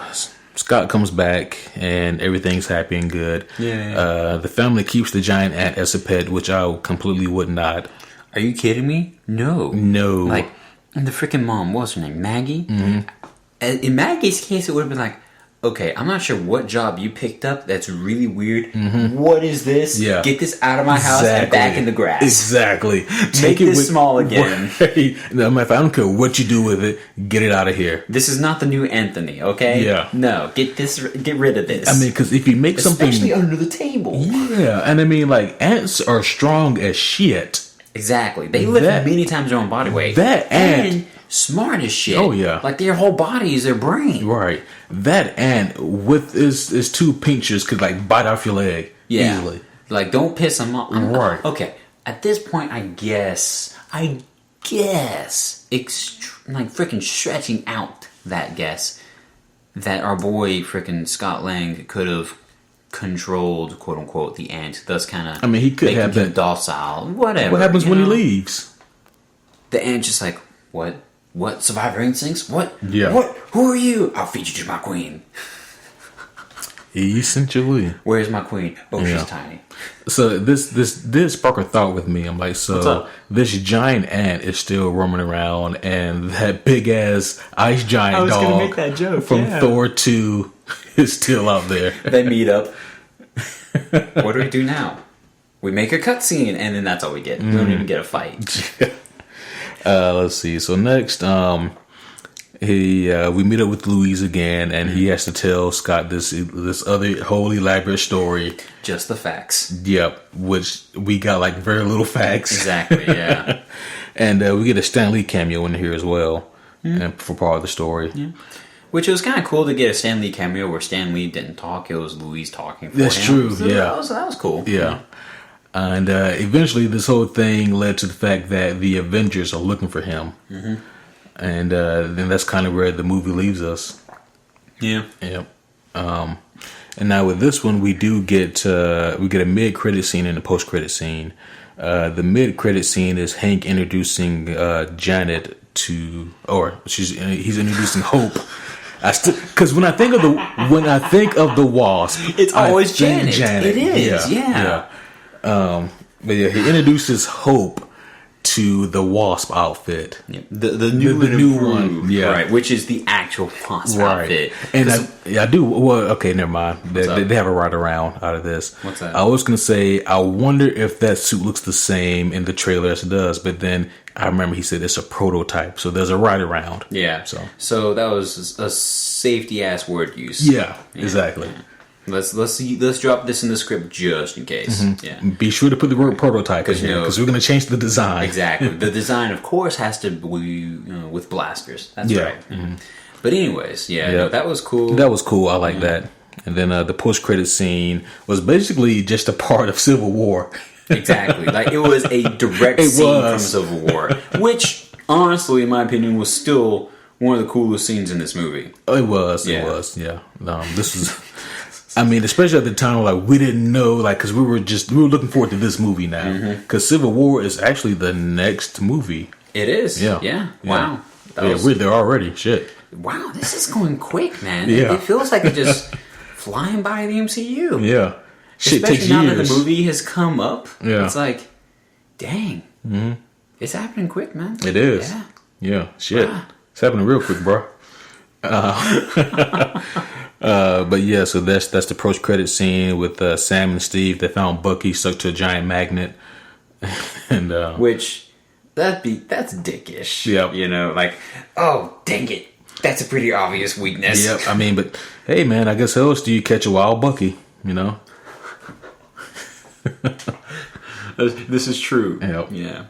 Scott comes back and everything's happy and good. Yeah. The family keeps the giant ant as a pet, which I completely would not. Are you kidding me? No. No. Like, and the freaking mom, what's her name? Maggie? Mm-hmm. In Maggie's case, it would have been like, okay, I'm not sure what job you picked up. That's really weird. What is this? Yeah. Get this out of my house and back in the grass. Exactly. Make this small again. No, I don't care what you do with it. Get it out of here. This is not the new Anthony, okay? Yeah. No, get rid of this. I mean, because if you make especially something, under the table. yeah, and I mean, like ants are strong as shit. Exactly. They lift many times their own body weight. That ant- and smart as shit. Oh, yeah. Like their whole body is their brain. Right. That ant with his two pinchers could like bite off your leg Yeah. easily. Like don't piss them off. Right. Okay. At this point, I guess I guess, like freaking stretching out that guess, that our boy freaking Scott Lang could have controlled, quote unquote, the ant, thus kind of. I mean, he could have been that docile. Whatever. What happens when he leaves? The ant just like, what? What? Survivor instincts? What? Yeah. What? Who are you? I'll feed you to my queen. Essentially. Where's my queen? Oh, she's tiny. So this did spark a thought with me. I'm like, so this giant ant is still roaming around, and that big ass ice giant dog make that joke, from Thor 2 is still out there. They meet up. What do we do now? We make a cutscene, and then that's all we get. We don't even get a fight. Let's see. So next, we meet up with Louise again, and he has to tell Scott this other whole elaborate story. Just the facts. Yep, which we got like very little facts. Exactly. Yeah. And we get a Stan Lee cameo in here as well, and for part of the story. Yeah. Which was kind of cool to get a Stan Lee cameo where Stan Lee didn't talk; it was Louise talking for him. That's true. So yeah, that was cool. Yeah. And eventually, this whole thing led to the fact that the Avengers are looking for him. Mm-hmm. And then that's kind of where the movie leaves us. Yeah. Yep. And now with this one, we get a mid-credit scene and a post-credit scene. The mid-credit scene is Hank introducing Janet he's introducing Hope. Because when I think of the Wasp, it's always Janet. It is. Yeah. But yeah, he introduces Hope to the Wasp outfit. Yep. The new one. Yeah. Right, which is the actual Wasp outfit. And I do. Well, okay, never mind. They have a ride around out of this. What's that? I was going to say, I wonder if that suit looks the same in the trailer as it does, but then I remember he said it's a prototype, so there's a ride around. Yeah. So that was a safety ass word use. Yeah, exactly. Yeah. Let's drop this in the script just in case. Mm-hmm. Yeah. Be sure to put the word prototype in here because we're going to change the design. Exactly. The design, of course, has to be with blasters. That's right. Mm-hmm. But anyways, that was cool. That was cool. I like that. And then the post-credit scene was basically just a part of Civil War. Exactly. Like it was a direct scene from Civil War, which honestly, in my opinion, was still one of the coolest scenes in this movie. It was. Yeah. This was. I mean, especially at the time, like we didn't know, like because we were looking forward to this movie now, because Civil War is actually the next movie. It is. Yeah. Wow. We're there already. Shit. Wow, this is going quick, man. Yeah. It feels like it's just flying by the MCU. Yeah. Shit Especially takes now years. that the movie has come up. Yeah. It's like, dang, it's happening quick, man. It is. Yeah. Shit, it's happening real quick, bro. But yeah, so that's the post-credit scene with Sam and Steve. They found Bucky stuck to a giant magnet, and which that's dickish. Yep. Like, oh dang it, that's a pretty obvious weakness. Yep. I mean, but hey, man, I guess how else do you catch a wild Bucky? This is true. Yep. Yeah.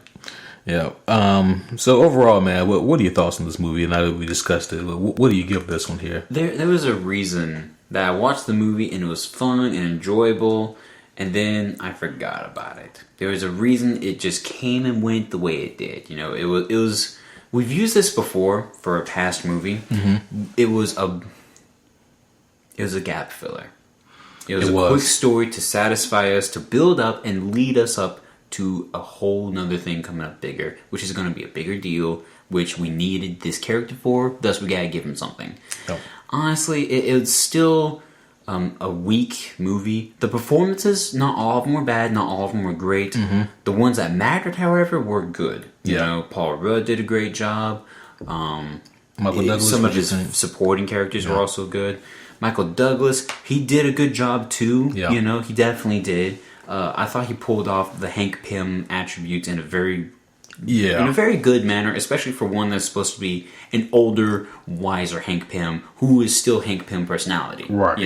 Yeah. So overall, man, what are your thoughts on this movie? Now that we discussed it, what do you give this one here? There was a reason that I watched the movie and it was fun and enjoyable, and then I forgot about it. There was a reason it just came and went the way it did. It was. We've used this before for a past movie. Mm-hmm. It was a gap filler. It was a quick story to satisfy us, to build up and lead us up to a whole nother thing coming up bigger, which is going to be a bigger deal, which we needed this character for, thus we gotta give him something. Yep. Honestly, it's still a weak movie. The performances, not all of them were bad, not all of them were great. Mm-hmm. The ones that mattered, however, were good. Paul Rudd did a great job. Michael Douglas, some of his supporting characters were also good. Michael Douglas, he did a good job too. Yeah. He definitely did. I thought he pulled off the Hank Pym attributes in a very good manner, especially for one that's supposed to be an older, wiser Hank Pym who is still Hank Pym personality. Right.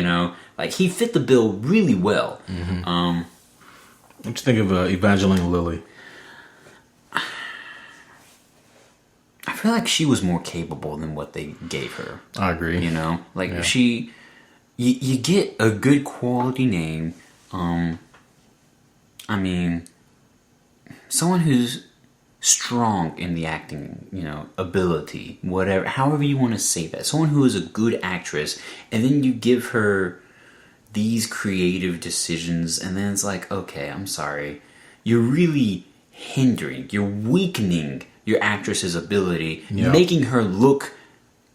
Like he fit the bill really well. Mm-hmm. What you think of Evangeline Lilly? I feel like she was more capable than what they gave her. I agree. You get a good quality name. I mean, someone who's strong in the acting, ability, whatever, however you want to say that. Someone who is a good actress, and then you give her these creative decisions, and then it's like, okay, I'm sorry. You're really you're weakening your actress's ability, making her look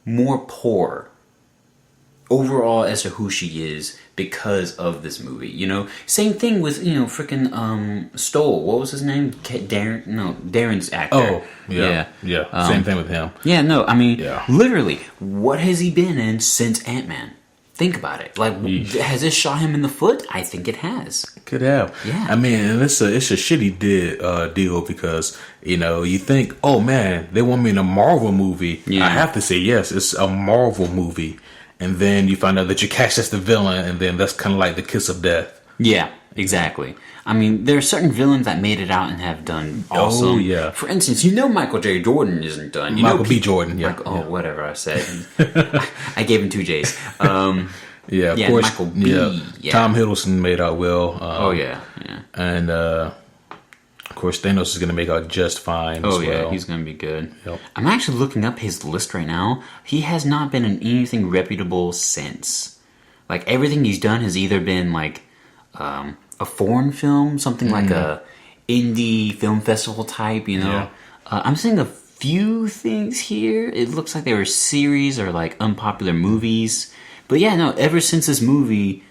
more poor overall as to who she is because of this movie. Same thing with freaking Stoll. What was his name? Darren's actor. Oh, yeah. Same thing with him. Yeah, no, I mean, literally, what has he been in since Ant-Man? Think about it. Like, has this shot him in the foot? I think it has. Could have. Yeah. I mean, and it's a shitty deal because, you think, oh man, they want me in a Marvel movie. Yeah. I have to say, yes, it's a Marvel movie. And then you find out that you cast as the villain, and then that's kind of like the kiss of death. Yeah, exactly. I mean, there are certain villains that made it out and have done awesome. Oh, yeah. For instance, Michael J. Jordan isn't done. Michael B. Jordan, yeah. Whatever I said. I gave him 2 J's. Yeah, of course. Michael B. Yeah. Tom Hiddleston made out well. Yeah. And, of course, Thanos is going to make out just fine as well. Yeah, he's going to be good. Yep. I'm actually looking up his list right now. He has not been in anything reputable since. Like, everything he's done has either been, like, a foreign film, something like a indie film festival type, Yeah. I'm seeing a few things here. It looks like they were series or, like, unpopular movies. But yeah, no, ever since this movie,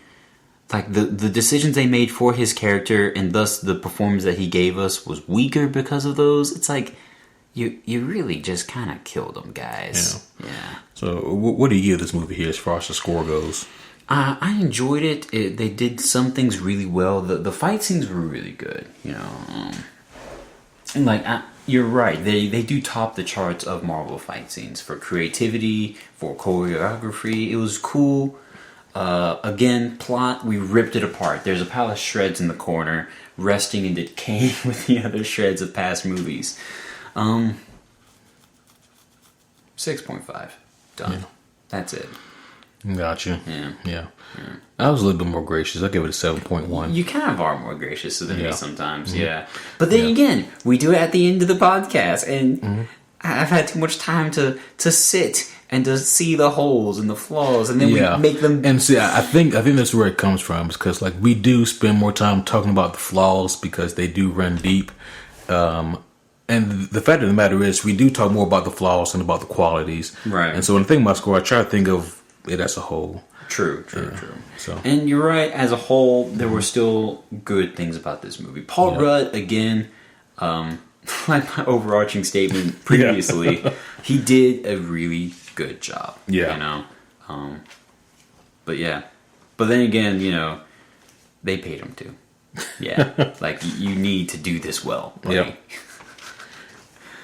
like, the decisions they made for his character and thus the performance that he gave us was weaker because of those. It's like, you really just kind of killed him, guys. Yeah. So, what do you give this movie here as far as the score goes? I enjoyed it. They did some things really well. The fight scenes were really good, and like, you're right. They do top the charts of Marvel fight scenes for creativity, for choreography. It was cool. Again, plot, we ripped it apart. There's a pile of shreds in the corner, resting and decaying with the other shreds of past movies. 6.5. Done. Yeah. That's it. Gotcha. Yeah. I was a little bit more gracious. I give it a 7.1. You kind of are more gracious than me sometimes, But then again, we do it at the end of the podcast, and I've had too much time to sit and to see the holes and the flaws, and then we make them. And see, I think that's where it comes from, because like we do spend more time talking about the flaws because they do run deep. And the fact of the matter is, we do talk more about the flaws than about the qualities. Right. And so when I think about score, I try to think of it as a whole. True. So. And you're right, as a whole, there were still good things about this movie. Paul Rudd, again, like my overarching statement previously, he did a really good job. Yeah. But then again, they paid him to. Yeah. Like, you need to do this well, buddy. Yep.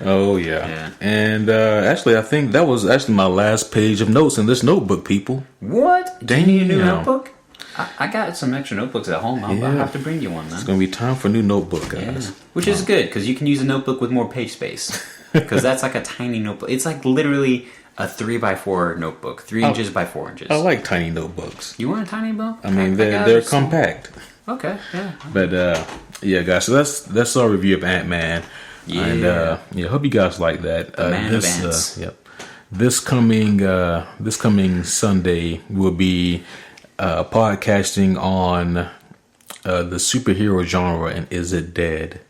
Oh, yeah. And actually, I think that was actually my last page of notes in this notebook, people. What? Do you need a new notebook? I got some extra notebooks at home. I'll have to bring you one, man. It's going to be time for a new notebook, guys. Yeah. Which is good, because you can use a notebook with more page space. Because that's like a tiny notebook. It's like literally a 3x4 notebook. 3 inches by 4 inches. I like tiny notebooks. You want a tiny book? I mean, they're compact. Okay, yeah. But, guys, so that's our review of Ant-Man. Yeah. And hope you guys like that. The Man of Ants. This coming Sunday will be podcasting on the superhero genre and is it dead?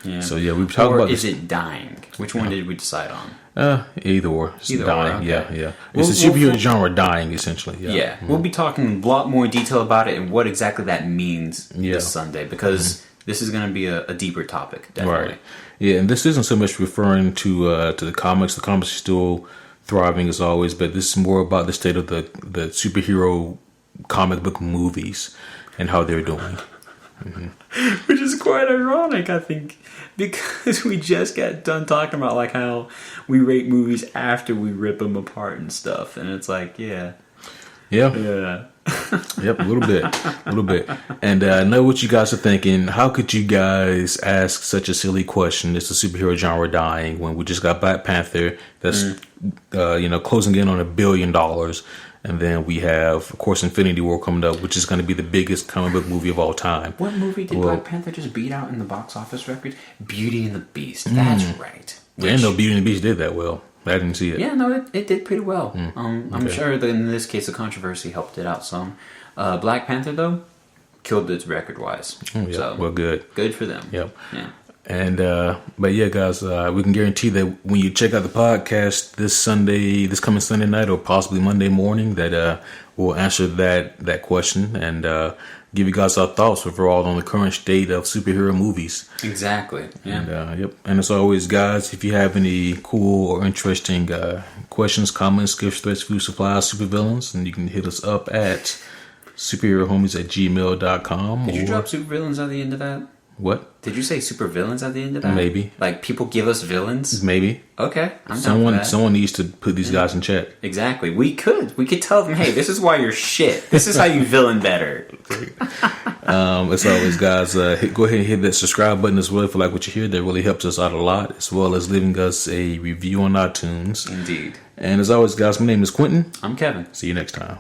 Yeah. So we've talked about is it dying? Which one did we decide on? Either or. It's either dying. Or, okay. Yeah. It's the superhero genre dying essentially. Yeah. We'll be talking a lot more detail about it and what exactly that means this Sunday, because this is going to be a deeper topic, definitely. Right. Yeah, and this isn't so much referring to the comics. The comics are still thriving as always, but this is more about the state of the superhero comic book movies and how they're doing. Which is quite ironic, I think, because we just got done talking about like how we rate movies after we rip them apart and stuff, and it's like, Yep, a little bit. And I know what you guys are thinking. How could you guys ask such a silly question? Is the superhero genre dying when we just got Black Panther that's closing in on $1 billion, And then we have, of course, Infinity War coming up, which is going to be the biggest comic book movie of all time. What movie did Black Panther just beat out in the box office record? Beauty and the Beast. That's right. And no, Beauty and the Beast did that well. I didn't see it. Yeah, no, it did pretty well. I'm sure that in this case the controversy helped it out some. Black Panther, though, killed it record-wise. So, well, good. Good for them. Yep. Yeah. And but yeah, guys, we can guarantee that when you check out the podcast this coming Sunday night, or possibly Monday morning, that we'll answer that question and give you guys our thoughts overall on the current state of superhero movies. Exactly. Yeah. And and as always, guys, if you have any cool or interesting questions, comments, gifts, threats, food supplies, supervillains, then you can hit us up at superherohomies@gmail.com. Did you drop supervillains at the end of that? What? Did you say supervillains at the end of that? Maybe. Like people give us villains? Maybe. Okay. I'm down for that. Someone needs to put these guys in check. Exactly. We could tell them, hey, this is why you're shit. This is how you villain better. As always, guys, go ahead and hit that subscribe button as well if you like what you hear. That really helps us out a lot, as well as leaving us a review on iTunes. Indeed. And as always, guys, my name is Quentin. I'm Kevin. See you next time.